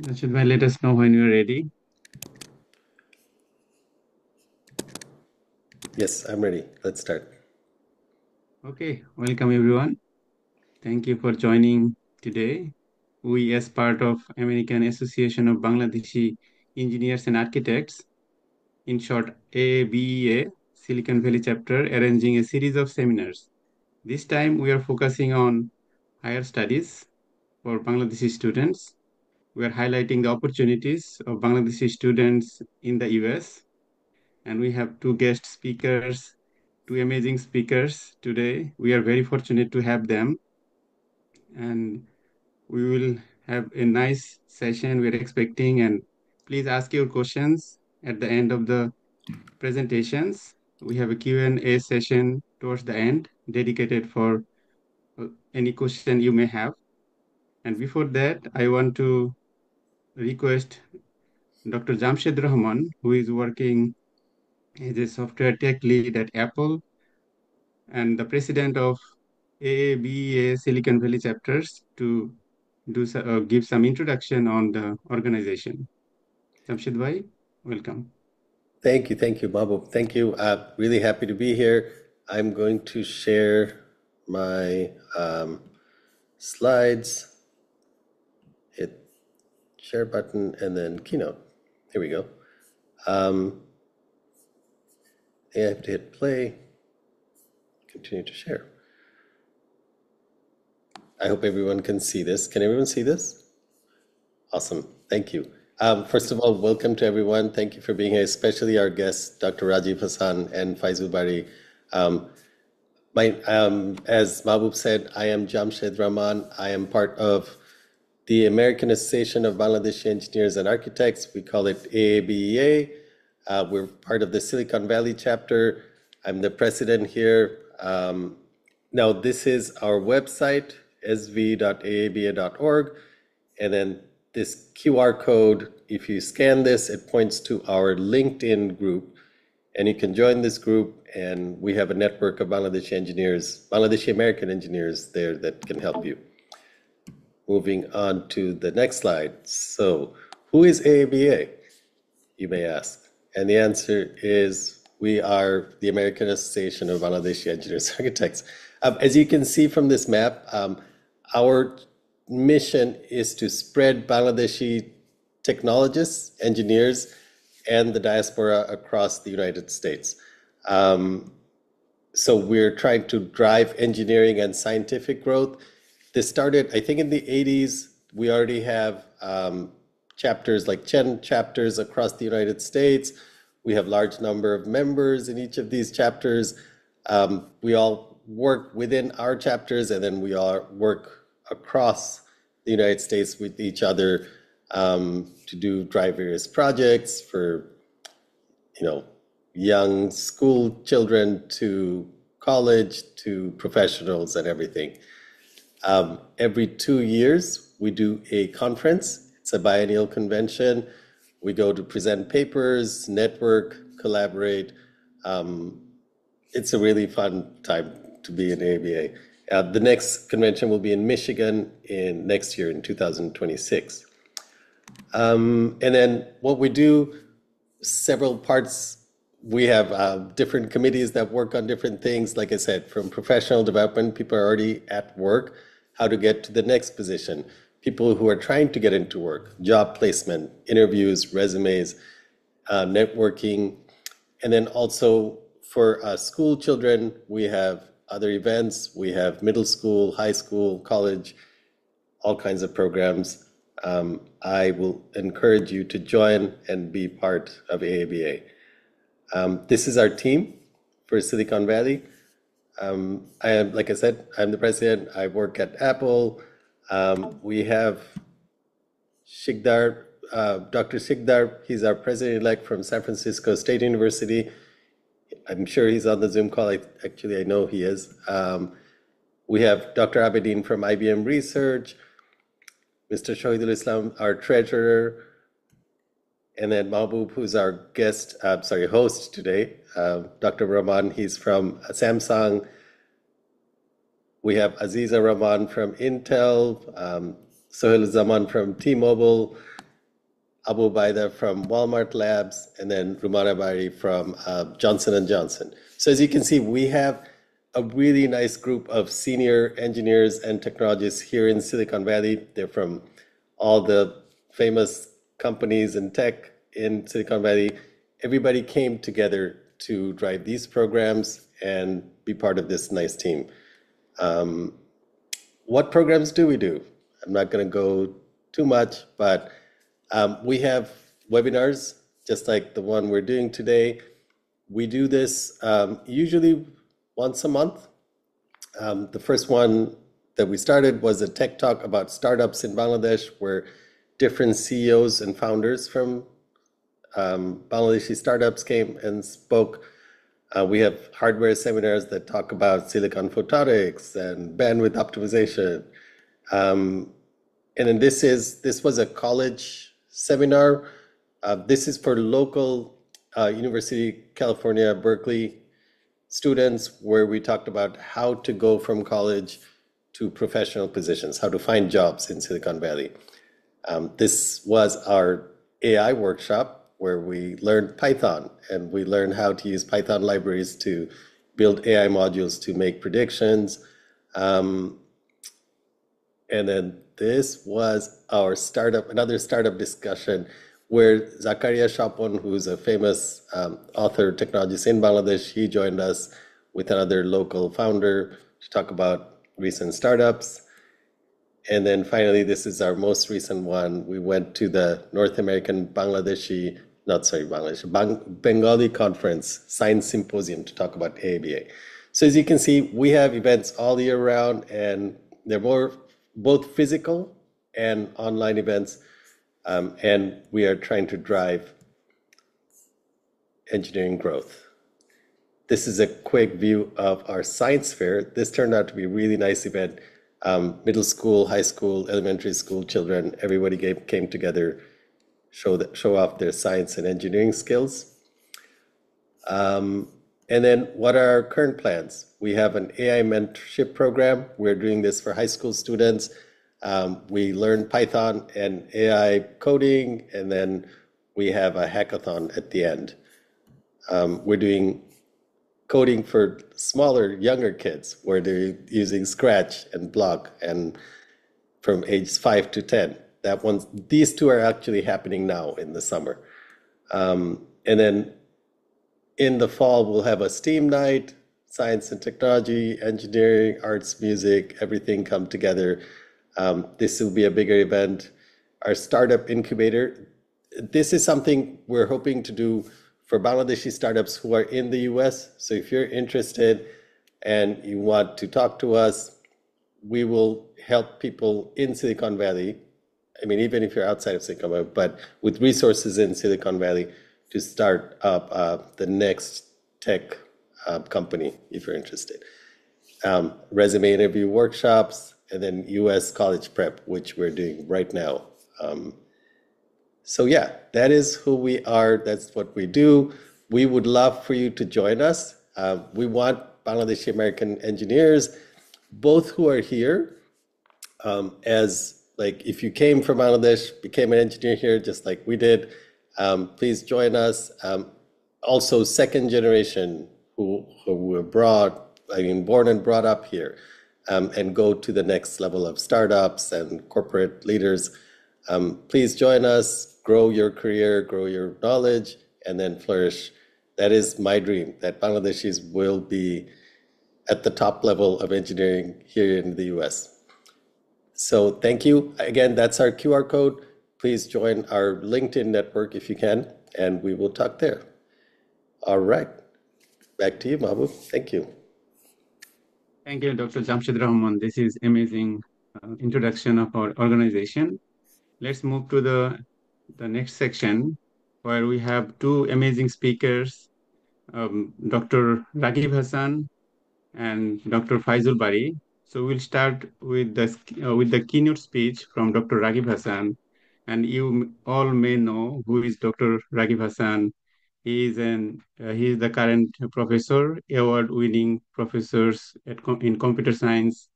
Rashid bhai, let us know when you're ready. Yes, I'm ready. Let's start. Okay, welcome everyone. Thank you for joining today. We, as part of American Association of Bangladeshi Engineers and Architects, in short ABEA, Silicon Valley chapter, arranging a series of seminars. This time we are focusing on higher studies for Bangladeshi students. We are highlighting the opportunities of Bangladeshi students in the US, and we have two guest speakers, two amazing speakers today. We are very fortunate to have them, and we will have a nice session we're expecting. And please ask your questions at the end of the presentations. We have a Q&A session towards the end dedicated for any question you may have. And before that, I want to request Dr. Jamshed Rahman, who is working as a software tech lead at Apple and the president of AABA Silicon Valley chapters, to give some introduction on the organization. Jamshed bhai, welcome. Thank you, Babu. Thank you. Really happy to be here. I'm going to share my slides, hit share button, and then Keynote. Here we go. I have to hit play, continue to share. I hope everyone can see this. Can everyone see this? Awesome. Thank you. First of all, welcome to everyone. Thank you for being here, especially our guests, Dr. Rajiv Hassan and Faizul Bari. As Mahbub said, I am Jamshed Rahman. I am part of the American Association of Bangladeshi Engineers and Architects. We call it AABEA. We're part of the Silicon Valley chapter. I'm the president here. Now, this is our website, sv.aaba.org. And then this QR code, if you scan this, it points to our LinkedIn group. And you can join this group, and we have a network of Bangladeshi engineers, Bangladeshi American engineers there that can help you. Moving on to the next slide. So, who is AABA, you may ask? And the answer is we are the American Association of Bangladeshi Engineers and Architects. As you can see from this map, our mission is to spread Bangladeshi technologists, engineers, and the diaspora across the United States. So we're trying to drive engineering and scientific growth. This started, I think, in the 80s. We already have chapters, like 10 chapters across the United States. We have large number of members in each of these chapters. We all work within our chapters, and then we all work across the United States with each other to drive various projects for, young school children to college to professionals and everything. Every 2 years, we do a conference. It's a biennial convention. We go to present papers, network, collaborate. It's a really fun time to be in ABA. The next convention will be in Michigan next year in 2026. And then what we do, several parts. We have different committees that work on different things. Like I said, from professional development, people are already at work, how to get to the next position. People who are trying to get into work, job placement, interviews, resumes, networking. And then also for school children, we have other events. We have middle school, high school, college, all kinds of programs. I will encourage you to join and be part of AABA. This is our team for Silicon Valley. Like I said, I'm the president. I work at Apple. We have Shigdar, Dr. Shigdar. He's our president-elect from San Francisco State University. I'm sure he's on the Zoom call. Actually, I know he is. We have Dr. Abedin from IBM Research, Mr. Shahidul Islam, our treasurer, and then Mahbub, who's our host today. Dr. Rahman, he's from Samsung. We have Aziza Rahman from Intel, Sohail Zaman from T-Mobile, Abu Baida from Walmart Labs, and then Rumana Bari from Johnson and Johnson. So as you can see, we have a really nice group of senior engineers and technologists here in Silicon Valley. They're from all the famous companies in tech in Silicon Valley. Everybody came together to drive these programs and be part of this nice team. What programs do we do? I'm not going to go too much, but we have webinars just like the one we're doing today. We do this usually once a month. The first one that we started was a tech talk about startups in Bangladesh, where different CEOs and founders from Bangladeshi startups came and spoke. We have hardware seminars that talk about silicon photonics and bandwidth optimization. And then this was a college seminar. This is for local University California, Berkeley students, where we talked about how to go from college to professional positions, how to find jobs in Silicon Valley. This was our AI workshop where we learned Python and we learned how to use Python libraries to build AI modules to make predictions. And then this was our another startup discussion where Zakaria Shapon, who's a famous author, technologist in Bangladesh, he joined us with another local founder to talk about recent startups. And then finally, this is our most recent one. We went to the North American Bengali Conference Science Symposium to talk about AABA. So as you can see, we have events all year round, and they're both physical and online events. And we are trying to drive engineering growth. This is a quick view of our science fair. This turned out to be a really nice event. Middle school, high school, elementary school children, everybody came together, show off their science and engineering skills. And then what are our current plans? We have an AI mentorship program. We're doing this for high school students. We learn Python and AI coding, and then we have a hackathon at the end. We're doing coding for smaller, younger kids, where they're using Scratch and Block, and from age 5 to 10. These two are actually happening now in the summer. And then in the fall, we'll have a STEAM night, science and technology, engineering, arts, music, everything come together. This will be a bigger event. Our startup incubator, this is something we're hoping to do for Bangladeshi startups who are in the US. So if you're interested and you want to talk to us, we will help people in Silicon Valley. I mean, even if you're outside of Silicon Valley, but with resources in Silicon Valley to start up the next tech company, if you're interested. Resume interview workshops, and then US college prep, which we're doing right now. So yeah, that is who we are. That's what we do. We would love for you to join us. We want Bangladeshi American engineers, both who are here, as like if you came from Bangladesh, became an engineer here, just like we did, please join us. Also, second generation who were born and brought up here, and go to the next level of startups and corporate leaders. Please join us, grow your career, grow your knowledge, and then flourish. That is my dream, that Bangladeshis will be at the top level of engineering here in the US. So thank you. Again, that's our QR code. Please join our LinkedIn network if you can, and we will talk there. All right. Back to you, Mahbub. Thank you. Thank you, Dr. Jamshed Rahman. This is amazing introduction of our organization. Let's move to the next section where we have two amazing speakers, Dr. Ragib Hassan and Dr. Faizul Bari. So we'll start with the keynote speech from Dr. Ragib Hassan. And you all may know who is Dr. Ragib Hassan. He is the current professor, award-winning professors in computer science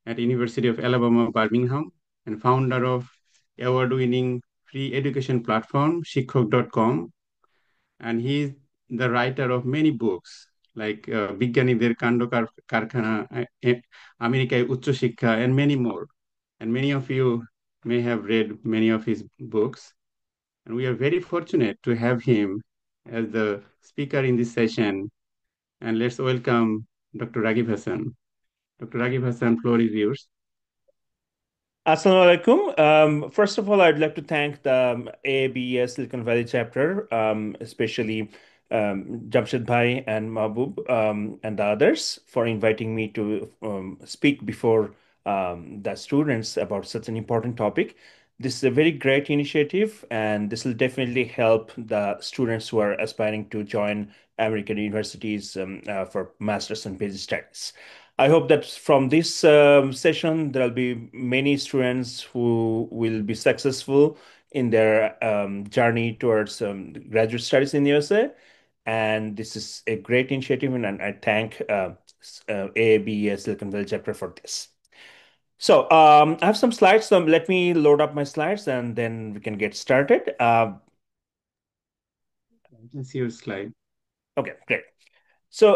at University of Alabama, Birmingham, and founder of award-winning free education platform, shiক্ষক.com, and he is the writer of many books like বিজ্ঞানীদের কাণ্ড কারখানা, আমেরিকায় উচ্চ শিক্ষা, and many more. And many of you may have read many of his books. And we are very fortunate to have him as the speaker in this session. And let's welcome Dr. Raghib Hassan. Dr. Raghib Hassan, floor is yours. Assalamu alaikum. First of all, I'd like to thank the AABS Silicon Valley chapter, especially Jamshed Bhai and Mahbub and the others for inviting me to speak before the students about such an important topic. This is a very great initiative, and this will definitely help the students who are aspiring to join American universities for master's and PhD studies. I hope that from this session, there'll be many students who will be successful in their journey towards graduate studies in the USA. And this is a great initiative, and I thank AAB Silicon Valley chapter for this. So I have some slides, so let me load up my slides and then we can get started. I can see your slide. Okay, great. So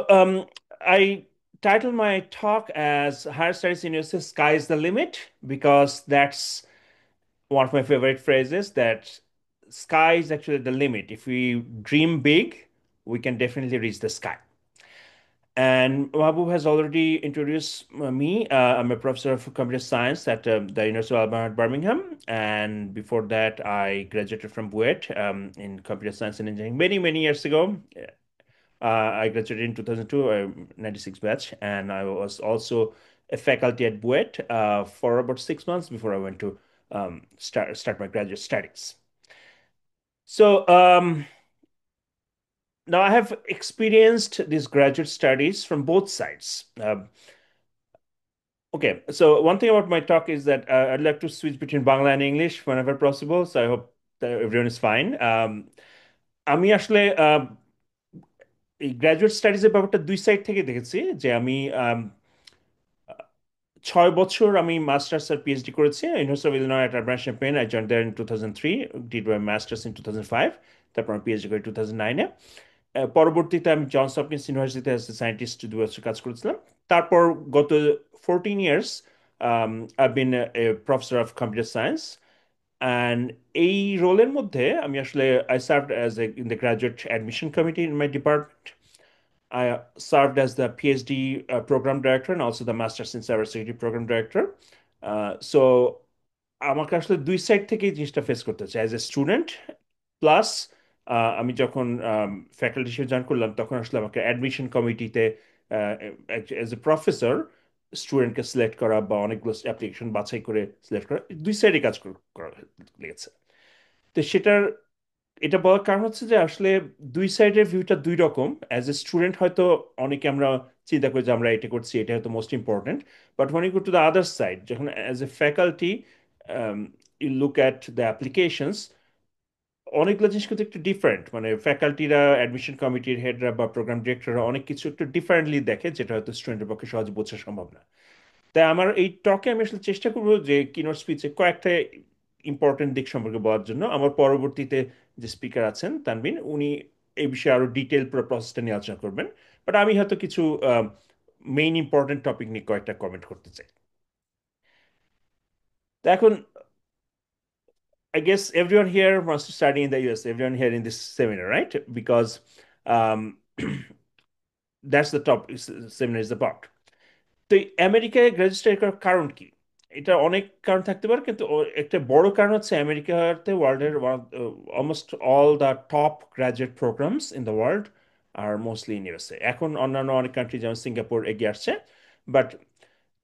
I titled my talk as Higher Studies in USA, Sky's the Limit, because that's one of my favorite phrases, that sky is actually the limit. If we dream big, we can definitely reach the sky. And Mahbub has already introduced me. I'm a professor of computer science at the University of Alabama at Birmingham. And before that, I graduated from BUET in computer science and engineering many years ago. I graduated in 2002, 96 batch, and I was also a faculty at BUET for about 6 months before I went to start my graduate studies. So now I have experienced these graduate studies from both sides. Okay, so one thing about my talk is that I'd like to switch between Bangla and English whenever possible. So I hope that everyone is fine. আমি আসলে এই graduate স্টাডিজের ব্যাপারটা দুই side থেকে দেখেছি, যে আমি 6 বছর আমি মাস্টার্স আর পিএইচডি করেছি university of Illinois at Urbana Champaign. I joined there in 2003, did my masters in 2005, তারপর আমি পিএইচডি করি 2009-এ। পরবর্তীতে আমি জনস হপকিন্স ইউনিভার্সিটিতে অ্যাজ এ সায়েন্টিস্ট 2 বছর কাজ করেছিলাম। তারপর গত 14 years I been a professor of computer science. And এই রোলের মধ্যে আমি আসলে I served as a in the graduate admission committee in my department. I served as the PhD program director and also the Masters in Cybersecurity program director. So আমাকে আসলে দুই side থেকে এই জিনিসটা ফেস করতে হচ্ছে অ্যাজ এ স্টুডেন্ট, প্লাস আমি যখন ফ্যাকাল্টি হিসেবে জয়েন করলাম তখন আসলে আমাকে অ্যাডমিশন কমিটিতে অ্যাজ এ প্রফেসর স্টুডেন্টকে সিলেক্ট করা বা অনেকগুলো অ্যাপ্লিকেশন বাছাই করে সিলেক্ট করা, দুই সাইডে কাজ করা লেগেছে। তো এটা বলার কারণ হচ্ছে যে আসলে দুই সাইডের ভিউটা দুই রকম। অ্যাজ এ স্টুডেন্ট হয়তো অনেকে আমরা চিন্তা করি যে আমরা এটা করছি, এটা হয়তো most important, but when you go to the other side, যখন as a faculty you look at the applications, অনেকগুলো জিনিস কিন্তু একটু ডিফারেন্ট। মানে ফ্যাকাল্টিরা, অ্যাডমিশন কমিটির হেডরা বা প্রোগ্রাম ডিরেক্টররা অনেক কিছু একটু ডিফারেন্টলি দেখে, যেটা হয়তো স্টুডেন্টের পক্ষে সহজে বোঝা সম্ভব না। তাই আমার এই টকে আমি আসলে চেষ্টা করবো যে কিনোট স্পিচে কয়েকটা ইম্পর্টেন্ট দিক সম্পর্কে বলার জন্য। আমার পরবর্তীতে যে স্পিকার আছেন তানবিন, উনি এই বিষয়ে আরো ডিটেল পুরো প্রসেসটা নিয়ে আলোচনা করবেন, বাট আমি হয়তো কিছু মেইন ইম্পর্টেন্ট টপিক নিয়ে কয়েকটা কমেন্ট করতে চাই। তো এখন I guess everyone here wants to study in the US, everyone here in this seminar, right? Because um, that's the topic seminar is about. তো আমেরিকায় গ্রাজুয়েট স্টাডি করার কারণ কি? এটা অনেক কারণ থাকতে পারে, কিন্তু একটা বড় কারণ হচ্ছে আমেরিকাতে ওয়ার্ল্ডের almost all the top graduate programmes in the world আর মোস্টলি ইন ইউএসএ। এখন অন্যান্য অনেক কান্ট্রি যেমন সিঙ্গাপুর এগিয়ে আসছে, বাট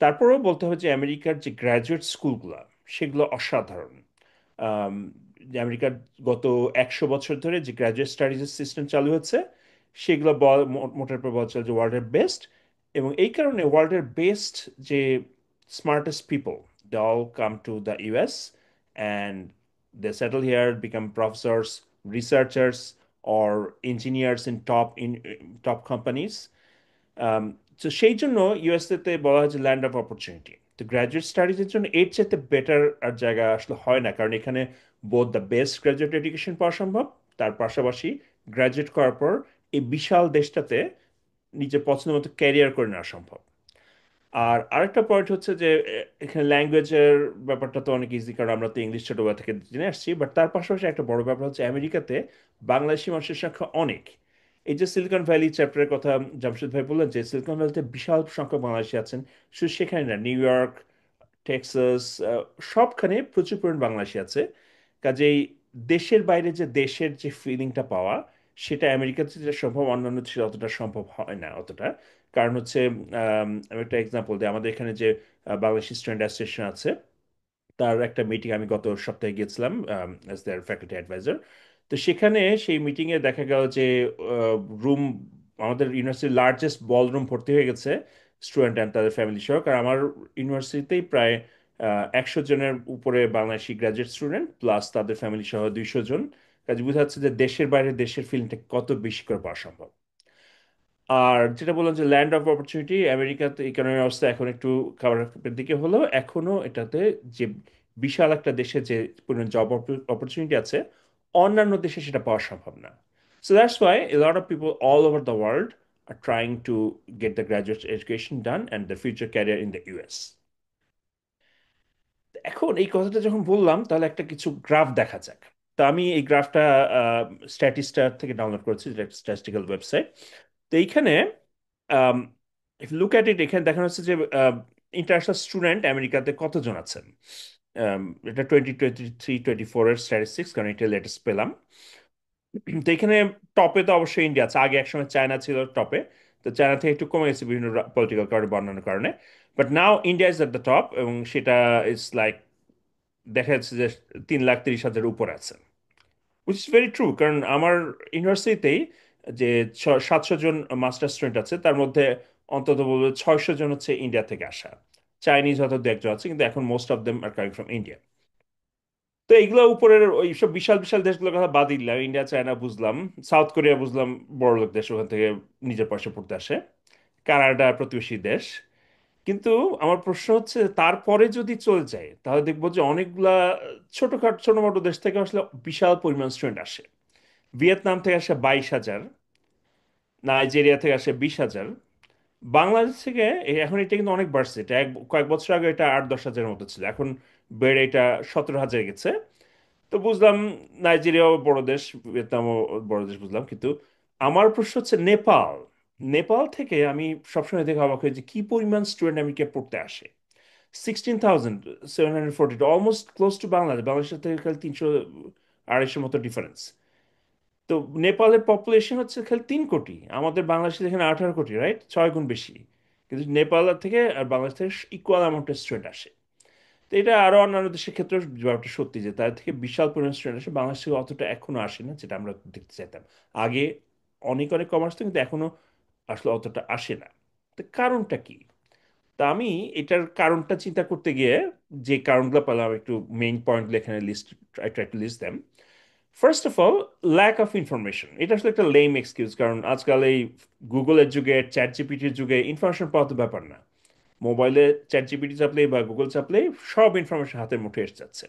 তারপরেও বলতে হবে যে আমেরিকার যে গ্রাজুয়েট স্কুলগুলো সেগুলো অসাধারণ। আম, যে আমেরিকার গত 100 বছর ধরে যে গ্রাজুয়েট স্টাডিজের সিস্টেম চালু হচ্ছে সেগুলো মোটের পর বলা চলে যে ওয়ার্ল্ডের বেস্ট। এবং এই কারণে ওয়ার্ল্ডের বেস্ট যে smartest people, they all come to the US and they settle here, become professors, researchers, or engineers in top companies. তো সেই জন্য ইউএসএ তে বলা হয় যে ল্যান্ড অফ অপরচুনিটি। তো গ্র্যাজুয়েট স্টাডিজের জন্য এর চাইতে বেটার আর জায়গা আসলে হয় না, কারণ এখানে both the best graduate education পাওয়া সম্ভব, তার পাশাপাশি গ্র্যাজুয়েট করার পর এই বিশাল দেশটাতে নিজের পছন্দ মতো ক্যারিয়ার করে নেওয়া সম্ভব। আর আরেকটা পয়েন্ট হচ্ছে যে এখানে ল্যাঙ্গুয়েজের ব্যাপারটা তো অনেক ইজি, কারণ আমরা তো ইংলিশ ছোটবেলা থেকে জেনে আসছি, বাট তার পাশাপাশি একটা বড় ব্যাপার হচ্ছে আমেরিকাতে বাংলাদেশি মানুষের সংখ্যা অনেক। এই যে সিলিকন ভ্যালি চ্যাপ্টারের কথা জামশেদ ভাই বললেন, যে সিলিকন ভ্যালিতে বিশাল সংখ্যক বাংলাদেশি আছেন, শুধু সেখানে না, নিউ ইয়র্ক, টেক্সাস, সবখানে প্রচুর পরিমাণ বাংলাদেশি আছে। কাজেই দেশের বাইরে যে দেশের যে ফিলিংটা পাওয়া, সেটা আমেরিকাতে যেটা সম্ভব, অন্যান্য দেশে অতটা সম্ভব হয় না অতটা। কারণ হচ্ছে আমি একটা এক্সাম্পল দিই, আমাদের এখানে যে বাংলাদেশ স্টুডেন্ট অ্যাসোসিয়েশন আছে, তার একটা মিটিং আমি গত সপ্তাহে গিয়েছিলাম অ্যাজ দেয়ার ফ্যাকাল্টি অ্যাডভাইজার। তো সেখানে সেই মিটিংয়ে দেখা গেল যে রুম, আমাদের ইউনিভার্সিটির লার্জেস্ট বল রুম ভর্তি হয়ে গেছে স্টুডেন্ট অ্যান্ড তাদের ফ্যামিলি সহ। কারণ আমার ইউনিভার্সিটিতেই প্রায় 100 জনের উপরে বাংলাদেশি গ্রাজুয়েট স্টুডেন্ট প্লাস তাদের ফ্যামিলি সহ 200 জন। কাজে বোঝা যাচ্ছে যে দেশের বাইরে দেশের ফিল্মটা কত বেশি করে পাওয়া সম্ভব। আর যেটা বললাম যে ল্যান্ড অফ অপরচুনিটি, আমেরিকাতে ইকোনমিক অবস্থা এখন একটু খাবারের দিকে হলেও এখনো এটাতে যে বিশাল একটা দেশে যে পরিমাণ জব অপরচুনিটি আছে, অন্যান্য দেশে সেটা পাওয়া সম্ভব না। So that's Y A lot of people all over the world are trying to get the graduate education done and the future career in the US. এখন এই কথাটা যখন বললাম, তাহলে একটা কিছু গ্রাফ দেখা যাক। তো আমি এই গ্রাফটা স্ট্যাটিস্টার থেকে ডাউনলোড করেছি, যেটা স্ট্যাটিস্টিক্যাল ওয়েবসাইট। তো এইখানে ইফ লুক অ্যাট ইট, এখানে দেখানো হচ্ছে যে ইন্টারন্যাশনাল স্টুডেন্ট আমেরিকাতে কতজন আছেন। এটা 2023-24-এর স্ট্যাটিস্টিক্স, কারণ এটা লেটেস্ট পেলাম। তো এখানে টপে তো অবশ্যই ইন্ডিয়া আছে, আগে একসময় চায়না ছিল টপে, তো চায়না থেকে একটু কমে গেছে বিভিন্ন পলিটিক্যাল কারণে বা অন্যান্য কারণে, but now India is at the top, এবং সেটা ইজ লাইক দেখা যাচ্ছে যে 3,30,000 উপরে আছে, উইচ ইজ ভেরি ট্রু। কারণ আমার ইউনিভার্সিটিতেই যে 700 জন মাস্টার স্টুডেন্ট আছে, তার মধ্যে অন্তত বলবো 600 জন হচ্ছে ইন্ডিয়া থেকে আসা। চাইনিজ হয়তো দু একজন আছে, কিন্তু এখন most of them are coming from India. তো এইগুলো উপরের ওই সব বিশাল বিশাল দেশগুলোর কথা বাদ দিলাম, ইন্ডিয়া চায়না বুঝলাম, সাউথ কোরিয়া বুঝলাম, বড় লোক দেশ, ওখান থেকে নিজের পয়সা পড়তে আসে, কানাডা প্রতিবেশী দেশ। কিন্তু আমার প্রশ্ন হচ্ছে, তারপরে যদি চলে যায় তাহলে দেখবো যে অনেকগুলা ছোটখাটো ছোট মোটো দেশ থেকে আসলে বিশাল পরিমাণ স্টুডেন্ট আসে। ভিয়েতনাম থেকে আসে 22,000, নাইজেরিয়া থেকে আসে 20,000, বাংলাদেশ থেকে এখন এটা কিন্তু অনেক বাড়ছে, এটা কয়েক বছর আগে এটা 8-10 হাজারের মতো ছিল, এখন বেড়ে এটা 17,000 গেছে। তো বুঝলাম নাইজেরিয়াও বড় দেশ, ভিয়েতনামও বড় দেশ বুঝলাম, কিন্তু আমার প্রশ্ন হচ্ছে নেপাল। নেপাল থেকে আমি সবসময় দেখে অবাক হই যে কি পরিমাণ স্টুডেন্ট আমেরিকা পড়তে আসে। 16,742, অলমোস্ট ক্লোজ টু বাংলাদেশ, বাংলাদেশের থেকে খালি 300-250 মতো ডিফারেন্স। তো নেপালের পপুলেশন হচ্ছে খালি 3 কোটি, আমাদের বাংলাদেশে এখানে 18 কোটি, রাইট, 6 গুণ বেশি। কিন্তু নেপাল থেকে আর বাংলাদেশ থেকে ইকুয়াল অ্যামাউন্টের স্টুডেন্ট আসে। তো এটা আরো অন্যান্য দেশের ক্ষেত্রে ব্যাপারটা সত্যি যে তাদের থেকে বিশাল পরিমাণ স্টুডেন্ট আসে, বাংলাদেশ থেকে অতটা এখনো আসে না যেটা আমরা দেখতে চাইতাম। আগে অনেক অনেক কম আসতো, কিন্তু এখনো আসলে অতটা আসে না। তো কারণটা কি? তা আমি এটার কারণটা চিন্তা করতে গিয়ে যে কারণগুলো পেলাম, একটু মেইন পয়েন্ট এখানে list, I try to list them. First of all, lack of information. এটা আসলে একটা লেম এক্সকিউজ, কারণ আজকাল এই গুগলের যুগে, চ্যাট জিপিটির যুগে ইনফরমেশন পাওয়া তো ব্যাপার না। মোবাইলে চ্যাট জিপিটি চাপলেই বা গুগল চাপলেই সব ইনফরমেশন হাতের মুঠে এসে যাচ্ছে।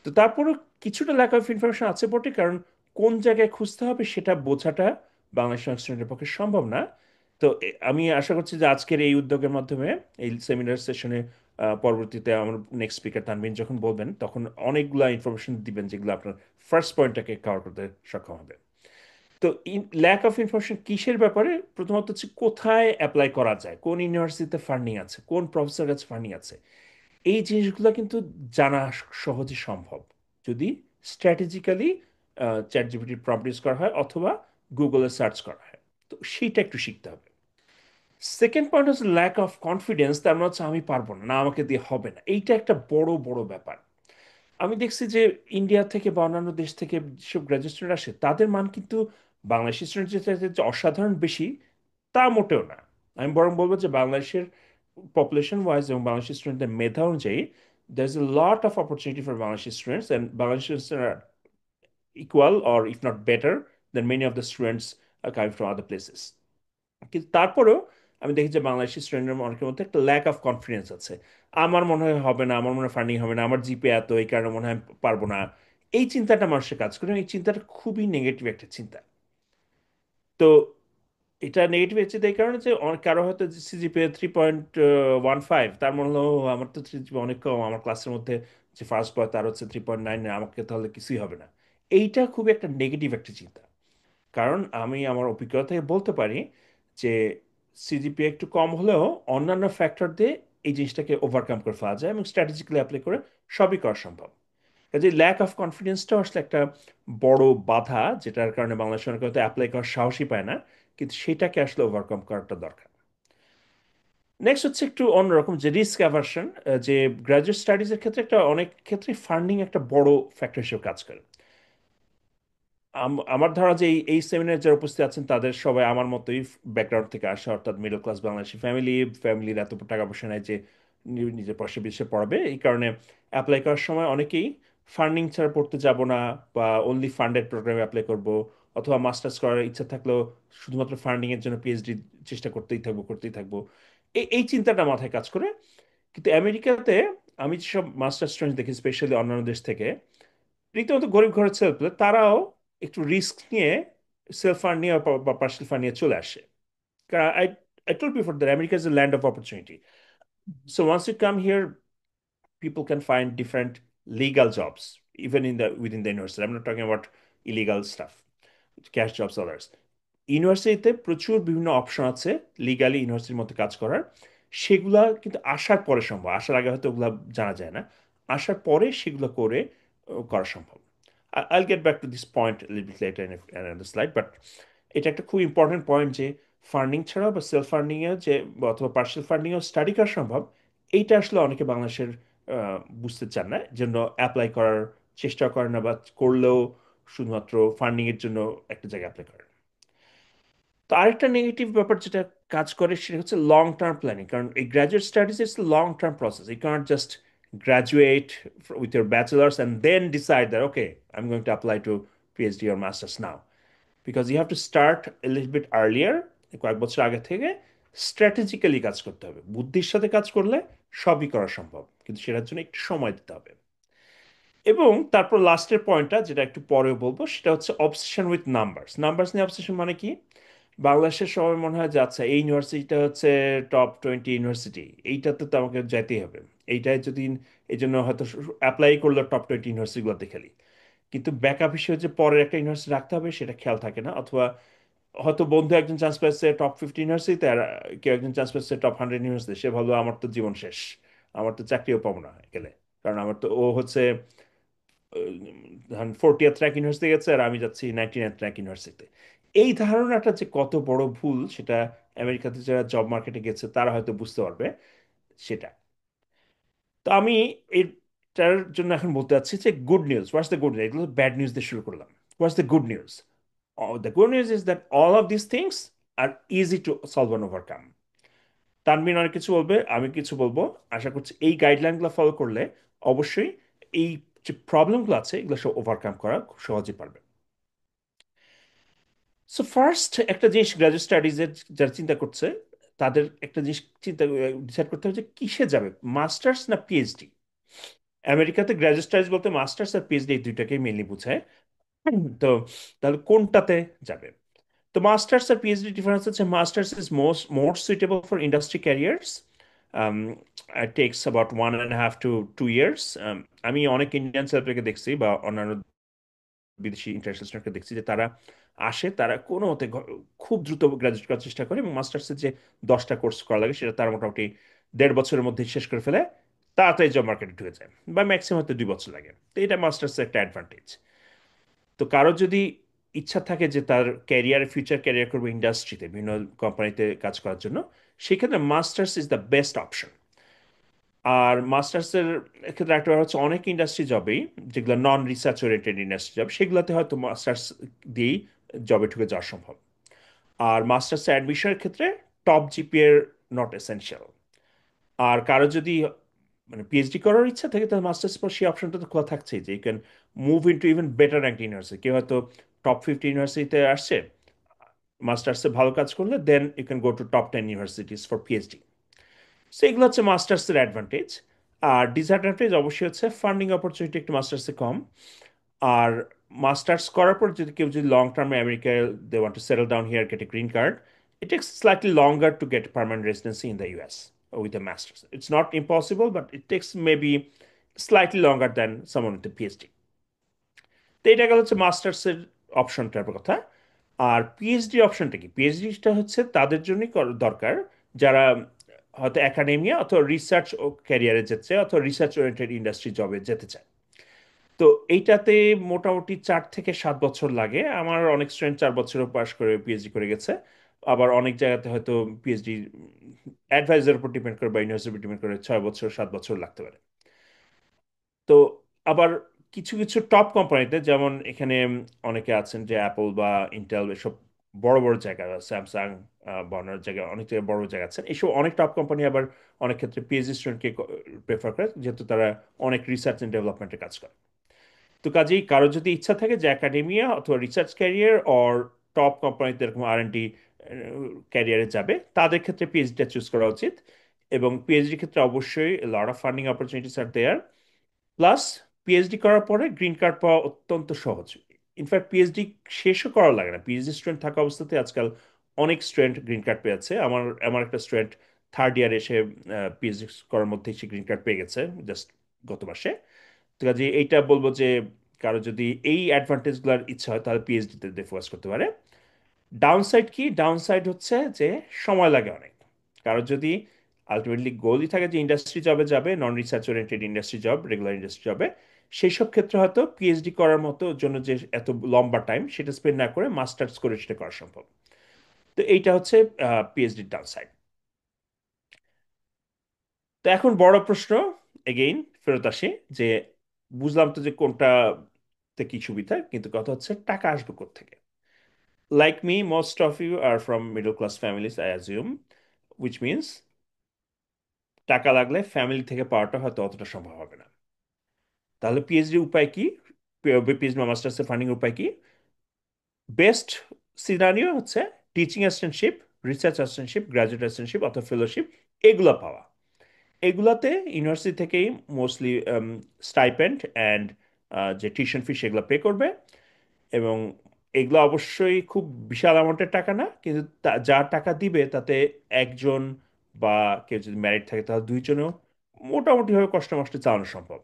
তো তারপরও কিছুটা ল্যাক অফ ইনফরমেশন আছে বটে, কারণ কোন জায়গায় খুঁজতে হবে সেটা বোঝাটা বাংলাদেশ স্টুডেন্টের পক্ষে সম্ভব না। তো আমি আশা করছি যে আজকের এই উদ্যোগের মাধ্যমে, এই সেমিনার সেশনে পরবর্তীতে আমার নেক্সট স্পিকার তানবিন যখন বলবেন, তখন অনেকগুলা ইনফরমেশন দিবেন যেগুলো আপনার ফার্স্ট পয়েন্টটাকে কভার করতে সক্ষম হবে। তো ল্যাক অফ ইনফরমেশন কিসের ব্যাপারে? প্রথমত হচ্ছে কোথায় অ্যাপ্লাই করা যায়, কোন ইউনিভার্সিটিতে ফান্ডিং আছে, কোন প্রফেসর কাছে ফান্ডিং আছে। এই জিনিসগুলো কিন্তু জানা সহজে সম্ভব যদি strategically chat GPT prompt use করা হয় অথবা গুগলে সার্চ করা হয়। তো সেইটা একটু শিখতে হবে। সেকেন্ড পয়েন্ট হচ্ছে ল্যাক অফ কনফিডেন্স, তার মানে হচ্ছে আমি পারবো না, না আমাকে দিয়ে হবে না, এইটা একটা বড় বড় ব্যাপার। আমি দেখছি যে ইন্ডিয়া থেকে বা অন্যান্য দেশ থেকে যেসব গ্রাজুয়েট স্টুডেন্ট আসে, তাদের মান কিন্তু বাংলাদেশি স্টুডেন্ট যে অসাধারণ বেশি, তা মোটেও না। আমি বরং বলবো যে বাংলাদেশের পপুলেশন ওয়াইজ এবং বাংলাদেশি স্টুডেন্টদের মেধা অনুযায়ী there is a lot of opportunity for Bangladeshi students, and Bangladeshi students are equal or if not better than many of the students coming from other places. কিন্তু তারপরেও আমি দেখি যে বাংলাদেশি স্টুডেন্টের অনেকের মধ্যে একটা ল্যাক অফ কনফিডেন্স আছে। আমার মনে হয় হবে না, আমার মনে হয় ফান্ডিং হবে না, আমার জিপে এত, এই কারণে মনে হয় পারবো না। এই চিন্তাটা মানুষের কাজ করে, এবং এই চিন্তাটা খুবই নেগেটিভ একটা চিন্তা। তো এটা নেগেটিভ হচ্ছে এই কারণে যে অনেক কারো হয়তো সিজিপিএ 3.15, তার মনে হলো, "ও, আমার তো সিজিপিএ অনেক কম, আমার ক্লাসের মধ্যে যে ফার্স্ট বয় তার হচ্ছে 3.9, আমাকে তাহলে কিছুই হবে না।" এইটা খুবই একটা নেগেটিভ একটা চিন্তা। কারণ আমি আমার অভিজ্ঞতা থেকে বলতে পারি যে সিজিপিএ একটু কম হলেও অন্যান্য ফ্যাক্টর দিয়ে এই জিনিসটাকে ওভারকাম করে ফেলা যায় এবং স্ট্র্যাটেজিক্যালি অ্যাপ্লাই করে সবই করা সম্ভব। কাজে ল্যাক অফ কনফিডেন্সটাও আসলে একটা বড় বাধা, যেটার কারণে বাংলাদেশ অনেকে হয়তো অ্যাপ্লাই করার সাহসই পায় না, কিন্তু সেটাকে আসলে ওভারকাম করাটা দরকার। নেক্সট হচ্ছে একটু অন্যরকম, যে রিস্ক অ্যাভারশন। যে গ্রাজুয়েট স্টাডিজের ক্ষেত্রে একটা অনেক ক্ষেত্রে ফান্ডিং একটা বড় ফ্যাক্টর হিসেবে কাজ করে। আমার ধারণা যে এই সেমিনারে যারা উপস্থিত আছেন তাদের সবাই আমার মতোই ব্যাকগ্রাউন্ড থেকে আসে, অর্থাৎ মিডল ক্লাস বাংলাদেশি ফ্যামিলির এত টাকা পয়সা নেয় যে নিজের পয়সা বিদেশে পড়াবে। এই কারণে অ্যাপ্লাই করার সময় অনেকেই ফান্ডিং ছাড়া পড়তে যাব না, বা অনলি ফান্ডেড প্রোগ্রামে অ্যাপ্লাই করব, অথবা মাস্টার্স করার ইচ্ছা থাকলেও শুধুমাত্র ফান্ডিং এর জন্য পিএইচডি চেষ্টা করতেই থাকবো। এই চিন্তাটা মাথায় কাজ করে। কিন্তু আমেরিকাতে আমি যেসব মাস্টার স্টুডেন্ট দেখি, স্পেশালি অন্যান্য দেশ থেকে, রীতিমতো গরিব ঘরের ছেলে পেলে, তারাও একটু রিস্ক নিয়ে সেলফ ফান্ড নিয়ে বা পার্সোনাল ফান্ড নিয়ে চলে আসে। কারণ I told before that America is a land of opportunity. So once you come here, people can find different legal jobs, even within the university. I'm not talking about illegal stuff, cash jobs, others. ইউনিভার্সিটিতে প্রচুর বিভিন্ন option আছে legally ইউনিভার্সিটির মধ্যে কাজ করার। সেগুলা কিন্তু আসার পরে সম্ভব, আসার আগে হয়তো ওগুলা জানা যায় না, আসার পরে সেগুলো করে করা সম্ভব। I'll get back to this point a little bit later in another slide, but এটা একটা খুব ইম্পর্টেন্ট পয়েন্ট যে ফান্ডিং ছাড়াও বা সেলফ ফান্ডিংয়ে যে অথবা পার্সিয়াল ফান্ডিংয়েও স্টাডি করা সম্ভব। এইটা আসলে অনেকে বাংলাদেশের বুঝতে চান না, জন্য অ্যাপ্লাই করার চেষ্টা করেন না, বা করলেও শুধুমাত্র ফান্ডিংয়ের জন্য একটা জায়গায় অ্যাপ্লাই করেন। তো আরেকটা নেগেটিভ ব্যাপার যেটা কাজ করে সেটা হচ্ছে লং টার্ম প্ল্যানিং। কারণ এই graduate studies is long term process. You can't just graduate with your bachelor's and then decide that, okay, I'm going to apply to PhD or master's now. Because you have to start a little bit earlier, কয়েক বছর আগে থেকে strategically কাজ করতে হবে। বুদ্ধির সাথে কাজ করলে সবই করা সম্ভব, কিন্তু সেটার জন্য একটু সময় দিতে হবে। এবং তারপর লাস্টের পয়েন্টটা, যেটা একটু পরে বলবো, সেটা হচ্ছে অবসেশন উইথ নাম্বারস। নাম্বারস নিয়ে অবসেশন মানে কি? বাংলাদেশের সবাই মনে হয় যে আচ্ছা, এই ইউনিভার্সিটিটা হচ্ছে টপ 20 ইউনিভার্সিটি, এইটাতে তো আমাকে যেতেই হবে। এইটাই যদি, এই জন্য হয়তো অ্যাপ্লাই করলো টপ 20 ইউনিভার্সিটিগুলোতে খালি, কিন্তু ব্যাকআপ হিসেবে যে পরের একটা ইউনিভার্সিটি রাখতে হবে সেটা খেয়াল থাকে না। অথবা হয়তো বন্ধু একজন চান্স পাচ্ছে টপ 50 ইউনিভার্সিটিতে, আর কেউ একজন চান্স পাচ্ছে টপ 100 ইউনিভার্সিটি, সে ভাবলো আমার তো জীবন শেষ, আমার তো চাকরিও পাবো না গেলে, কারণ আমার তো ও হচ্ছে 40th র্যাঙ্ক ইউনিভার্সিটি গেছে আর আমি যাচ্ছি 99th র্যাঙ্ক ইউনিভার্সিটিতে। এই ধারণাটা যে কত বড় ভুল, সেটা আমেরিকাতে যারা জব মার্কেটে গেছে তারা হয়তো বুঝতে পারবে সেটা। তো আমি এটার জন্য এখন বলতে চাচ্ছি যে good news. What's the good news? এগুলো ব্যাড নিউজ দিয়ে শুরু করলাম। What's the good news? The good news is that all of this things are easy to solve and overcome. Tanvin অনেক কিছু বলবে, আমি কিছু বলবো। আশা করছি এই গাইডলাইনগুলো ফলো করলে অবশ্যই এই যে প্রবলেমগুলো আছে এগুলো সব ওভারকাম করা খুব সহজে পারবে। সো ফার্স্ট একটা জিনিস গ্রাজুয়েট স্টাডিজের যারা চিন্তা করছে, তাদের একটা জিনিস চিন্তা ডিসাইড করতে হবে যে কিসে যাবে, মাস্টার্স না পিএইচডি। আমেরিকাতে গ্রাজুয়েট স্টাডিজ বলতে মাস্টার্স আর পিএইচডি এই দুইটাকেই মেনলি বোঝায়। তো তাহলে কোনটাতে যাবে? তো মাস্টার্স আর পিএইচডি ডিফারেন্স হচ্ছে, masters is more suitable for industry carriers. It takes about 1.5 to 2 years. আমি অনেক ইন্ডিয়ান ছেলেপেলেকে দেখছি বা অন্যান্য বিদেশি ইন্টারন্যাশনাল স্টুডেন্টকে দেখছি যে তারা আসে, তারা কোনো মতে খুব দ্রুত গ্রাজুয়েট করার চেষ্টা করে, এবং মাস্টার্সের যে 10টা কোর্স করা লাগে সেটা তারা মোটামুটি 1.5 বছরের মধ্যে শেষ করে ফেলে, তাড়াতাড়ি জব মার্কেটে ঢুকে যায়, বা ম্যাক্সিমাম হয়তো 2 বছর লাগে। তো এটা মাস্টার্সের একটা অ্যাডভান্টেজ। তো কারো যদি ইচ্ছা থাকে যে তার ফিউচার ক্যারিয়ার করবে ইন্ডাস্ট্রিতে, বিভিন্ন কোম্পানিতে কাজ করার জন্য, সেক্ষেত্রে masters is the best option. আর মাস্টার্সের ক্ষেত্রে একটা ব্যাপার হচ্ছে, অনেক ইন্ডাস্ট্রি জবেই, যেগুলো non research oriented industry job, সেগুলোতে হয়তো মাস্টার্স দিয়েই জবে ঢুকে যাওয়া সম্ভব। আর মাস্টার্সে অ্যাডমিশনের ক্ষেত্রে টপ জিপিএর নট এসেনশিয়াল। আর কারো যদি মানে পিএইচডি করার ইচ্ছা থাকে, তাহলে মাস্টার্স পর সেই অপশনটা তো খোলা থাকছেই, যে you can move into even better rank university. কেউ হয়তো টপ 50 ইউনিভার্সিটিতে আসছে, মাস্টার্সে ভালো কাজ করলে then you can go to top 10 universities for PhD. So এগুলো হচ্ছে মাস্টার্সের অ্যাডভান্টেজ। আর ডিসঅ্যাডভান্টেজ অবশ্যই হচ্ছে ফান্ডিং অপরচুনিটি একটু মাস্টার্সে কম। আর মাস্টার্স করার পর যদি কেউ যদি লং টার্মে আমেরিকায় they want to settle down here get a green card, it takes slightly longer to get permanent residency in the US with a master's. It's not impossible, but it takes maybe slightly longer than someone with a PhD. তো এটা গেল হচ্ছে মাস্টার্সের অপশনটার কথা। আর PhD অপশনটা কি? পিএইচডিটা হচ্ছে তাদের জন্যই দরকার যারা হয়তো একাডেমিয়া অথবা রিসার্চ ও ক্যারিয়ারে যেতে চায় অথবা রিসার্চ ওরিয়েন্টেড ইন্ডাস্ট্রি জবে যেতে চায়। তো এইটাতে মোটামুটি 4 থেকে 7 বছর লাগে। আমার অনেক স্টুডেন্ট 4 বছরও পাশ করে পিএইচডি করে গেছে। আবার অনেক জায়গাতে হয়তো পিএইচডি অ্যাডভাইজারের উপর ডিপেন্ড করে বা ইউনিভার্সিটির উপর ডিপেন্ড করে 6 বছর 7 বছর লাগতে পারে। তো আবার কিছু কিছু টপ কোম্পানিতে যেমন এখানে অনেকে আছেন যে অ্যাপল বা ইন্টেল এসব বড় বড় জায়গা, স্যামসাং, বর্নার জায়গা, অনেক জায়গায় বড় বড় জায়গা আছেন, এইসব অনেক টপ কোম্পানি আবার অনেক ক্ষেত্রে পিএইচডি স্টুডেন্টকে প্রেফার করে, যেহেতু তারা অনেক রিসার্চ এন্ড ডেভেলপমেন্টের কাজ করে। তো কাজেই কারো যদি ইচ্ছা থাকে যে একাডেমিয়া অথবা রিসার্চ ক্যারিয়ার অর টপ কোম্পানিতে এরকম R&D ক্যারিয়ারে যাবে, তাদের ক্ষেত্রে পিএইচডিটা চুজ করা উচিত। এবং পিএইচডির ক্ষেত্রে অবশ্যই lot of funding opportunities are there. Plus PhD করার পরে গ্রিন কার্ড পাওয়া অত্যন্ত সহজ। ইনফ্যাক্ট পিএইচডি শেষও করা লাগে না, পিএইচডি স্টুডেন্ট থাকা অবস্থাতে আজকাল অনেক স্টুডেন্ট গ্রিন কার্ড পেয়েছে। আমার আমার একটা স্টুডেন্ট থার্ড ইয়ার এসে পিএইচডি করার মধ্যেই সে গ্রিন কার্ড পেয়ে গেছে জাস্ট গত মাসে। তো কাজে এইটা বলবো যে কারো যদি এই অ্যাডভান্টেজগুলোর ইচ্ছা হয় তাহলে পিএইচডিতে ফোকাস করতে পারে। ডাউনসাইড কি? ডাউনসাইড হচ্ছে যে সময় লাগে অনেক। কারো যদি আলটিমেটলি গোলই থাকে যে ইন্ডাস্ট্রি জবে যাবে, non research oriented industry job, regular industry জবে, সেই সব ক্ষেত্রে হয়তো পিএইচডি করার মতো জন্য যে এত লম্বা টাইম সেটা স্পেন্ড না করে মাস্টার্স করে সেটা করা সম্ভব। তো এইটা হচ্ছে পিএইচডির ডাউনসাইড। তো এখন বড় প্রশ্ন, এগেইন ফেরত আসি যে বুঝলাম তো যে কোনটাতে কি সুবিধা, কিন্তু কথা হচ্ছে টাকা আসবে কোত্থেকে? Like me, most of you are from middle class families, I assume, which means টাকা লাগলে ফ্যামিলি থেকে পাওয়াটা হয়তো অতটা সম্ভব হবে না। তাহলে পিএইচডি উপায় কি? পিএইচডি মাস্টার্সের ফান্ডিং উপায় কি? বেস্ট সিনারিও হচ্ছে teaching assistantship, research assistantship, graduate assistantship অথবা ফেলোশিপ, এগুলো পাওয়া। এগুলাতে ইউনিভার্সিটি থেকেই মোস্টলি স্টাইপেন্ড অ্যান্ড যে টিউশন ফি সেগুলো পে করবে। এবং এগুলো অবশ্যই খুব বিশাল অ্যামাউন্টের টাকা না, কিন্তু যা টাকা দিবে তাতে একজন বা কেউ যদি ম্যারিড থাকে তাহলে দুইজনেও মোটামুটিভাবে কষ্ট মষ্টে চালানো সম্ভব।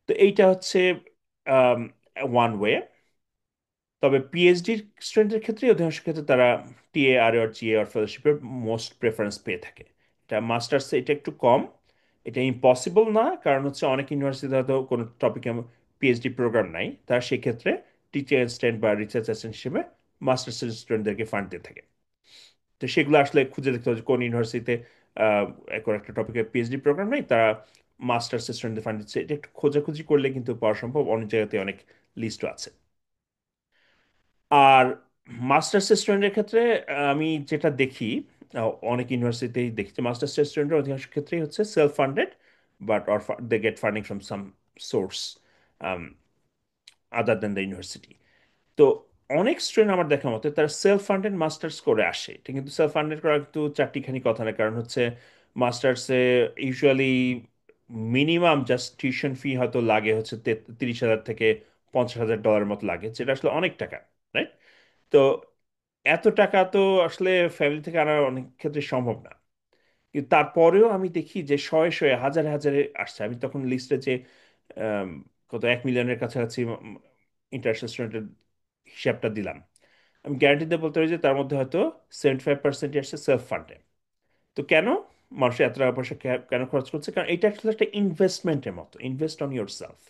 তো এইটা হচ্ছে ওয়ান ওয়ে। তবে পিএইচডি স্টুডেন্টের ক্ষেত্রে অধিকাংশ ক্ষেত্রে তারা টিএ আর আর জিএ আর ফেলোশিপের মোস্ট প্রেফারেন্স পেয়ে থাকে। এটা মাস্টার্সে এটা একটু কম। এটা ইম্পসিবল না, কারণ হচ্ছে অনেক ইউনিভার্সিটিতে হয়তো কোনো টপিকে পিএইচডি প্রোগ্রাম নাই, তারা সেক্ষেত্রে টিচার অ্যাসিস্ট্যান্ট বা রিসার্চ অ্যাসিস্ট্যান্ট হিসেবে মাস্টার্সের স্টুডেন্টদেরকে ফান্ড দিয়ে থাকে। তো সেগুলো আসলে খুঁজে দেখতে হবে যে কোন ইউনিভার্সিটিতে কোনো একটা টপিকে পিএইচডি প্রোগ্রাম নেই, তারা মাস্টার্স স্টুডেন্টদের ফান্ড দিচ্ছে। এটা একটু খোঁজাখুঁজি করলে কিন্তু পাওয়া সম্ভব, অনেক জায়গাতে অনেক লিস্টও আছে। আর মাস্টার্স স্টুডেন্টের ক্ষেত্রে আমি যেটা দেখি, অনেক ইউনিভার্সিটিতেই দেখি যে মাস্টার্স স্টুডেন্টের অধিকাংশ ক্ষেত্রেই হচ্ছে self funded, but or they get funding from some source other than the university. তো অনেক স্টুডেন্ট আমার দেখা মতে তারা সেলফ ফান্ডেড মাস্টার্স করে আসে। এটা কিন্তু সেলফ ফান্ডেড করা কিন্তু চারটিখানি কথা না, কারণ হচ্ছে মাস্টার্সে usually minimum just tuition fee হয়তো লাগে হচ্ছে 30,000 থেকে 50,000 ডলার মতো লাগে, যেটা আসলে অনেক টাকা, রাইট? তো এত টাকা তো আসলে ফ্যামিলি থেকে আনা অনেক ক্ষেত্রে সম্ভব না। কিন্তু তারপরেও আমি দেখি যে শয়ে শয়ে হাজারে হাজারে আসছে। আমি তখন লিস্টে যে আম, কত 1 মিলিয়নের কাছাকাছি ইন্টারন্যাশনাল স্টুডেন্টের হিসাবটা দিলাম, আমি গ্যারান্টি দিয়ে বলতে পারি যে তার মধ্যে হয়তো 75% আসছে সেলফ ফান্ডে। তো কেন মানুষ এত টাকা পয়সা কেন খরচ করছে? কারণ এটা আসলে একটা ইনভেস্টমেন্টের মতো, ইনভেস্ট অন ইউর সেলফ।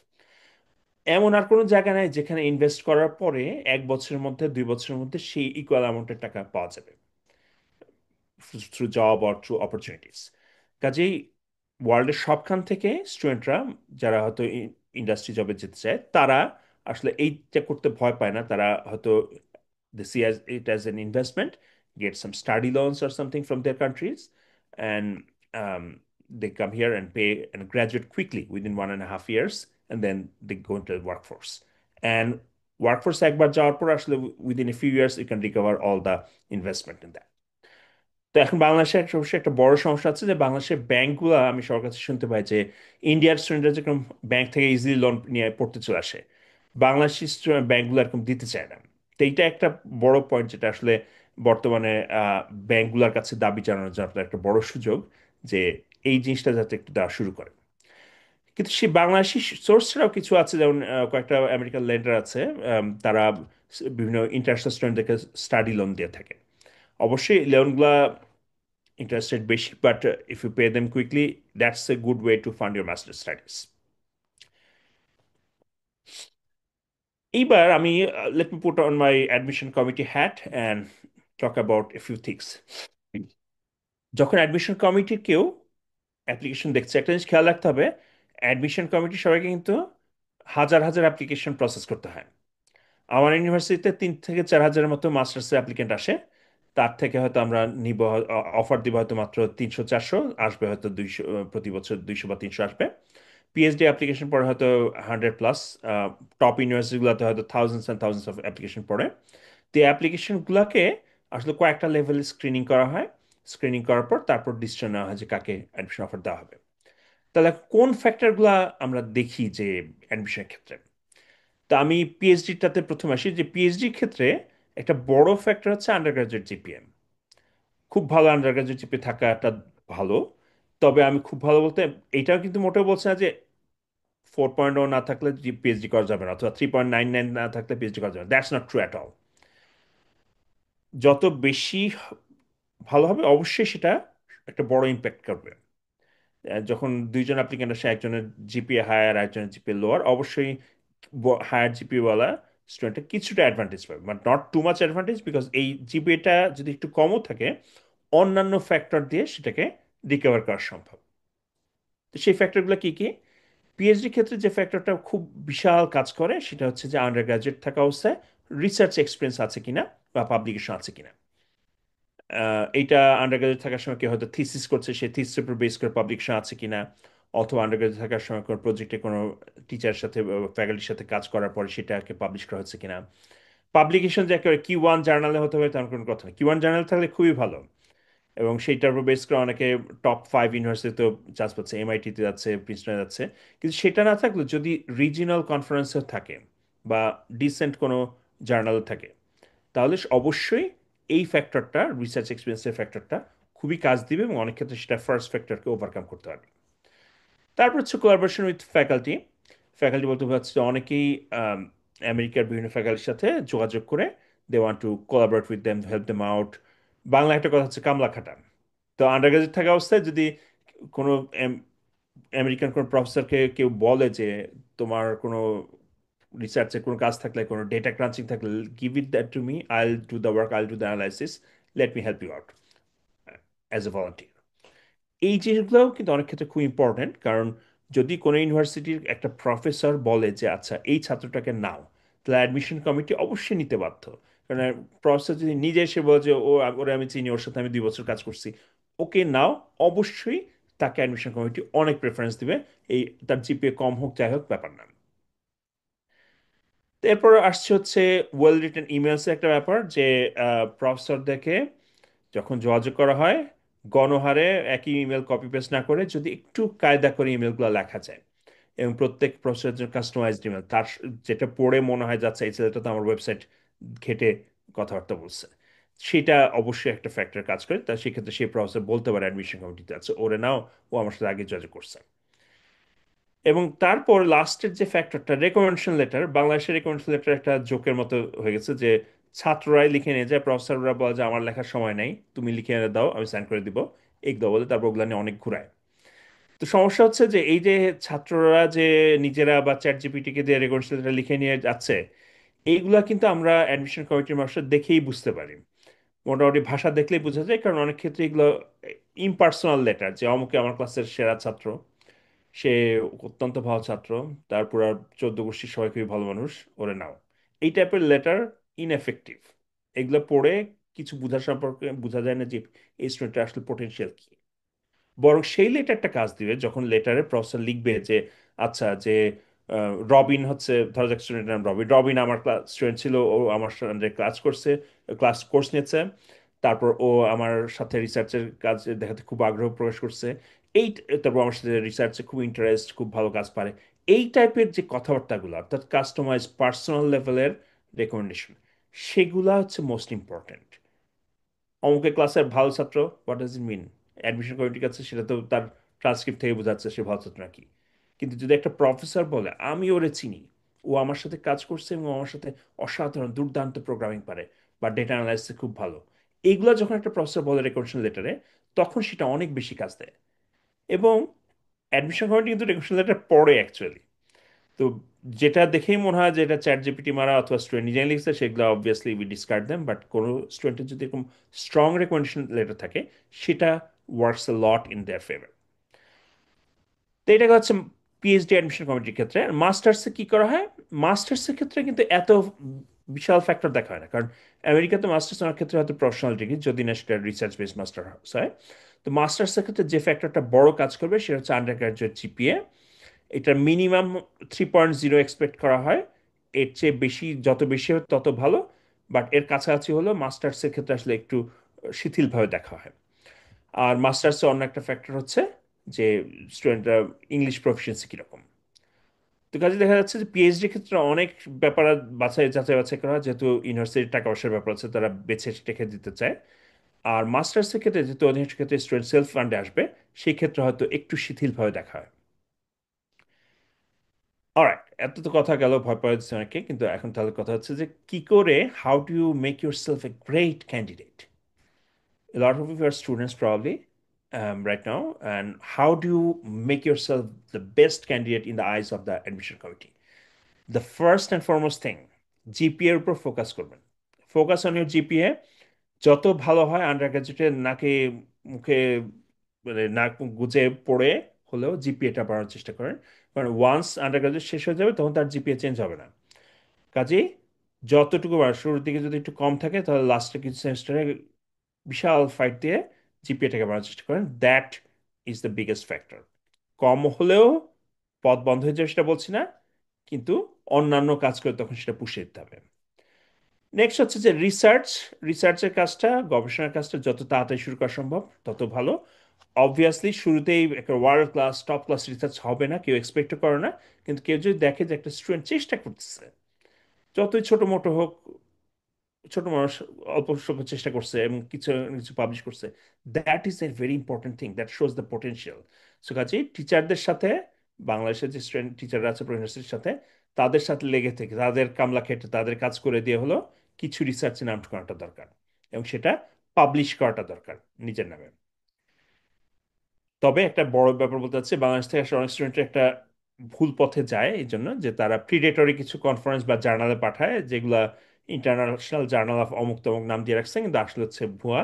এমন আর কোনো জায়গা নাই যেখানে ইনভেস্ট করার পরে 1 বছরের মধ্যে 2 বছরের মধ্যে সেই ইকুয়াল অ্যামাউন্টের টাকা পাওয়া যাবে through job or through opportunities. কাজেই ওয়ার্ল্ডের সবখান থেকে স্টুডেন্টরা যারা হয়তো ইন্ডাস্ট্রি জবে যেতে চায় তারা আসলে এইটা করতে ভয় পায় না। তারা হয়তো they see it as an investment, get some study loans or something from their countries, and um, they come here and pay and graduate quickly within 1.5 years, and then they go into the workforce. And workforce একবার যাওয়ার পর আসলে within a few years you can recover all the investment in that. তো এখন বাংলাদেশে অবশ্যই একটা বড় সমস্যা আছে যে বাংলাদেশের ব্যাংকগুলো, আমি সবার কাছে শুনতে পাই যে ইন্ডিয়ার স্টুডেন্টরা যেরকম ব্যাংক থেকে ইজিলি লোন নিয়ে পড়তে চলে আসে, বাংলাদেশি ব্যাংকগুলো এরকম দিতে চায় না। তো এইটা একটা বড় পয়েন্ট যেটা আসলে বর্তমানে ব্যাংকগুলোর কাছে দাবি জানানোর জন্য আপনার একটা বড় সুযোগ যে এই জিনিসটা যাতে একটু দেওয়া শুরু করে। কিন্তু সেই বাংলাদেশি সোর্স ছাড়াও কিছু আছে, যেমন কয়েকটা আমেরিকান লেন্ডার আছে, তারা বিভিন্ন ইন্টারন্যাশনাল স্টুডেন্টদেরকে স্টাডি লোন দিয়ে থাকে। অবশ্যই লোনগুলা interest rate বেশি, but if you pay them quickly, that's a good way to fund your master studies. এইবার আমি let me put on my admission committee hat and talk about a few things. যখন admission কমিটির কেউ application দেখছে, একটা জিনিস খেয়াল রাখতে হবে, অ্যাডমিশন কমিটি সবাইকে কিন্তু হাজার হাজার অ্যাপ্লিকেশন প্রসেস করতে হয়। আমার ইউনিভার্সিটিতে 3 থেকে 4 হাজারের মতো মাস্টার্সের অ্যাপ্লিকেন্ট আসে। তার থেকে হয়তো আমরা নিব, অফার দিব হয়তো মাত্র 300-400, আসবে হয়তো 200, প্রতি বছর 200 বা 300 আসবে। পিএইচডি অ্যাপ্লিকেশন পড়ে হয়তো 100+। টপ ইউনিভার্সিটিগুলোতে হয়তো thousands and thousands of application পড়ে। তো এই অ্যাপ্লিকেশনগুলোকে আসলে কয়েকটা লেভেলে স্ক্রিনিং করা হয়। স্ক্রিনিং করার পর তারপর ডিসিশন নেওয়া হয় যে কাকে অ্যাডমিশন অফার দেওয়া হবে। তাহলে কোন ফ্যাক্টরগুলো আমরা দেখি যে অ্যাডমিশনের ক্ষেত্রে? তা আমি পিএইচডিটাতে প্রথমে আসি, যে পিএইচডির ক্ষেত্রে একটা বড় ফ্যাক্টর হচ্ছে আন্ডার গ্রাজুয়েট জিপিএম। খুব ভালো আন্ডার গ্রাজুয়েট জিপিএ থাকাটা ভালো। তবে আমি খুব ভালো বলতে এইটাও কিন্তু মোটেও বলছে না যে 4.0 না থাকলে পিএইচডি করা যাবে না, অথবা 3.99 না থাকলে পিএইচডি করা যাবে না। That's not true at all. যত বেশি ভালো হবে অবশ্যই সেটা একটা বড় ইম্প্যাক্ট করবে। যখন দুইজন অ্যাপ্লিকেন্ট আসে, একজনের জিপিএ হায়ার একজনের জিপিএ লোয়ার, অবশ্যই হায়ার জিপিএ ওয়ালা স্টুডেন্টের কিছুটা অ্যাডভান্টেজ পাবে, but not too much advantage, because এই জিপিএটা যদি একটু কমও থাকে, অন্যান্য ফ্যাক্টর দিয়ে সেটাকে রিকভার করা সম্ভব। তো সেই ফ্যাক্টরগুলো কি কি? পিএইচডি ক্ষেত্রে যে ফ্যাক্টরটা খুব বিশাল কাজ করে সেটা হচ্ছে যে আন্ডার গ্রাজুয়েট থাকা অবস্থায় রিসার্চ এক্সপিরিয়েন্স আছে কিনা বা পাবলিকেশন আছে কিনা। এইটা আন্ডার গ্রাজুয়েট থাকার সময় কেউ হয়তো থিসিস করছে, সেই থিসিসের উপর বেস করে পাবলিকেশন আছে কিনা, অথবা আন্ডার গ্রাজুয়েট থাকার সময় কোনো প্রজেক্টে কোনো টিচারের সাথে ফ্যাকাল্টির সাথে কাজ করার পরে সেটাকে পাবলিশ করা হচ্ছে কিনা। পাবলিকেশন যে একেবারে Q1 জার্নালে হতে হবে তেমন কোনো কথা নেই। Q1 জার্নাল থাকলে খুবই ভালো, এবং সেইটার উপর বেস করে অনেকে টপ 5 ইউনিভার্সিটিতেও চান্স পাচ্ছে, এমআইটিতে যাচ্ছে, প্রিন্সটনে যাচ্ছে। কিন্তু সেটা না থাকলে যদি রিজিনাল কনফারেন্সে থাকে বা ডিসেন্ট কোনো জার্নাল থাকে, তাহলে অবশ্যই এই ফ্যাক্টরটা, রিসার্চ এক্সপিরিয়েন্সের ফ্যাক্টরটা খুবই কাজ দিবে, এবং অনেক ক্ষেত্রে সেটা ফার্স্ট ফ্যাক্টরকে ওভারকাম করতে পারবে। তারপর হচ্ছে কোলাবোরেশন উইথ ফ্যাকাল্টি। ফ্যাকাল্টি বলতে হচ্ছে অনেকেই আমেরিকার বিভিন্ন ফ্যাকাল্টির সাথে যোগাযোগ করে they want to collaborate with them, help them out. Bangla একটা কথা হচ্ছে কামলা খাটা। তো আন্ডার গ্রাজুয়েট থাকা অবস্থায় যদি কোনো আমেরিকান কোনো প্রফেসরকে কেউ বলে যে তোমার কোনো রিসার্চের কোনো কাজ থাকলে, কোনো ডেটা ক্রাঞ্চিং থাকলে, give it that to me, I will do the work, I will do the analysis, let me help you out as a volunteer. এই জিনিসগুলোও কিন্তু অনেক ক্ষেত্রে খুব ইম্পর্ট্যান্ট, কারণ যদি কোনো ইউনিভার্সিটির একটা প্রফেসর বলে যে আচ্ছা এই ছাত্রটাকে নাও, তাহলে অ্যাডমিশন কমিটি অবশ্যই নিতে বাধ্য। কারণ প্রফেসর যদি নিজে এসে বলে যে ওরে আমি চিনি, ওর সাথে আমি 2 বছর কাজ করছি, ওকে নাও, অবশ্যই তাকে অ্যাডমিশন কমিটি অনেক প্রেফারেন্স দিবে। এই তার জিপিএ কম হোক যাই হোক ব্যাপার না। এরপর আসছে হচ্ছে ওয়েল রিটেন ইমেলসের একটা ব্যাপার, যে প্রফেসরদেরকে যখন যোগাযোগ করা হয়, গণহারে একই ইমেল কপি পেস্ট না করে যদি একটু কায়দা করে ইমেলগুলো লেখা যায়, এবং প্রত্যেক প্রফেসরের জন্য কাস্টমাইজড ইমেল, তার যেটা পড়ে মনে হয় যাচ্ছে এই ছেলেটা তো আমার ওয়েবসাইট ঘেটে কথাবার্তা বলছে, সেটা অবশ্যই একটা ফ্যাক্টর কাজ করে। তা সেক্ষেত্রে সেই প্রফেসর বলতে পারে অ্যাডমিশন কমিটিতে আছে ওরে নাও, ও আমার সাথে আগে যোগাযোগ করছে। এবং তারপর লাস্টের যে ফ্যাক্টরটা, রেকমেন্ডেশন লেটার। বাংলাদেশের রেকমেন্ডেশন লেটার একটা জোকের মতো হয়ে গেছে, যে ছাত্ররাই লিখে নিয়ে যায়, প্রফেসররা বলে যে আমার লেখার সময় নাই, তুমি লিখে এনে দাও, আমি সাইন করে দিব, এক দাও বলে তারপর ওগুলা নিয়ে অনেক ঘুরায়। তো সমস্যা হচ্ছে যে এই যে ছাত্ররা যে নিজেরা বা চ্যাট জিপিটিকে দিয়ে রেকমেন্ডেশন লেটার লিখে নিয়ে যাচ্ছে, এইগুলা কিন্তু আমরা অ্যাডমিশন কমিটির মানুষরা দেখেই বুঝতে পারি। মোটামুটি ভাষা দেখলেই বোঝা যায়, কারণ অনেক ক্ষেত্রে এগুলো ইম্পার্সোনাল লেটার, যে অমুকে আমার ক্লাসের সেরা ছাত্র, সে অত্যন্ত ভালো ছাত্র, তারপর আর 14 গোষ্ঠীর সবাই খুবই ভালো মানুষ, ওরে নাও। এই টাইপের লেটার ইনএফেক্টিভ। এগুলো পড়ে কিছু বোঝা সম্পর্কে বোঝা যায় না যে এই স্টুডেন্টের আসলে পোটেনশিয়াল কি। বরং সেই লেটারটা কাজ দিবে যখন লেটারে প্রফেসর লিখবে যে আচ্ছা, যে রবিন হচ্ছে, ধরা যাক স্টুডেন্টের নাম রবিন, রবিন আমার ক্লাস স্টুডেন্ট ছিল, ও আমার সঙ্গে ক্লাস করছে, ক্লাস কোর্স নিয়েছে। তারপর ও আমার সাথে রিসার্চের কাজে দেখাতে খুব আগ্রহ প্রকাশ করছে। এই তারপর আমার সাথে রিসার্চে খুব ইন্টারেস্ট, খুব ভালো কাজ পারে। এই টাইপের যে কথাবার্তাগুলো অর্থাৎ কাস্টমাইজ পার্সোনাল লেভেলের রেকমেন্ডেশন, সেগুলা হচ্ছে মোস্ট ইম্পর্ট্যান্ট। অঙ্কের ক্লাসের ভালো ছাত্র, what does it mean? Admission কমিটির কাছে সেটা তো তার ট্রান্সক্রিপ্ট থেকে বোঝাচ্ছে সে ভালো ছাত্র নাকি। কিন্তু যদি একটা প্রফেসর বলে আমি ওরে চিনি, ও আমার সাথে কাজ করছে এবং ও আমার সাথে অসাধারণ দুর্দান্ত প্রোগ্রামিং পারে বা ডেটা অ্যানালাইসিসে খুব ভালো, এইগুলো যখন একটা প্রফেসর বলে রেকমেন্ডেশন লেটারে, তখন সেটা অনেক বেশি কাজ দেয়। এবং অ্যাডমিশন কমিটি কিন্তু রেকমেন্ডেশন লেটার পড়ে অ্যাকচুয়ালি। তো যেটা দেখেই মনে হয় যে এটা চ্যাট জিপিটি মারা অথবা স্টুডেন্ট নিজেই লিখছে, সেগুলো obviously we discard them, but কোনো স্টুডেন্টের যদি এরকম স্ট্রং রেকমেন্ডেশন লেটার থাকে, সেটা works a lot in their favour. তো এটা হচ্ছে পিএইচডি অ্যাডমিশন কমিটির ক্ষেত্রে। মাস্টার্সে কি করা হয়? মাস্টার্সের ক্ষেত্রে কিন্তু এত বিশাল ফ্যাক্টর দেখা হয় না, কারণ আমেরিকাতে মাস্টার্স অনেক ক্ষেত্রে হয়তো প্রফেশনাল ডিগ্রি, যদি না সেটা রিসার্চ বেস মাস্টার হয়। তো মাস্টার্সের ক্ষেত্রে যে ফ্যাক্টরটা বড় কাজ করবে সেটা হচ্ছে আন্ডার গ্রাজুয়েট জিপিএ। এটা মিনিমাম 3.0 এক্সপেক্ট করা হয়। এর চেয়ে বেশি, যত বেশি হয় তত ভালো, বাট এর কাছাকাছি হলো মাস্টার্সের ক্ষেত্রে আসলে একটু শিথিলভাবে দেখা হয়। আর মাস্টার্সে অন্য একটা ফ্যাক্টর হচ্ছে যে স্টুডেন্টরা ইংলিশ প্রফিসিয়েন্সি কীরকম। তো কাজে দেখা যাচ্ছে যে পিএইচডির ক্ষেত্রে অনেক ব্যাপার যাচাই বাছাই করা হয়, যেহেতু ইউনিভার্সিটির টাকা পয়সার ব্যাপার আছে, তারা বেছে রেখে দিতে চায়। আর মাস্টার্সের ক্ষেত্রে যেহেতু অধিকাংশ ক্ষেত্রে স্টুডেন্ট সেলফ ফান্ডে আসবে, সেই ক্ষেত্রে হয়তো একটু শিথিলভাবে দেখা হয়। অলরাইট, এত তো কথা গেল, ভয় পাওয়া যাচ্ছে অনেকে, কিন্তু এখন তাহলে কথা হচ্ছে যে কি করে, how do you make yourself a great candidate? A lot of you are students probably right now, and how do you make yourself the best candidate in the eyes of the admission committee? The first and foremost thing, GPA এর উপর focus করবেন। Focus on your GPA. যত ভালো হয় under গ্রাজুয়েটে নাকে মুখে মানে নাক মুখ গুজে পড়ে হলেও জিপিএটা বাড়ানোর চেষ্টা করেন, কারণ ওয়ান্স আন্ডার গ্রাজুয়েট শেষ হয়ে যাবে তখন তার জিপিএ চেঞ্জ হবে না। কাজেই যতটুকু বাড়ে, শুরুর দিকে যদি একটু কম থাকে তাহলে লাস্টে কিছু সেমিস্টারে বিশাল ফাইট দিয়ে জিপিএটাকে বাড়ানোর চেষ্টা করেন। That is the biggest factor. কম হলেও পথ বন্ধ হয়ে যাবে সেটা বলছি না, কিন্তু অন্যান্য কাজ করে তখন সেটা পুষিয়ে দিতে হবে। নেক্সট হচ্ছে যে রিসার্চের কাজটা, গবেষণার কাজটা যত তাড়াতাড়ি শুরু করা সম্ভব তত ভালো। অবভিয়াসলি শুরুতেই একটা world class top class research হবে না, কেউ এক্সপেক্ট করে না, কিন্তু কেউ যদি দেখে যে একটা স্টুডেন্ট চেষ্টা করতেছে, যতই ছোট মোটো হোক, ছোট মানুষ অল্প স্বল্প চেষ্টা করছে এবং কিছু কিছু পাবলিশ করছে, that is a very important thing, that shows the potential. So কাজেই টিচারদের সাথে, বাংলাদেশের যে স্টুডেন্ট টিচাররা আছে ইউনিভার্সিটির সাথে, তাদের সাথে লেগে থেকে তাদের কামলা খেটে তাদের কাজ করে দিয়ে হলো কিছু রিসার্চে নাম করাটা দরকার, এবং সেটা পাবলিশ করাটা দরকার নিজের নামে। তবে একটা বড় ব্যাপার বলতে চাচ্ছি, বাংলাদেশ থেকে আসলে অনেক স্টুডেন্ট একটা ভুল পথে যায় এই জন্য যে তারা প্রিডেটরি কিছু কনফারেন্স বা জার্নালে পাঠায়, যেগুলা ইন্টারন্যাশনাল জার্নাল অফ অমুক তমুক নাম দিয়ে রাখছে, কিন্তু আসলে হচ্ছে ভুয়া,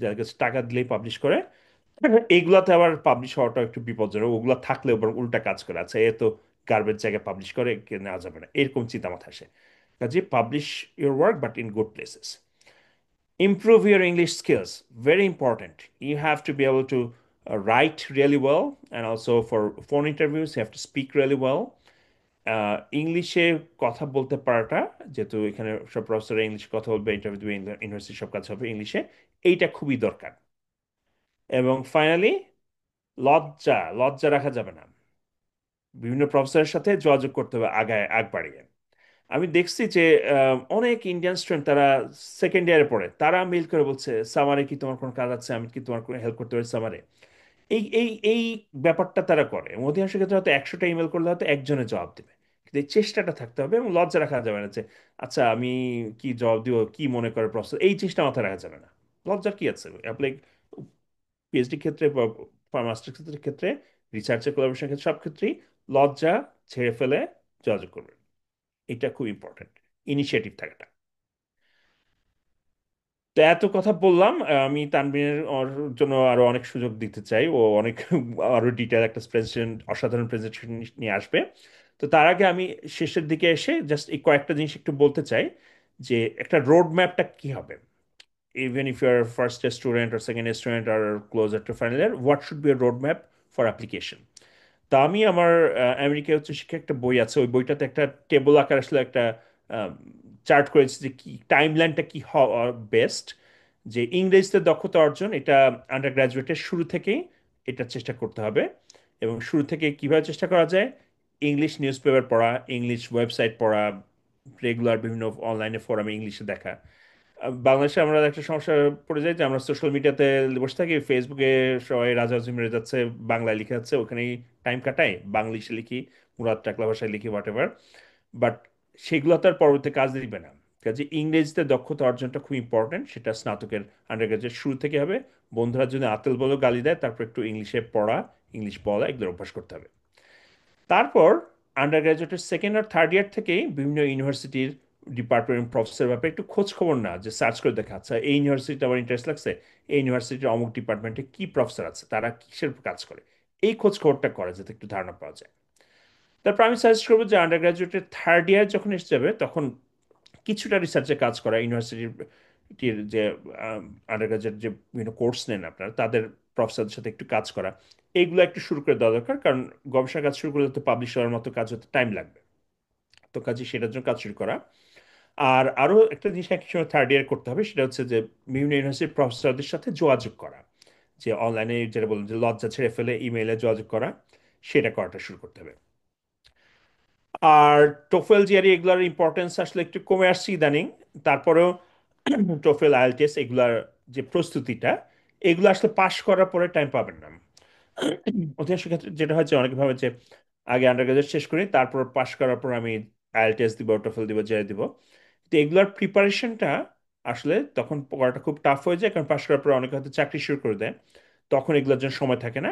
যার কাছে টাকা দিলেই পাবলিশ করে। এইগুলাতে আবার পাবলিশ হওয়াটা একটু বিপজ্জনক, ওগুলা থাকলে ওপর উল্টা কাজ করে, আচ্ছা এ তো গার্বেজ জায়গায় পাবলিশ করে, নেওয়া যাবে না, এরকম চিন্তা মাথায় আসে। কাজে publish your work but in good places. Improve your English skills. Very important. You have to be able to write really well, and also for phone interviews, you have to speak really well. ইংলিশে কথা বলতে পারাটা, যেহেতু এখানে সব professor ইংলিশে কথা বলবে, ইন্টারভিউ দিবে, ইউনিভার্সিটি সব কাজ হবে ইংলিশে, এইটা খুবই দরকার। এবং ফাইনালি, লজ্জা লজ্জা রাখা যাবে না। বিভিন্ন প্রফেসরের সাথে যোগাযোগ করতে হবে আগ বাড়িয়ে। আমি দেখছি যে অনেক ইন্ডিয়ান স্টুডেন্ট তারা সেকেন্ড ইয়ারে পড়ে, তারা মেইল করে বলছে সামারে কি তোমার কোনো কাজ আছে, আমি কি তোমার কোনো হেল্প করতে পারি সামারে। এই ব্যাপারটা তারা করে, এবং অধিকাংশ ক্ষেত্রে হয়তো 100টা ইমেল করলে হয়তো একজনে জবাব দেবে। কিন্তু এই চেষ্টাটা থাকতে হবে, এবং লজ্জা রাখা যাবে না যে আচ্ছা আমি কি জবাব দিব, কি মনে করে প্রসেস, এই চেষ্টা মাথায় রাখা যাবে না। লজ্জার কি আছে? অ্যাপ্লাই পিএইচডি ক্ষেত্রে বা মাস্টার ক্ষেত্রে, রিসার্চের কোলাবোরেশন ক্ষেত্রে, সব ক্ষেত্রেই লজ্জা ছেড়ে ফেলে যোগাযোগ করবে। এটা খুব ইম্পর্টেন্ট, ইনিশিয়েটিভ থাকাটা। তো এত কথা বললাম, আমি তানভীরের ওর জন্য আরো অনেক সুযোগ দিতে চাই, ও অনেক আরো ডিটেল একটা প্রেজেন্টেশন, অসাধারণ প্রেজেন্টেশন নিয়ে আসবে। তো তার আগে আমি শেষের দিকে এসে জাস্ট এই কয়েকটা জিনিস একটু বলতে চাই, যে একটা রোড ম্যাপটা কি হবে। Even if you're a first year student or second year student or closer to final year, what should be a roadmap for application? তা আমি আমার আমেরিকা উচ্চশিক্ষা একটা বই আছে, ওই বইটাতে একটা টেবল আকার আসলে একটা চার্ট করেছি যে কি টাইমলাইনটা কি হওয়া বেস্ট, যে ইংরেজিতে দক্ষতা অর্জন এটা আন্ডার গ্রাজুয়েটের শুরু থেকেই এটা চেষ্টা করতে হবে। এবং শুরু থেকে কিভাবে চেষ্টা করা যায়, ইংলিশ নিউজ পেপার পড়া, ইংলিশ ওয়েবসাইট পড়া, রেগুলার বিভিন্ন অনলাইনে ফোরামে ইংলিশে দেখা। বাংলাদেশে আমরা একটা সমস্যা পড়ে যাই যে আমরা সোশ্যাল মিডিয়াতে বসে থাকি, ফেসবুকে সবাই রাজা মেরে যাচ্ছে, বাংলায় লিখে যাচ্ছে, ওখানেই টাইম কাটাই, বাংলিশে লিখি, মুরাদ টাকলা ভাষায় লিখি, হোয়াট এভার। বাট সেগুলো তার পরবর্তী কাজ দিবে না। কাজে ইংরেজিতে দক্ষতা অর্জনটা খুব ইম্পর্টেন্ট, সেটা স্নাতকের আন্ডার গ্রাজুয়েট শুরু থেকে হবে। বন্ধুরা যদি আতেল বলে গালি দেয়, তারপর একটু ইংলিশে পড়া, ইংলিশ বলা, এগুলোর অভ্যাস করতে হবে। তারপর আন্ডার গ্রাজুয়েটের সেকেন্ড আর থার্ড ইয়ার থেকেই বিভিন্ন ইউনিভার্সিটির ডিপার্টমেন্ট প্রফেসর ব্যাপারে একটু খোঁজ খবর না, যে সার্চ করে দেখা, আচ্ছা এই ইউনিভার্সিটিতে আমার ইন্টারেস্ট লাগছে, এই ইউনিভার্সিটির অমুক ডিপার্টমেন্টে কি প্রফেসর আছে, তারা কিসের উপর কাজ করে, এই খোঁজ খবরটা করে যাতে একটু ধারণা পাওয়া যায়। তারপর আমি সাজেস্ট করবো যে আন্ডার গ্রাজুয়েটের থার্ড ইয়ার যখন এসে যাবে, তখন কিছুটা রিসার্চে কাজ করা, ইউনিভার্সিটির যে আন্ডার গ্রাজুয়েট যে বিভিন্ন কোর্স নেন আপনার, তাদের প্রফেসরদের সাথে একটু কাজ করা, এইগুলো একটু শুরু করে দেওয়া দরকার। কারণ গবেষণা কাজ শুরু করলে তো পাবলিশ হওয়ার মতো কাজ হতে টাইম লাগবে, তো কাজে সেটার জন্য কাজ শুরু করা। আর আরও একটা জিনিস একই সময় থার্ড ইয়ার করতে হবে, সেটা হচ্ছে যে বিভিন্ন ইউনিভার্সিটির প্রফেসরদের সাথে যোগাযোগ করা, যে অনলাইনে যেটা বলুন যে লজ্জা ছেড়ে ফেলে ইমেইলে যোগাযোগ করা, সেটা করাটা শুরু করতে হবে। আর টোফেল জিআরই এগুলার ইম্পর্টেন্স আসলে একটু কমে আসছে ইদানিং। তারপরেও টোফেল আইএলটিএস এগুলার যে প্রস্তুতিটা, এগুলো আসলে পাশ করার পরে টাইম পাবেন না। অধিকাংশ ক্ষেত্রে যেটা হচ্ছে, অনেকে ভাবে যে আগে আন্ডার গ্রাজুয়েট শেষ করি, তারপর পাশ করার পর আমি আইএলটিএস দিব, টোফেল দিব, জে দিব। তো এগুলার প্রিপারেশনটা আসলে তখন করাটা খুব টাফ হয়ে যায়, কারণ পাশ করার পর অনেকে হয়তো চাকরি শুরু করে দেয়, তখন এগুলোর জন্য সময় থাকে না।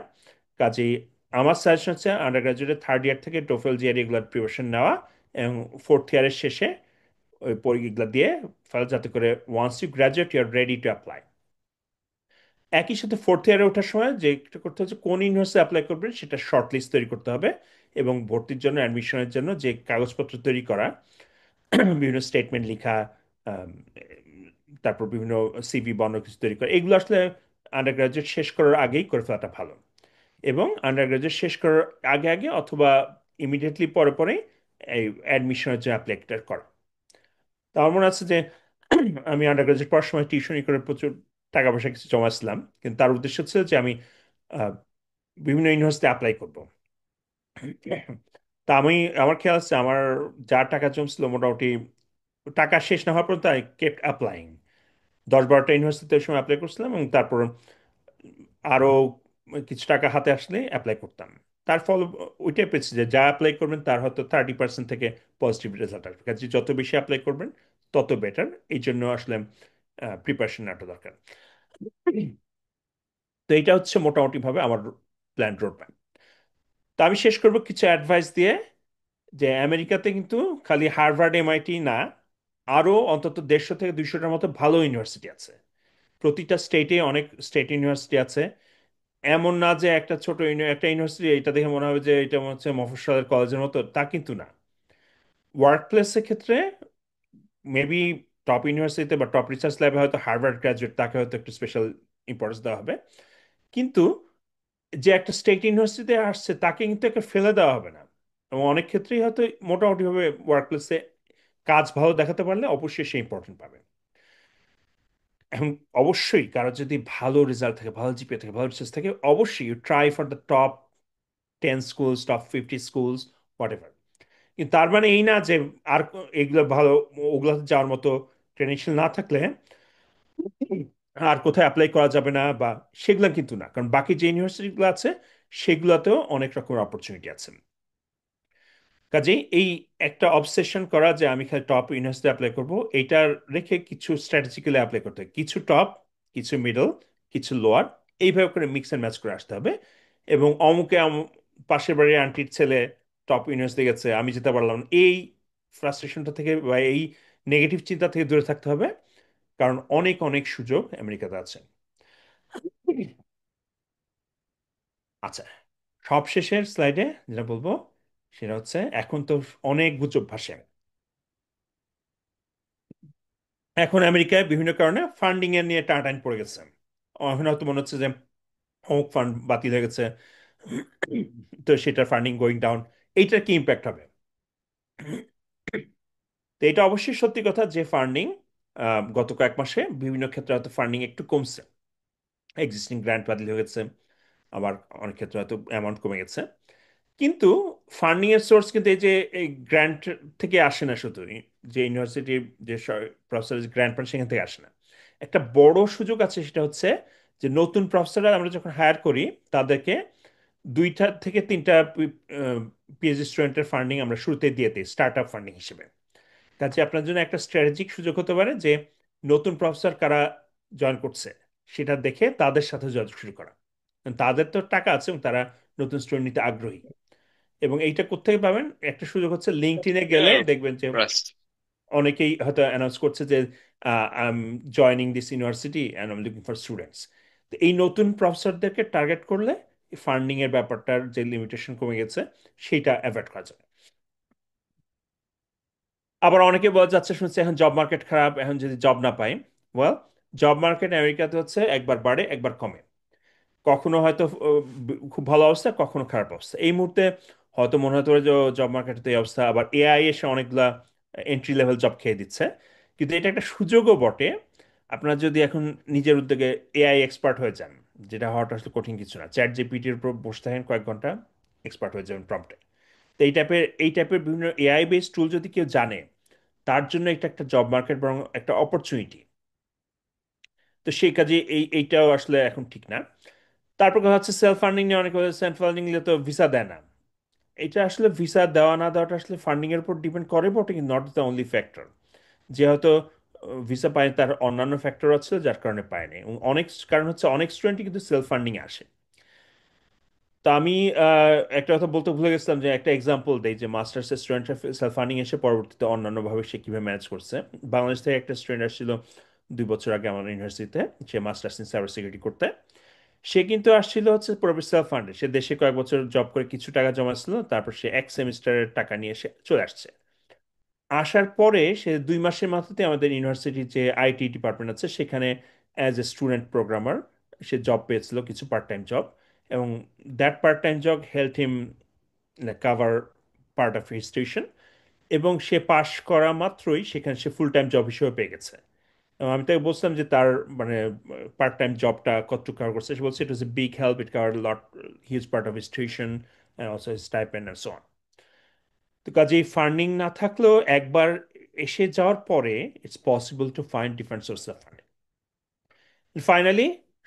কাজেই আমার সাজেশন হচ্ছে আন্ডার গ্রাজুয়েটের থার্ড ইয়ার থেকে টোফেল জিআরই এগুলোর প্রিপারেশন নেওয়া, এবং ফোর্থ ইয়ারের শেষে ওই পরীক্ষাগুলো দিয়ে ফেলা, যাতে করে once you graduate you are ready to apply. একই সাথে ফোর্থ ইয়ারে ওঠার সময় যেটা করতে হচ্ছে, কোন ইউনিভার্সিটি অ্যাপ্লাই করবেন সেটা শর্ট লিস্ট তৈরি করতে হবে, এবং ভর্তির জন্য অ্যাডমিশনের জন্য যে কাগজপত্র তৈরি করা, বিভিন্ন স্টেটমেন্ট লেখা, আম, তারপর বিভিন্ন সিভি বানানো কিছু তৈরি করা, এগুলো আসলে আন্ডার গ্রাজুয়েট শেষ করার আগেই করে ফেলাটা ভালো। এবং আন্ডার গ্রাজুয়েট শেষ করার আগে আগে অথবা ইমিডিয়েটলি পরে পরে এই অ্যাডমিশনের জন্য অ্যাপ্লাইটা করা। তো আমার মনে আছে যে আমি আন্ডার গ্রাজুয়েট পড়ার সময় টিউশনি করে প্রচুর টাকা পয়সা কিছু জমাচ্ছিলাম, কিন্তু তার উদ্দেশ্য ছিল যে আমি আহ, বিভিন্ন ইউনিভার্সিটি অ্যাপ্লাই করব। তা আমি, আমার খেয়াল আছে আমার যা টাকা জমছিল, মোটামুটি টাকা শেষ না হওয়ার পর্যন্ত আই কেপ্ট অ্যাপ্লাইং। 10-12টা ইউনিভার্সিটিতে ওই সময় অ্যাপ্লাই করছিলাম, এবং তারপর আরও কিছু টাকা হাতে আসলে অ্যাপ্লাই করতাম। তার ফল ওইটাই পেয়েছি যে যা অ্যাপ্লাই করবেন তার হয়তো 30% থেকে পজিটিভ রেজাল্ট আসবে। কাজে যত বেশি অ্যাপ্লাই করবেন তত বেটার, এই জন্য আসলে প্রিপারেশন নেওয়াটা দরকার। তো এটা হচ্ছে মোটামুটিভাবে আমার প্ল্যান রোড ম্যাপ। তো আমি শেষ করবো কিছু অ্যাডভাইস দিয়ে, যে আমেরিকাতে কিন্তু খালি হার্ভার্ড এমআইটি না, আরও অন্তত 150 থেকে 200টার মতো ভালো ইউনিভার্সিটি আছে। প্রতিটা স্টেটে অনেক স্টেট ইউনিভার্সিটি আছে। এমন না যে একটা ছোট একটা ইউনিভার্সিটি এটা দেখে মনে হবে যে এটা মনে হচ্ছে মফস্বলের কলেজের মতো, তা কিন্তু না। ওয়ার্ক প্লেসের ক্ষেত্রে মেবি টপ ইউনিভার্সিটিতে বা টপ রিসার্চ ল্যাবে হয়তো হার্ভার্ড গ্রাজুয়েট, তাকে হয়তো একটু স্পেশাল ইম্পর্টেন্স দেওয়া হবে। কিন্তু যে একটা স্টেট ইউনিভার্সিটিতে আসছে তাকে কিন্তু একে ফেলে দেওয়া হবে না। এবং অনেক ক্ষেত্রেই হয়তো মোটামুটিভাবে ওয়ার্ক প্লেসে কাজ ভালো দেখাতে পারলে অবশ্যই সে ইম্পর্টেন্ট পাবে। এখন অবশ্যই কারো যদি ভালো রেজাল্ট থাকে, ভালো জিপিএ থাকে, ভালো রিসার্চ থাকে, অবশ্যই you try for the top 10 schools, top 50 schools, whatever. কিন্তু তার মানে এই না যে আর এগুলো ভালো, ওগুলোতে যাওয়ার মতো ক্রেডেনশিয়াল না থাকলে আর কোথায় অ্যাপ্লাই করা যাবে না, বা সেগুলো কিন্তু না। কারণ বাকি যে ইউনিভার্সিটিগুলো আছে সেগুলোতেও অনেক রকমের অপরচুনিটি আছে। কাজেই এই একটা অবসেশন করা যে আমি খালি টপ ইউনিভার্সিটি অ্যাপ্লাই করব, এইটা রেখে কিছু স্ট্র্যাটেজিক্যালি অ্যাপ্লাই করতে হবে, কিছু টপ, কিছু মিডল, কিছু লোয়ার, এইভাবে করে মিক্স অ্যান্ড ম্যাচ করে আসতে হবে। এবং অমুকে পাশের বাড়ির আন্টির ছেলে টপ ইউনিভার্সিটি গেছে, আমি যেতে পারলাম না, এই ফ্রাস্ট্রেশনটা থেকে বা এই নেগেটিভ চিন্তা থেকে দূরে থাকতে হবে। কারণ অনেক অনেক সুযোগ আমেরিকাতে আছে। আচ্ছা, সব শেষের স্লাইডে যেটা বলবো সেটা হচ্ছে, এখন তো অনেক গুজব ভাসে। এখন আমেরিকায় বিভিন্ন কারণে ফান্ডিং এর নিয়ে টানাটানি পড়ে গেছে। এখন হয়তো মনে হচ্ছে যে অমুক ফান্ড বাতিল হয়ে গেছে, তো সেটার ফান্ডিং গোয়িং ডাউন, এইটার কি ইম্প্যাক্ট হবে? তো এটা অবশ্যই সত্যি কথা যে ফান্ডিং গত কয়েক মাসে বিভিন্ন ক্ষেত্রে হয়তো ফান্ডিং একটু কমছে, এক্সিস্টিং গ্র্যান্ট বাতিল হয়ে গেছে, আবার অনেক ক্ষেত্রে হয়তো অ্যামাউন্ট কমে গেছে। কিন্তু ফান্ডিং এর সোর্স কিন্তু এই যে এই গ্র্যান্ট থেকে আসে না শুধু, যে ইউনিভার্সিটির যে প্রফেসর গ্র্যান্ট পান সেখান থেকে আসে না। একটা বড় সুযোগ আছে, সেটা হচ্ছে যে নতুন প্রফেসররা আমরা যখন হায়ার করি তাদেরকে 2 থেকে 3টা পিএইচডি স্টুডেন্টের ফান্ডিং আমরা শুরুতে দিয়ে দিই স্টার্ট আপ ফান্ডিং হিসেবে। কাজে আপনার জন্য একটা স্ট্র্যাটেজিক সুযোগ হতে পারে যে নতুন প্রফেসর কারা জয়েন করছে সেটা দেখে তাদের সাথে যোগাযোগ শুরু করা, কারণ তাদের তো টাকা আছে এবং তারা নতুন স্টুডেন্ট নিতে আগ্রহী। এবং এইটা কোত্থেকে পাবেন, একটা সুযোগ হচ্ছে লিঙ্কডইনে গেলে দেখবেন যে অনেকেই হয়তো অ্যানাউন্স করছে যে I am joining this university and I am looking for students. তো এই নতুন প্রফেসরদেরকে টার্গেট করলে ফান্ডিং এর ব্যাপারটার যে লিমিটেশন কমে গেছে সেইটা অ্যাভয়েড করা যায়। আবার অনেকে বলা যাচ্ছে, শুনছে এখন জব মার্কেট খারাপ, এখন যদি জব না পাই। ওয়েল, জব মার্কেট আমেরিকাতে হচ্ছে একবার বাড়ে একবার কমে, কখনো হয়তো খুব ভালো অবস্থা, কখনো খারাপ অবস্থা। এই মুহূর্তে হয়তো মনে হতে পারে যে জব মার্কেটে এই অবস্থা, আবার এআই এসে অনেকগুলা এন্ট্রি লেভেল জব খেয়ে দিচ্ছে। কিন্তু এটা একটা সুযোগও বটে। আপনারা যদি এখন নিজের উদ্যোগে এআই এক্সপার্ট হয়ে যান, যেটা হওয়াটা আসলে কঠিন কিছু না, চ্যাট জিপিটির উপর বসে থাকেন কয়েক ঘন্টা, এক্সপার্ট হয়ে যাবেন প্রম্পটে। তো এই টাইপের বিভিন্ন এআই বেসড টুল যদি কেউ জানে, তার জন্য এটা একটা জব মার্কেট বরং একটা অপরচুনিটি। তো সেই কাজে এইটাও আসলে এখন ঠিক না। তারপর কথা হচ্ছে সেলফ ফান্ডিং নিয়ে অনেক, সেলফ ফান্ডিং নিলে তো ভিসা দেয় না। এটা আসলে ভিসা দেওয়া না দেওয়াটা আসলে ফান্ডিং এর উপর ডিপেন্ড করে বটে, কিন্তু নট দ্য অনলি ফ্যাক্টর। যে হয়তো ভিসা পায় তার অন্যান্য ফ্যাক্টর আছে যার কারণে পায়নি, এবং অনেক কারণ হচ্ছে অনেক স্টুডেন্টই কিন্তু সেলফ ফান্ডিং আসে। তো আমি একটা কথা বলতে ভুলে গেছিলাম, যে একটা এক্সাম্পল দেই যে মাস্টার্স স্টুডেন্টরা সেলফ ফান্ডিং এসে পরবর্তীতে অন্যান্যভাবে সে কীভাবে ম্যানেজ করছে। বাংলাদেশ থেকে একটা স্টুডেন্ট আসছিল 2 বছর আগে আমার ইউনিভার্সিটিতে, সে মাস্টার্স ইন সাইবার সিকিউরিটি করতে। সে কিন্তু আসছিল হচ্ছে পুরোপুরি সেলফ ফান্ডে, সে দেশে কয়েক বছর জব করে কিছু টাকা জমাছিল, তারপর সে এক সেমিস্টারের টাকা নিয়ে সে চলে আসছে। আসার পরে সে 2 মাসের মাথাতে আমাদের ইউনিভার্সিটির যে আইটি ডিপার্টমেন্ট আছে সেখানে as a student programmer say job পেয়েছিল, কিছু পার্ট টাইম জব। এবং that part time job help him cover part of his tuition. এবং সে পাশ করা মাত্রই সেখানে সে ফুল টাইম জব হিসেবে পেয়ে গেছে। এবং আমি তাকে বলছিলাম যে তার মানে পার্ট টাইম জবটা কতটুকু কভার করছে, সে বলছে it was a big help, it cover lot huge part of his tuition and also his stipend and so on. তো কাজেই ফান্ডিং না থাকলেও একবার এসে যাওয়ার পরে it's possible to find different source of funding. Finally,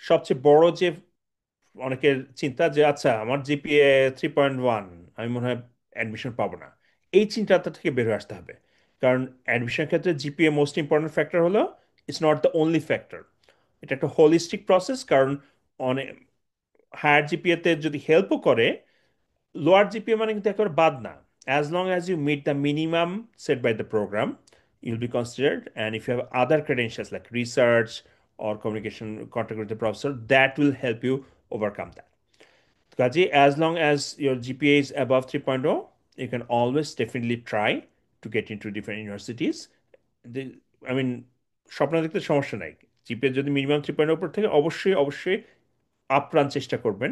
সবচেয়ে বড় যে অনেকের চিন্তা যে আচ্ছা আমার জিপিএ 3.1, আমি মনে হয় অ্যাডমিশন পাবো না, এই চিন্তাটা থেকে বের হয়ে আসতে হবে। কারণ অ্যাডমিশন ক্ষেত্রে জিপিএ মোস্ট ইম্পর্টেন্ট ফ্যাক্টর হলো, it's not the only factor. এটা একটা হোলিস্টিক প্রসেস। কারণ অনেক হায়ার জিপিএতে যদি হেল্পও করে, লোয়ার জিপিএ মানে কিন্তু একেবারে বাদ না। As long as you meet the minimum set by the programme, you'll be considered. And if you have other credentials like research or communication contact with the professor, that will help you overcome that. Kaji, as long as your GPA is above 3.0, you can always definitely try to get into different universities. I mean, স্বপ্ন দেখতে সমস্যা নাই। GPA যদি minimum 3.0 উপর থেকে, অবশ্যই অবশ্যই আপ্রাণ চেষ্টা করবেন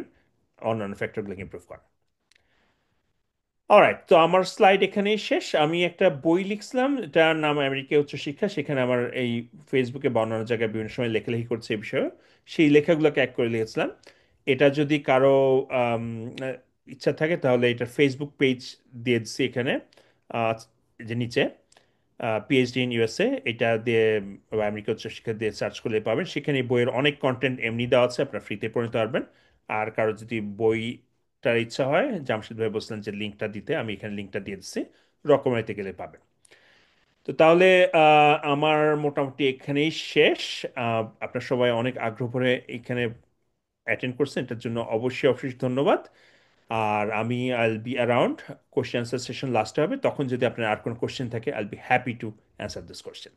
অন্যান্য ফ্যাক্টরগুলোকে ইমপ্রুভ করা। অলরাইট, তো আমার স্লাইড এখানেই শেষ। আমি একটা বই লিখছিলাম, এটার নাম আমেরিকা উচ্চশিক্ষা। সেখানে আমার এই ফেসবুকে বা অন্যান্য জায়গায় বিভিন্ন সময় লেখালেখি করছে এই বিষয়ে, সেই লেখাগুলোকে এক করে লিখেছিলাম। এটা যদি কারো আম, ইচ্ছা থাকে তাহলে এটার ফেসবুক পেজ দিয়ে দিচ্ছি এখানে, আহ, যে নিচে পিএইচডি ইন ইউএসএ, এটা দিয়ে বা আমেরিকা উচ্চশিক্ষা দিয়ে সার্চ করলে পাবেন। সেখানে এই বইয়ের অনেক কন্টেন্ট এমনি দেওয়া আছে, আপনার ফ্রিতে পড়ে নিতে পারবেন। আর কারো যদি বইটার ইচ্ছা হয়, জামশেদ ভাই বলছিলেন যে লিঙ্কটা দিতে, আমি এখানে লিঙ্কটা দিয়ে দিচ্ছি, রকমারিতে গেলে পাবেন। তো তাহলে আমার মোটামুটি এখানেই শেষ। আপনার সবাই অনেক আগ্রহ করে এখানে অ্যাটেন্ড করছেন, এটার জন্য অবশ্যই অবশ্যই ধন্যবাদ। আর আমি আইল be around, question answer session লাস্টে হবে, তখন যদি আপনার আর কোনো কোশ্চেন থাকে I'll be happy to answer this question.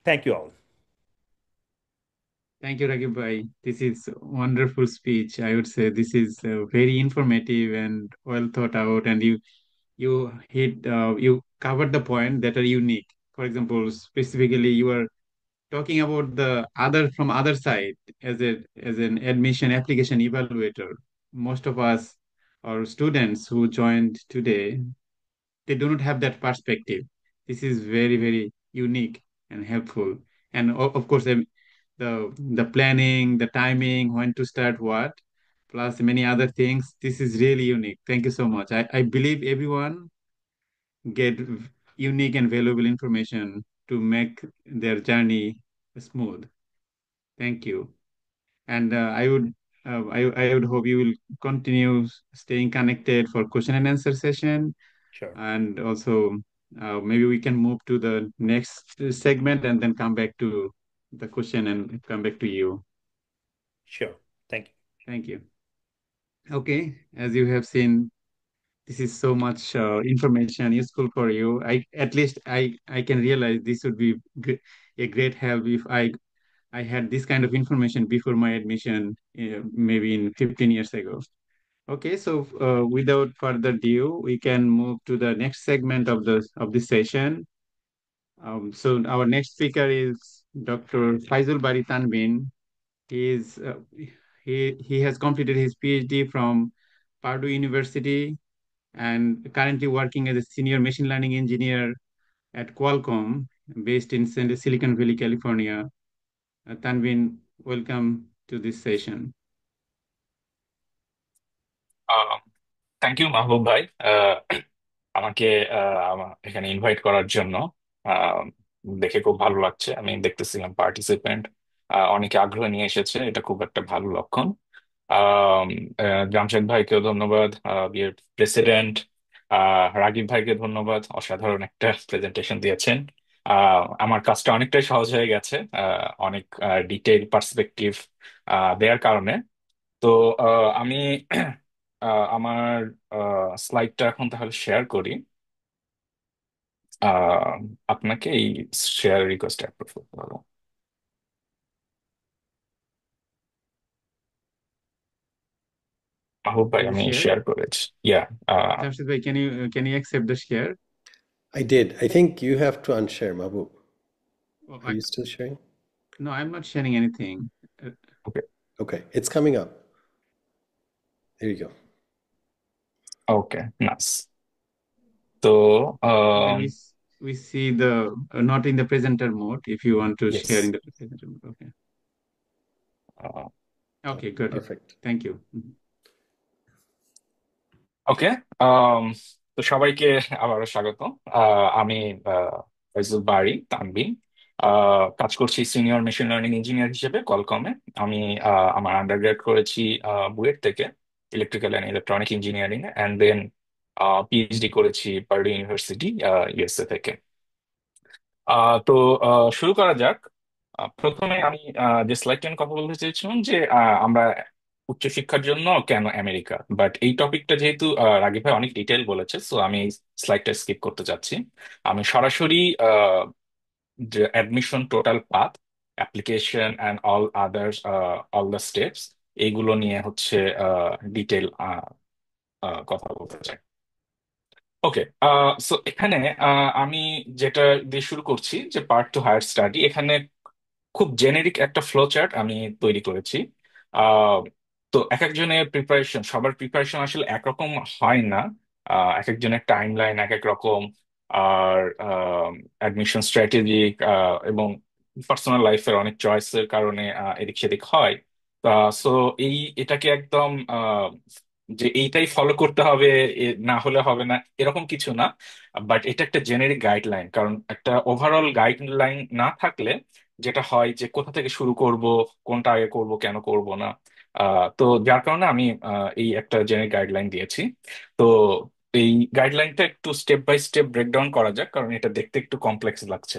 Thank you all. Thank you, Rakib Bhai. This is wonderful speech. I would say this is very informative and well thought out, and you covered the point that are unique. For example, specifically, you are talking about the other from other side as an admission application evaluator. Most of us or students who joined today, they do not have that perspective. This is very, very unique and helpful. and of course the planning, the timing, when to start what, plus many other things. This is really unique. Thank you so much. I believe everyone get unique and valuable information to make their journey smooth. Thank you. And I would hope you will continue staying connected for question and answer session. Sure. And also maybe we can move to the next segment and then come back to the question and come back to you. Sure. Thank you. Thank you. Okay, as you have seen, this is so much information useful for you. I can realize this would be a great help if I had this kind of information before my admission, maybe in 15 years ago. Okay, so without further ado, we can move to the next segment of this session. So our next speaker is Dr. Faizul Bari Tanvin. He is he has completed his PhD from Purdue University and currently working as a senior machine learning engineer at Qualcomm, based in Silicon Valley, California. Tanvin, welcome to this session. Thank you Mahbub ভাই, আমাকে এখানে invite করার জন্য। আহ, দেখে খুব ভালো লাগছে। আমি দেখতেছিলাম পার্টিসিপেন্ট অনেকে আগ্রহ নিয়ে এসেছে, এটা খুব একটা ভালো লক্ষণ। আহ, জামশেদ ভাইকেও ধন্যবাদ, বিয়ের প্রেসিডেন্ট। রাগিব ভাইকে ধন্যবাদ, অসাধারণ একটা প্রেজেন্টেশন দিয়েছেন। আমার কাজটা অনেকটাই সহজ হয়ে গেছে, অনেক ডিটেইল পার্সপেক্টিভ দেওয়ার কারণে। তো আমি আমার স্লাইডটা এখন তাহলে শেয়ার করি। আহ, আপনাকে এই শেয়ার রিকোয়েস্ট অ্যাপ্রুভ করতে হবে। মাহবুব ভাই, Can you আমি share? শেয়ার করেছি। ইয়া, Jamshid bhai, can you accept the share? I did. I think you have to unshare, Mahbub. Oh, Are you still sharing? no, I'm not sharing anything. Okay Okay, it's coming up. There you go. Okay, nice. তো Maybe we see the not in the presenter mode. If you want to yes, share in the presenter mode, okay. Okay, good. Perfect. Thank you. Mhm. ওকে। তো সবাইকে আবারও স্বাগত। আমি ফয়জুল বারী তানভীর, কাজ করছি senior machine learning engineer হিসেবে কলকমে। আমি আমার আন্ডারগ্রেড করেছি বুয়েট থেকে, electrical and electronic engineering, and then PhD করেছি পার্ডু ইউনিভার্সিটি, ইউএসএ থেকে। তো শুরু করা যাক। প্রথমে আমি যে স্লাইডটা নিয়ে কথা বলতে চেয়েছিলাম যে আমরা উচ্চশিক্ষার জন্য কেন আমেরিকা, বাট এই টপিকটা যেহেতু রাগিব ভাই অনেক ডিটেল বলেছে, সো আমি এই স্লাইডটা স্কিপ করতে চাচ্ছি। আমি সরাসরি যে admission total path, application and all others, all the steps, এইগুলো নিয়ে হচ্ছে ডিটেল কথা বলতে চাই। ওকে, সো এখানে আমি যেটা দিয়ে শুরু করছি যে পার্ট টু হায়ার স্টাডি, এখানে খুব জেনেরিক একটা ফ্লো চার্ট আমি তৈরি করেছি। আহ, তো এক একজনের প্রিপারেশন, সবার প্রিপারেশন আসলে একরকম হয় না। এক একজনের টাইম লাইন এক এক রকম, আর অ্যাডমিশন স্ট্র্যাটেজি এবং পার্সোনাল লাইফের অনেক চয়েসের কারণে এদিক সেদিক হয়। সো এটাকে একদম যে এইটাই ফলো করতে হবে, না হলে হবে না, এরকম কিছু না। বাট এটা একটা জেনেরিক গাইডলাইন, কারণ একটা ওভারঅল গাইডলাইন না থাকলে যেটা হয় যে কোথা থেকে শুরু করব, কোনটা আগে করব, কেন করব না। তো যার কারণে আমি এই একটা জেনারেল গাইডলাইন দিয়েছি। তো এই গাইডলাইনটা একটু স্টেপ বাই স্টেপ ব্রেকডাউন করা যাক, কারণ এটা দেখতে একটু কমপ্লেক্স লাগছে।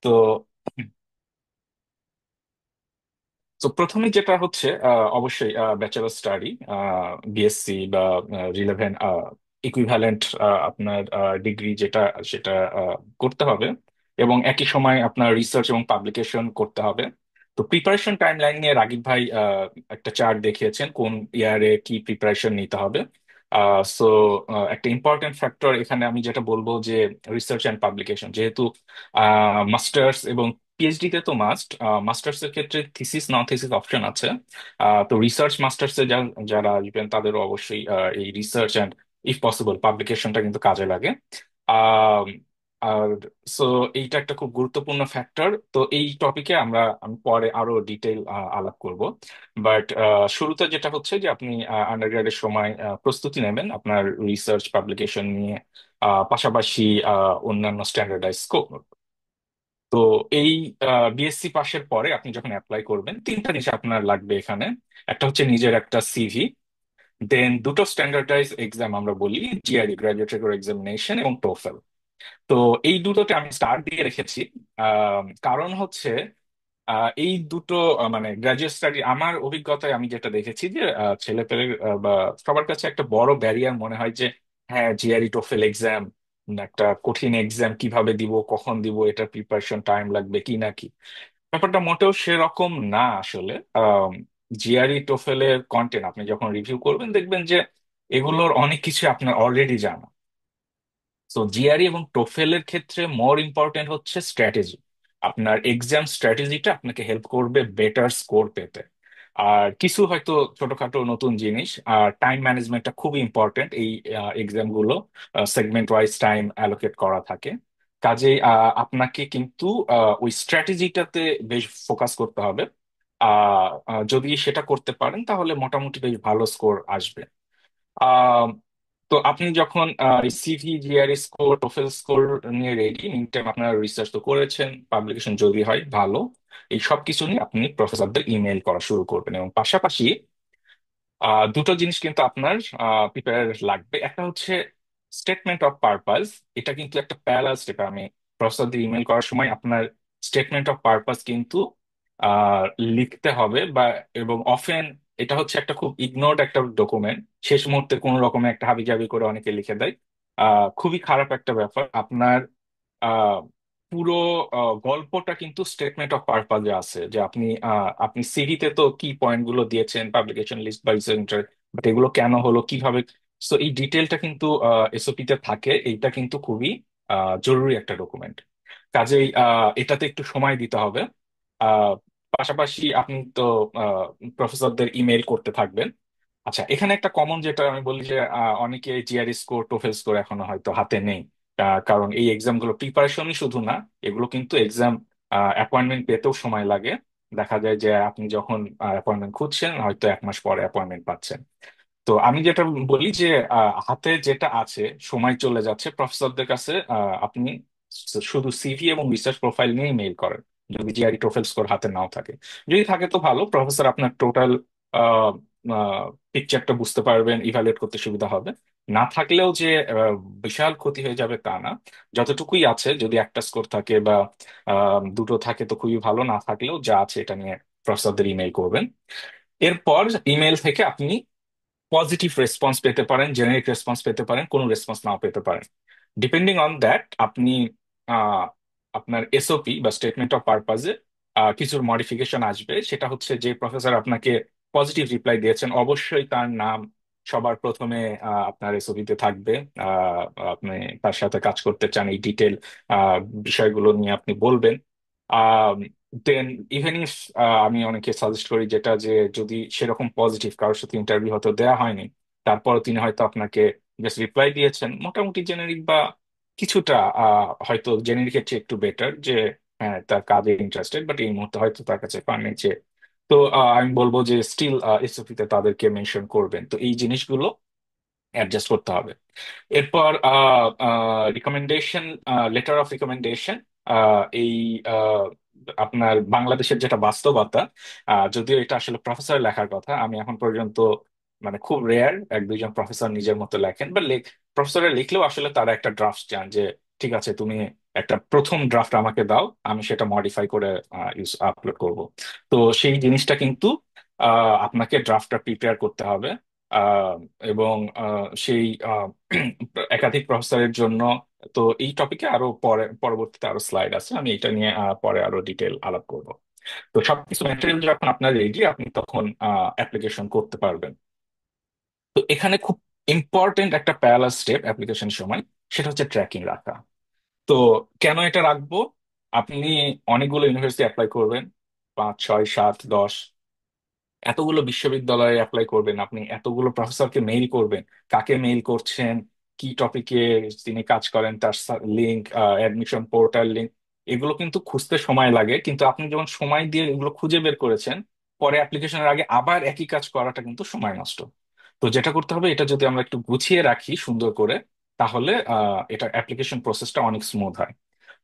তো তো প্রথমে যেটা হচ্ছে অবশ্যই ব্যাচেলর স্টাডি, বিএসসি বা রিলেভেন্ট ইকুইভ্যালেন্ট আপনার ডিগ্রি যেটা, সেটা করতে হবে, এবং একই সময় আপনার রিসার্চ এবং পাবলিকেশন করতে হবে। তো প্রিপারেশন টাইমলাইন নিয়ে রাগিব ভাই একটা চার্ট দেখিয়েছেন কোন ইয়ারে কি প্রিপারেশন নিতে হবে। সো একটা ইম্পর্টেন্ট ফ্যাক্টর এখানে আমি যেটা বলবো যে রিসার্চ অ্যান্ড পাবলিকেশন, যেহেতু মাস্টার্স এবং পিএইচডি তে তো মাস্ট, মাস্টার্স এর ক্ষেত্রে থিসিস নন থিসিস অপশন আছে। তো রিসার্চ মাস্টার্স এ যারা আসবেন তাদেরও অবশ্যই এই রিসার্চ অ্যান্ড ইফ পসিবল পাবলিকেশনটা কিন্তু কাজে লাগে। আর সো এইটা একটা খুব গুরুত্বপূর্ণ ফ্যাক্টর। তো এই টপিকে আমি পরে আরো ডিটেইল আলাপ করব। বাট শুরুতে যেটা হচ্ছে যে আপনি আন্ডারগ্রেডের সময় প্রস্তুতি নেবেন আপনার রিসার্চ পাবলিকেশন নিয়ে, পাশাপাশি অন্যান্য স্ট্যান্ডার্ডাইজ স্কোপ। তো এই বিএসসি পাশের পরে আপনি যখন অ্যাপ্লাই করবেন, তিনটা জিনিস আপনার লাগবে এখানে। একটা হচ্ছে নিজের একটা সিভি, দেন দুটো স্ট্যান্ডার্ডাইজ এক্সাম আমরা বলি, জিআরই, গ্রাজুয়েট রিকগ্নিশন এক্সামিনেশন, এবং টোফেল। তো এই দুটোতে আমি স্টার দিয়ে রেখেছি। কারণ হচ্ছে এই দুটো মানে গ্রাজুয়েট স্টাডি আমার অভিজ্ঞতায় আমি যেটা দেখেছি যে ছেলেপেলের বা সবার কাছে একটা বড় ব্যারিয়ার মনে হয় যে হ্যাঁ, জিআরই টোফেল এক্সাম একটা কঠিন এক্সাম, কিভাবে দিব, কখন দিব, এটার প্রিপারেশন টাইম লাগবে কি না কি। ব্যাপারটা মোটেও সেরকম না আসলে। জিআরই টোফেলের কন্টেন্ট আপনি যখন রিভিউ করবেন দেখবেন যে এগুলোর অনেক কিছু আপনার অলরেডি জানা। তো জিআরই এবং টোফেলের ক্ষেত্রে মোর ইম্পর্টেন্ট হচ্ছে স্ট্র্যাটেজি। আপনার এক্সাম স্ট্র্যাটেজিটা আপনাকে হেল্প করবে বেটার স্কোর পেতে। আর কিছু হয়তো ছোটখাটো নতুন জিনিস, আর টাইম ম্যানেজমেন্টটা খুবই ইম্পর্টেন্ট এই এক্সাম গুলো। সেগমেন্ট ওয়াইজ টাইম অ্যালোকেট করা থাকে। কাজেই আপনাকে কিন্তু ওই স্ট্র্যাটেজিটাতে বেশ ফোকাস করতে হবে। যদি সেটা করতে পারেন তাহলে মোটামুটি বেশ ভালো স্কোর আসবে। আহ, তো আপনি যখন CV, GRE score, TOEFL score নিয়ে রেডি, মিন টাইম আপনার রিসার্চ তো করেছেন, পাবলিকেশন যদি হয় ভালো, এই সব কিছু নিয়ে আপনি প্রফেসরদের ইমেল করা শুরু করবেন। এবং পাশাপাশি দুটো জিনিস কিন্তু আপনার প্রিপেয়ার লাগবে। একটা হচ্ছে স্টেটমেন্ট অফ পারপাস। এটা কিন্তু একটা প্যারাল স্টেপ। আমি প্রফেসরদের ইমেল করার সময় আপনার স্টেটমেন্ট অফ পারপাস কিন্তু আহ, লিখতে হবে। এবং অফেন এটা হচ্ছে একটা খুব ইগনোর্ড একটা ডকুমেন্ট। শেষ মুহূর্তে কোনো রকমে একটা হাবিজাবি করে অনেকে লিখে দেয়। খুবই খারাপ একটা ব্যাপার। আপনার আহ, পুরো গল্পটা কিন্তু স্টেটমেন্ট অফ পারপাজে আছে, যে আপনি সিভিতে তো কি পয়েন্ট গুলো দিয়েছেন, পাবলিকেশন লিস্ট বা রিসেন্ট, বাট এগুলো কেন হলো, কিভাবে। তো এই ডিটেলটা কিন্তু এসওপি তে থাকে। এইটা কিন্তু খুবই জরুরি একটা ডকুমেন্ট। কাজেই এটাতে একটু সময় দিতে হবে। আহ, পাশাপাশি আপনি তো প্রফেসরদের ইমেল করতে থাকবেন। আচ্ছা, এখানে একটা কমন যেটা আমি বলি যে অনেকে জিআরই স্কোর, টোফেল স্কোর এখনো হয়তো হাতে নেই। কারণ এই এক্সাম গুলো প্রিপারেশনই শুধু না, এগুলো কিন্তু এক্সাম অ্যাপয়েন্টমেন্ট পেতেও সময় লাগে। দেখা যায় যে আপনি যখন অ্যাপয়েন্টমেন্ট খুঁজছেন হয়তো 1 মাস পরে অ্যাপয়েন্টমেন্ট পাচ্ছেন। তো আমি যেটা বলি যে হাতে যেটা আছে, সময় চলে যাচ্ছে, প্রফেসরদের কাছে আপনি শুধু সিভি এবং রিসার্চ প্রোফাইল নিয়ে মেইল করেন, যদি জিআরই টোফেল স্কোর হাতে নাও থাকে। যদি থাকে তো ভালো, প্রফেসর আপনার টোটাল পিকচারটা বুঝতে পারবেন, ইভালুয়েট করতে সুবিধা হবে। না থাকলেও যে বিশাল ক্ষতি হয়ে যাবে তা না। যতটুকুই আছে, যদি একটা স্কোর থাকে বা দুটো থাকে তো খুবই ভালো, না থাকলেও যা আছে এটা নিয়ে প্রফেসরদের ইমেল করবেন। এরপর ইমেল থেকে আপনি পজিটিভ রেসপন্স পেতে পারেন, জেনারিক রেসপন্স পেতে পারেন, কোনো রেসপন্স নাও পেতে পারেন। ডিপেন্ডিং অন দ্যাট আপনি আহ, আপনার এসওপি বা স্টেটমেন্ট অফ পারপাজে কিছুর মডিফিকেশন আসবে। সেটা হচ্ছে যে প্রফেসর আপনাকে পজিটিভ রিপ্লাই দিয়েছেন অবশ্যই তার নাম সবার প্রথমে আপনার এসওপিতে থাকবে। আহ, আপনি তার সাথে কাজ করতে চান এই ডিটেল বিষয়গুলো নিয়ে আপনি বলবেন। দেন ইভেন ইফ আমি অনেকে সাজেস্ট করি যেটা, যে যদি সেরকম পজিটিভ কারোর সাথে ইন্টারভিউ হয়তো দেওয়া হয়নি, তারপর তিনি হয়তো আপনাকে জাস্ট রিপ্লাই দিয়েছেন মোটামুটি জেনেরিক বা কিছুটা হয়তো জেনেরিকের চেয়ে একটু বেটার, যে হ্যাঁ তার কাজে ইন্টারেস্টেড, বাট এই মুহূর্তে হয়তো তার কাছে ফান্ড নেই। তো আমি বলবো যে স্টিল এসওপিতে তাদেরকে মেনশন করবেন। তো এই জিনিসগুলো অ্যাডজাস্ট করতে হবে। এরপর রিকমেন্ডেশন, লেটার অফ রিকমেন্ডেশন। এই আহ, আপনার বাংলাদেশের যেটা বাস্তবতা, যদিও এটা আসলে প্রফেসর লেখার কথা, আমি এখন পর্যন্ত মানে খুব রেয়ার 1-2 জন প্রফেসর নিজের মতো লেখেন, বা প্রফেসরের লিখলেও আসলে তারা একটা ড্রাফট চান, যে ঠিক আছে তুমি একটা প্রথম ড্রাফট আমাকে দাও, আমি সেটা মডিফাই করে আপলোড করব। তো সেই জিনিসটা কিন্তু আপনাকে ড্রাফটটা প্রিপেয়ার করতে হবে। আহ, এবং সেই একাধিক প্রফেসরের জন্য। তো এই টপিকে আরো পরবর্তীতে আরো স্লাইড আছে, আমি এটা নিয়ে পরে আরো ডিটেল আলাপ করব। তো সবকিছু ম্যাটেরিয়াল যখন আপনার রেডি, আপনি তখন অ্যাপ্লিকেশন করতে পারবেন। তো এখানে খুব ইম্পর্টেন্ট একটা প্যারালাল স্টেপ অ্যাপ্লিকেশন সময়, সেটা হচ্ছে ট্র্যাকিং রাখা। তো কেন এটা রাখবো? আপনি অনেকগুলো ইউনিভার্সিটি অ্যাপ্লাই করবেন, 5, 6, 7, 10, এতগুলো বিশ্ববিদ্যালয়ে অ্যাপ্লাই করবেন, আপনি এতগুলো প্রফেসরকে মেইল করবেন। কাকে মেইল করছেন, কি টপিকে তিনি কাজ করেন, তার লিঙ্ক, অ্যাডমিশন পোর্টাল লিঙ্ক, এগুলো কিন্তু খুঁজতে সময় লাগে। কিন্তু আপনি যখন সময় দিয়ে এগুলো খুঁজে বের করেছেন, পরে অ্যাপ্লিকেশনের আগে আবার একই কাজ করাটা কিন্তু সময় নষ্ট। তো যেটা করতে হবে, এটা যদি আমরা একটু গুছিয়ে রাখি সুন্দর করে, তাহলে এটা অ্যাপ্লিকেশন প্রসেসটা অনেক স্মুথ হয়।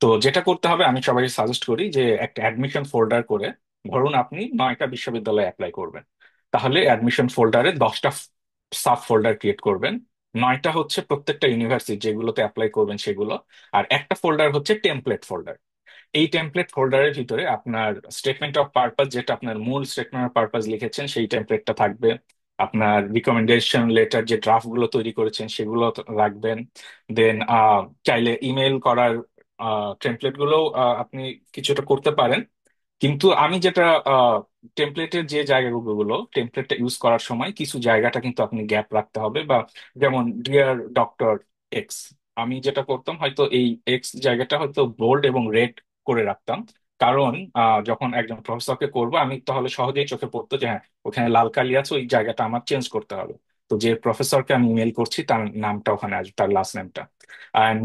তো যেটা করতে হবে, আমি সবাই সাজেস্ট করি যে একটা অ্যাডমিশন ফোল্ডার করে, ধরুন আপনি 9টা বিশ্ববিদ্যালয়ে অ্যাপ্লাই করবেন, তাহলে অ্যাডমিশন ফোল্ডারে 10টা সাব ফোল্ডার ক্রিয়েট করবেন। 9টা হচ্ছে প্রত্যেকটা ইউনিভার্সিটি যেগুলোতে অ্যাপ্লাই করবেন সেগুলো, আর একটা ফোল্ডার হচ্ছে টেমপ্লেট ফোল্ডার। এই টেমপ্লেট ফোল্ডারের ভিতরে আপনার স্টেটমেন্ট অফ পারপাস, যেটা আপনার মূল স্টেটমেন্ট অফ পারপাস লিখেছেন সেই টেমপ্লেটটা থাকবে। আপনার রিকমেন্ডেশন লেটার যে ড্রাফট গুলো তৈরি করেছেন সেগুলো রাখবেন। দেন চাইলে ইমেল করার টেমপ্লেট গুলো আপনি কিছুটা করতে পারেন। কিন্তু আমি যেটা, টেমপ্লেটের যে জায়গাগুলো টেমপ্লেটটা ইউজ করার সময় কিছু জায়গাটা কিন্তু আপনি গ্যাপ রাখতে হবে, বা যেমন ডিয়ার ডক্টর এক্স, আমি যেটা করতাম হয়তো এই এক্স জায়গাটা হয়তো বোল্ড এবং রেড করে রাখতাম। কারণ যখন একজন প্রফেসরকে করবো, আমি তাহলে সহজেই চোখে পড়তো যে হ্যাঁ, ওখানে লাল কালি আছে, ওই জায়গাটা আমার চেঞ্জ করতে হবে। তো যে প্রফেসরকে আমি ইমেল করছি তার নামটা ওখানে আসবে, তার লাস্ট নেমটা। অ্যান্ড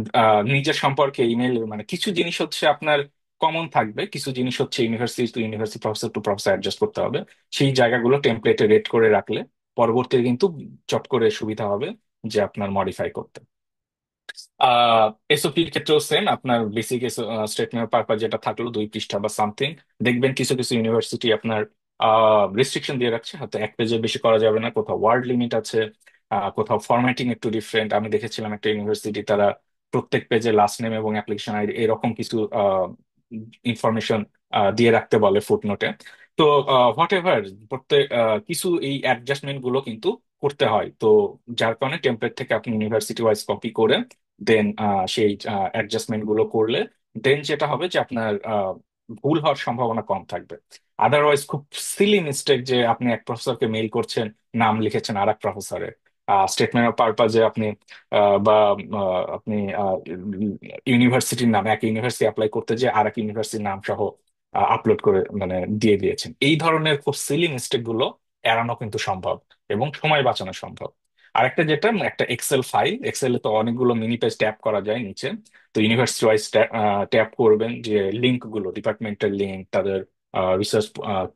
নিজের সম্পর্কে ইমেল, মানে কিছু জিনিস হচ্ছে আপনার কমন থাকবে, কিছু জিনিস হচ্ছে university two university, professor two professor adjust করতে হবে। সেই জায়গাগুলো টেমপ্লেটে রেড করে রাখলে পরবর্তীতে কিন্তু চট করে সুবিধা হবে যে আপনার মডিফাই করতে। এসওপির ক্ষেত্রেও সেম, আপনার বেসিক স্টেটমেন্ট পারপাস যেটা থাকলো 2 পৃষ্ঠা বা সামথিং। দেখবেন কিছু কিছু ইউনিভার্সিটি আপনার রেস্ট্রিকশন দিয়ে রাখছে, হয়তো 1 পেজের বেশি করা যাবে না, কোথাও ওয়ার্ড লিমিট আছে, কোথাও ফরম্যাটিং একটু ডিফারেন্ট। আমি দেখেছিলাম একটা ইউনিভার্সিটি, তারা প্রত্যেক পেজে লাস্ট নেম এবং অ্যাপ্লিকেশন আইডি এরকম কিছু ইনফরমেশন দিয়ে রাখতে বলে ফুটনোটে। তো হোয়াট এভার, প্রত্যেক কিছু এই অ্যাডজাস্টমেন্ট গুলো কিন্তু করতে হয়। তো যার কারণে টেমপ্লেট থেকে আপনি ইউনিভার্সিটি ওয়াইজ কপি করে দেন সেই অ্যাডজাস্টমেন্ট গুলো করলে দেন যেটা হবে যে আপনার ভুল হওয়ার সম্ভাবনা কম থাকবে। আদারওয়াইজ খুব সিলি মিস্টেক যে আপনি এক প্রফেসরকে মেইল করছেন, নাম লিখেছেন আর এক প্রফেসরের, স্টেটমেন্ট অফ পারপাজে আপনি বা আপনি ইউনিভার্সিটির নাম, এক ইউনিভার্সিটি অ্যাপ্লাই করতে যে আর এক ইউনিভার্সিটির নাম সহ আপলোড করে মানে দিয়ে দিয়েছেন। এই ধরনের খুব সিলি মিস্টেক গুলো এড়ানো কিন্তু সম্ভব এবং সময় বাঁচানো সম্ভব। আরেকটা যেটা, একটা এক্সেল ফাইল, এক্সেলে তো অনেকগুলো মিনি পেজ ট্যাপ করা যায় নিচে। তো ইউনিভার্সিটি ওয়াইজ ট্যাপ করবেন যে লিঙ্ক গুলো, ডিপার্টমেন্টাল লিঙ্ক, তাদের রিসার্চ,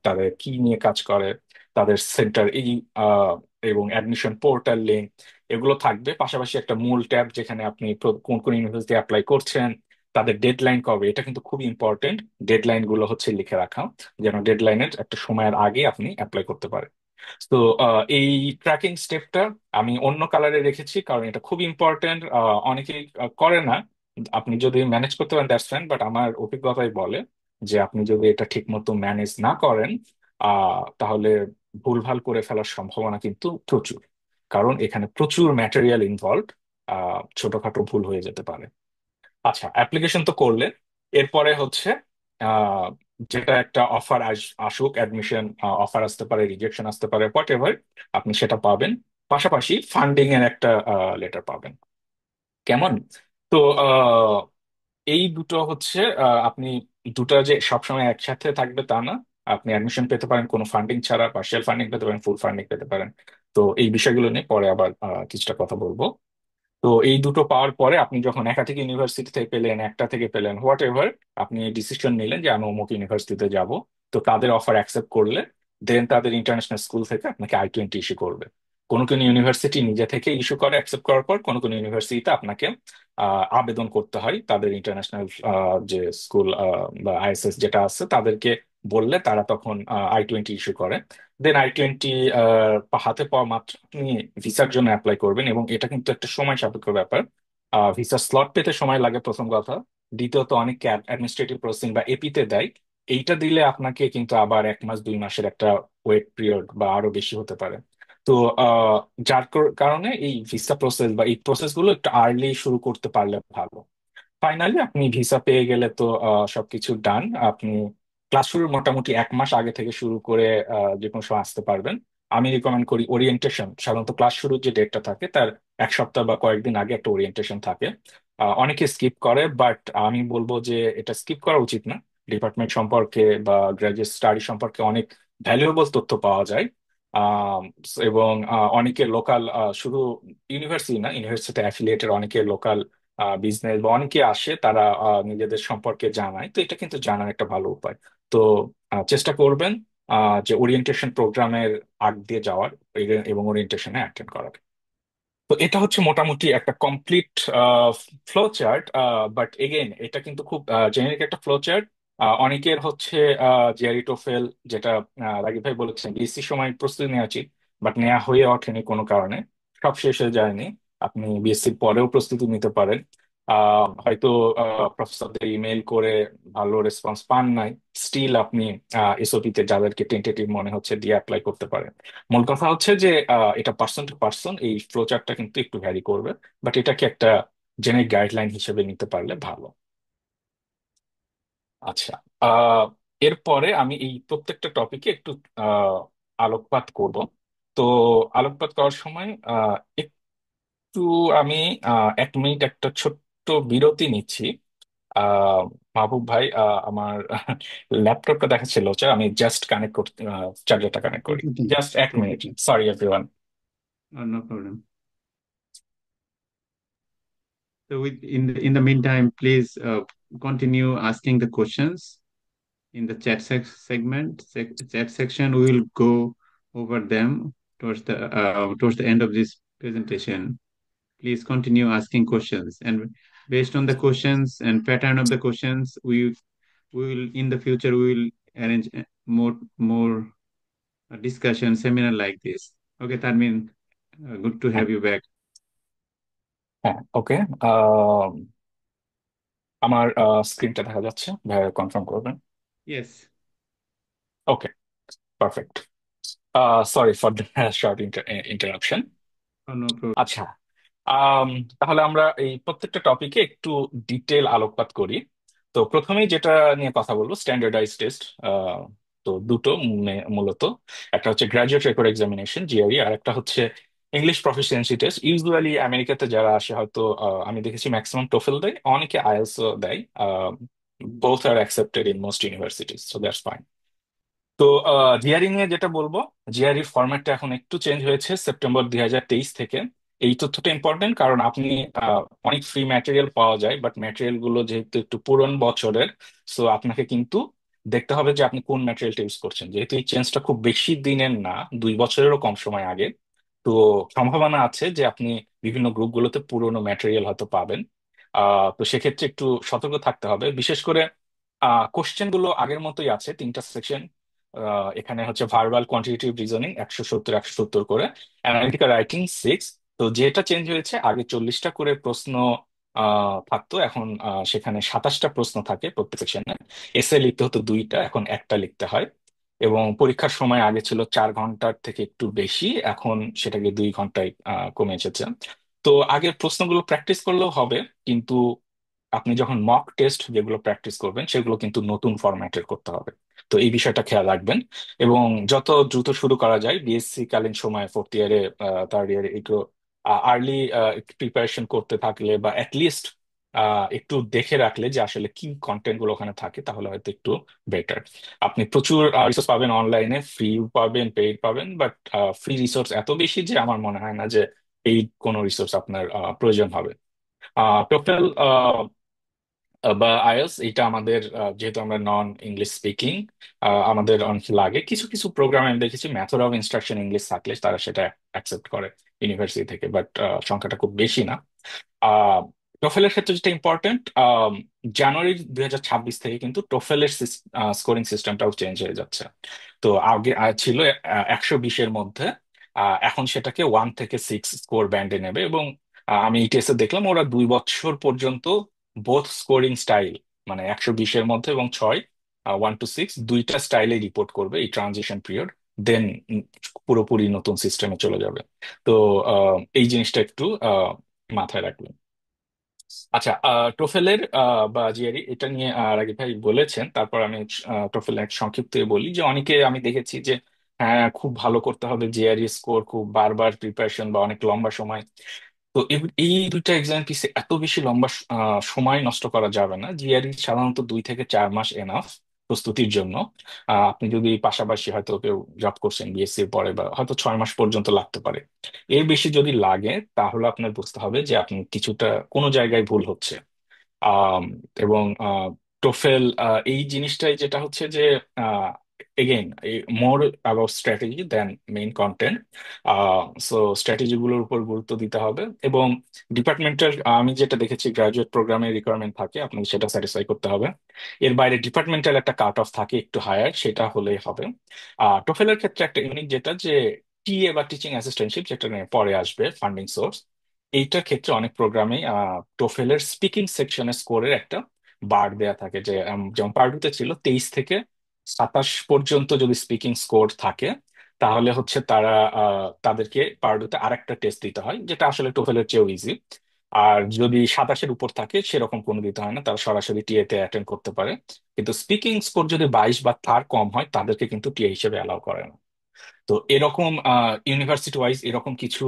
তাদের কি নিয়ে কাজ করে, তাদের সেন্টার, এই এবং অ্যাডমিশন পোর্টাল লিঙ্ক, এগুলো থাকবে। পাশাপাশি একটা মূল ট্যাব যেখানে আপনি কোন কোন ইউনিভার্সিটি অ্যাপ্লাই করছেন, তাদের ডেডলাইন কবে, এটা কিন্তু খুব ইম্পর্টেন্ট। ডেডলাইন গুলো হচ্ছে লিখে রাখা, যেন ডেডলাইনের একটা সময়ের আগে আপনি অ্যাপ্লাই করতে পারেন। তো এই ট্র্যাকিং স্টেপটা আমি অন্য কালারে রেখেছি কারণ এটা খুব ইম্পর্টেন্ট। অনেকেই করে না। আপনি যদি ম্যানেজ করতে পারেন দ্যাটস ফাইন, বাট আমার অভিজ্ঞতাই বলে যে আপনি যদি এটা ঠিক মতো ম্যানেজ না করেন, তাহলে ভুলভাল করে ফেলার সম্ভাবনা কিন্তু প্রচুর। কারণ এখানে প্রচুর ম্যাটেরিয়াল ইনভলভ, ছোটখাটো ভুল হয়ে যেতে পারে। আচ্ছা, অ্যাপ্লিকেশন তো করলেন, এরপরে হচ্ছে আহ, যেটা একটা অফার আসুক, অ্যাডমিশন অফার আসতে পারে, রিজেকশন আসতে পারে, হোয়াট এভার, আপনি সেটা পাবেন। পাশাপাশি ফান্ডিং এর একটা লেটার পাবেন। কেমন? তো এই দুটো হচ্ছে, আপনি দুটো যে সবসময় একসাথে থাকবে তা না। আপনি অ্যাডমিশন পেতে পারেন কোনো ফান্ডিং ছাড়া, পার্শিয়াল ফান্ডিং পেতে পারেন, ফুল ফান্ডিং পেতে পারেন। তো এই বিষয়গুলো নিয়ে পরে আবার কিছুটা কথা বলবো। তো এই দুটো পাওয়ার পরে আপনি যখন একাধিক ইউনিভার্সিটি থেকে পেলেন, একটা থেকে পেলেন, হোয়াট এভার, আপনি ডিসিশন নিলেন যে আমি অমুক ইউনিভার্সিটিতে যাব। তো তাদের অফার অ্যাকসেপ্ট করলে দেন তাদের ইন্টারন্যাশনাল স্কুল থেকে আপনাকে I-20 ইস্যু করবে। কোন কোন ইউনিভার্সিটি নিজে থেকে ইস্যু করে অ্যাকসেপ্ট করার পর, কোন কোন ইউনিভার্সিটিতে আপনাকে আবেদন করতে হয় তাদের ইন্টারন্যাশনাল যে স্কুল বা ISS যেটা আছে তাদেরকে বললে তারা তখন I-20 ইস্যু করে। দেন I-20 হাতে পাওয়া মাত্র আপনি ভিসার জন্য অ্যাপ্লাই করবেন, এবং এটা কিন্তু একটা সময় সাপেক্ষ ব্যাপার। ভিসা স্লট পেতে সময় লাগে প্রথম কথা। দ্বিতীয়ত অনেক অ্যাডমিনিস্ট্রেটিভ প্রসেসিং বা এপিতে দেয়, এইটা দিলে আপনাকে কিন্তু আবার 1 মাস 2 মাসের একটা ওয়েট পিরিয়ড বা আরো বেশি হতে পারে। তো আহ, যার কারণে এই ভিসা প্রসেস বা এই প্রসেস গুলো একটু আর্লি শুরু করতে পারলে ভালো। ফাইনালি আপনি ভিসা পেয়ে গেলে তো সবকিছু ডান। আপনি ক্লাস শুরুর মোটামুটি 1 মাস আগে থেকে শুরু করে যে কোনো সময় আসতে পারবেন। আমি রিকমেন্ড করি ওরিয়েন্টেশন, সাধারণত ক্লাস শুরুর যে ডেটটা থাকে তার 1 সপ্তাহ বা কয়েকদিন আগে একটা ওরিয়েন্টেশন থাকে। অনেকে স্কিপ করে, বাট আমি বলবো যে এটা স্কিপ করা উচিত না। ডিপার্টমেন্ট সম্পর্কে বা গ্রাজুয়েট স্টাডি সম্পর্কে অনেক ভ্যালুয়েবল তথ্য পাওয়া যায়। এবং অনেকের লোকাল, শুধু ইউনিভার্সিটি না, ইউনিভার্সিটি অ্যাফিলিয়েটেড অনেকের লোকাল বিজনেস বা অনেকে আসে, তারা নিজেদের সম্পর্কে জানায়। তো এটা কিন্তু জানার একটা ভালো উপায়। তো চেষ্টা করবেন যে ওরিয়েন্টেশন প্রোগ্রামের আগ দিয়ে যাওয়ার এবং ওরিয়েন্টেশনে অ্যাটেন্ড করার। তো এটা হচ্ছে মোটামুটি একটা complete flow chart. But again এটা কিন্তু খুব জেনারিক একটা ফ্লো চার্ট। অনেকের হচ্ছে জিআরই টোফেল, যেটা রাগিব ভাই বলেছেন বিএসসি সময় প্রস্তুতি নেওয়া উচিত, বাট নেওয়া হয়ে ওঠেনি কোনো কারণে, সব শেষ হয়ে যায়নি। আপনি বিএসসির পরেও প্রস্তুতি নিতে পারেন। হয়তো প্রফেসরদের ইমেল করে ভালো রেসপন্স পান নাই, স্টিল আপনি এসওপি তে যাদেরকে টেন্টেটিভ মনে হচ্ছে দিয়ে অ্যাপ্লাই করতে পারেন। মূল কথা হচ্ছে যে এটা পার্সন টু পার্সন, এই ফ্লো চার্টটা কিন্তু একটু ভ্যারি করবে, বাট এটাকে একটা জেনারিক গাইডলাইন হিসেবে নিতে পারলে ভালো। আচ্ছা, আহ এরপরে আমি এই প্রত্যেকটা টপিকে একটু আহ আলোকপাত করব। তো আলোকপাত করার সময় একটু আমি 1 মিনিট একটা ছোট্ট বিরতি নিচ্ছি। আহ মাহবুব ভাই, আমার ল্যাপটপটা দেখাচ্ছিল, হচ্ছে আমি জাস্ট কানেক্ট করতে, চার্জারটা কানেক্ট করি। Take your time. জাস্ট এক Take your minute time. Sorry everyone. No problem. So in the meantime, please continue asking the questions in the chat section. We will go over them towards the end of this presentation. Please continue asking questions, and based on the questions and pattern of the questions, we will in the future we will arrange more discussion seminar like this. Okay, Tarmin, good to হ্যাঁ, have you back. হ্যাঁ, ওকে। আমার স্ক্রিনটা দেখা যাচ্ছে, ভাই confirm করবেন? Yes. Okay, perfect. Sorry for the short interruption. Oh, no problem. আচ্ছা, আম, তাহলে আমরা এই প্রত্যেকটা টপিকে একটু ডিটেল আলোকপাত করি। তো প্রথমেই যেটা নিয়ে কথা বলবো, স্ট্যান্ডার্ডাইজ টেস্ট। তো দুটো মূলত, একটা হচ্ছে গ্রাজুয়েট রেকর্ড এক্সামিনেশন জিআরই, আর একটা হচ্ছে ইংলিশ প্রফিসিয়েন্সি টেস্ট। ইউজুয়ালি আমেরিকাতে যারা আসে হয়তো আমি দেখেছি ম্যাক্সিমাম টোফেল দেয়, অনেকে আইএলটিএসও দেয়। Both are accepted in most universities, so that's fine. তো জিআরই নিয়ে যেটা বলবো, জিআরইর ফরম্যাটটা এখন একটু চেঞ্জ হয়েছে সেপ্টেম্বর 2023 থেকে। এই তথ্যটা ইম্পর্টেন্ট কারণ আপনি অনেক ফ্রি ম্যাটেরিয়াল পাওয়া যায়, বাট ম্যাটেরিয়াল গুলো যেহেতু একটু পুরনো বছরের, সো আপনাকে কিন্তু দেখতে হবে যে আপনি কোন ম্যাটেরিয়ালটা ইউজ করছেন। যেহেতু এই চেঞ্জটা খুব বেশি দিনের না, 2 বছরেরও কম সময় আগে, তো সম্ভাবনা আছে যে আপনি বিভিন্ন গ্রুপগুলোতে পুরনো ম্যাটেরিয়াল হয়তো পাবেন। তো সেক্ষেত্রে একটু সতর্ক থাকতে হবে। বিশেষ করে কোশ্চেন গুলো আগের মতোই আছে, 3টা সেকশন। এখানে হচ্ছে ভার্বাল, কোয়ান্টিটেটিভ, রিজনিং 170 170 করে, অ্যানালিটিক্যাল রাইটিং 6। তো যেটা চেঞ্জ হয়েছে, আগে 40টা করে প্রশ্ন থাকতো, এখন সেখানে 27টা প্রশ্ন থাকে প্রত্যেক সেকশনে। এসে লিখতে হতো 2টা, এখন একটা লিখতে হয়। এবং পরীক্ষার সময় আগে ছিল 4 ঘন্টার থেকে একটু বেশি, এখন সেটাকে 2 ঘন্টায় কমে এসেছে। তো আগের প্রশ্নগুলো প্র্যাকটিস করলেও হবে, কিন্তু আপনি যখন মক টেস্ট যেগুলো প্র্যাকটিস করবেন সেগুলো কিন্তু নতুন ফরম্যাটের করতে হবে। তো এই বিষয়টা খেয়াল রাখবেন। এবং যত দ্রুত শুরু করা যায়, বিএসসি কালীন সময়, 4th ইয়ারে, 3rd ইয়ারে, একটু আর্লি প্রিপারেশন করতে থাকলে, বা অ্যাটলিস্ট একটু দেখে রাখলে যে আসলে কি কন্টেন্ট গুলো ওখানে থাকে, তাহলে হয়তো একটু বেটার। আপনি প্রচুর রিসোর্স পাবেন অনলাইনে, ফ্রি পাবেন, পেইড পাবেন, বাট ফ্রি রিসোর্স এত বেশি যে আমার মনে হয় না যে পেইড কোনো রিসোর্স আপনার প্রয়োজন হবে। টোটাল বা আইএলটিএস, এটা আমাদের যেহেতু আমরা নন ইংলিশ স্পিকিং, আমাদের অনেক লাগে। কিছু কিছু প্রোগ্রামে আমি দেখেছি মেথড অফ ইনস্ট্রাকশন ইংলিশ থাকলে তারা সেটা অ্যাকসেপ্ট করে ইউনিভার্সিটি থেকে, বাট সংখ্যাটা খুব বেশি না। টোফেলের ক্ষেত্রে যেটা ইম্পর্টেন্ট, জানুয়ারি 2026 থেকে কিন্তু টোফেলের স্কোরিং সিস্টেমটাও চেঞ্জ হয়ে যাচ্ছে। তো আগে ছিল 120-এর মধ্যে, এখন সেটাকে 1 থেকে 6 স্কোর ব্যান্ডে নেবে। এবং আমি ইটিএস এ দেখলাম ওরা 2 বছর পর্যন্ত বোথ স্কোরিং স্টাইল, মানে 120-এর মধ্যে এবং 6, 1 to 6 দুইটা স্টাইলে রিপোর্ট করবে এই ট্রানজিশন পিরিয়ড। দেন পুরোপুরি নতুন সিস্টেমে চলে যাবে। তো এই জিনিসটা একটু মাথায় রাখবেন। আচ্ছা, টোফেলের বা জিআরই এটা নিয়ে রাগিব ভাই বলেছেন, তারপর আমি টোফেল এক সংক্ষিপ্ত বলি যে অনেকে আমি দেখেছি যে হ্যাঁ খুব ভালো করতে হবে জিআরই স্কোর, খুব বারবার প্রিপারেশন বা অনেক লম্বা সময়। তো এই দুইটা এক্সাম পিছে এত বেশি লম্বা সময় নষ্ট করা যাবে না। জিআরই সাধারণত 2 থেকে 4 মাস এনাফ। প্রস্তুতির জন্য আপনি যদি পাশাপাশি হয়তো কেউ জব করছেন বিএসসি এর পরে, বা হয়তো 6 মাস পর্যন্ত লাগতে পারে। এর বেশি যদি লাগে তাহলে আপনার বুঝতে হবে যে আপনি কিছুটা কোনো জায়গায় ভুল হচ্ছে। আম, এবং টোফেল এই জিনিসটাই যেটা হচ্ছে যে again more about strategy than main content. So strategy গুলোর উপর গুরুত্ব দিতে হবে। এবং ডিপার্টমেন্টাল, আমি যেটা দেখেছি গ্রাজুয়েট প্রোগ্রামের রিকোয়ারমেন্ট থাকে, আপনাকে সেটা স্যাটিসফাই করতে হবে। এর বাইরে ডিপার্টমেন্টাল একটা কাট অফ থাকে একটু হায়ার, সেটা হলেই হবে। টোফেলের ক্ষেত্রে একটা ইউনিক যেটা যে টিএ বা টিচিং অ্যাসিস্ট্যান্টশিপ, যেটা নিয়ে পরে আসবে ফান্ডিং সোর্স, এইটার ক্ষেত্রে অনেক প্রোগ্রামে টোফেলের স্পিকিং সেকশনের স্কোরের একটা বার দেয়া থাকে, যে যেমন পার্ডুতে ছিল 23 থেকে 27 পর্যন্ত যদি স্পিকিং স্কোর থাকে, তাহলে হচ্ছে তারা তাদেরকে পার্ডুতে আরেকটা টেস্ট দিতে হয়, যেটা আসলে টোফেলের চেয়েও ইজি। আর যদি 27-এর উপর থাকে সেরকম কোনো দিতে হয় না, তারা সরাসরি টিএ তে অ্যাটেন্ড করতে পারে। কিন্তু স্পিকিং স্কোর যদি 22 বা তার কম হয়, তাদেরকে কিন্তু টিএ হিসেবে অ্যালাউ করে না। তো এরকম ইউনিভার্সিটি ওয়াইজ এরকম কিছু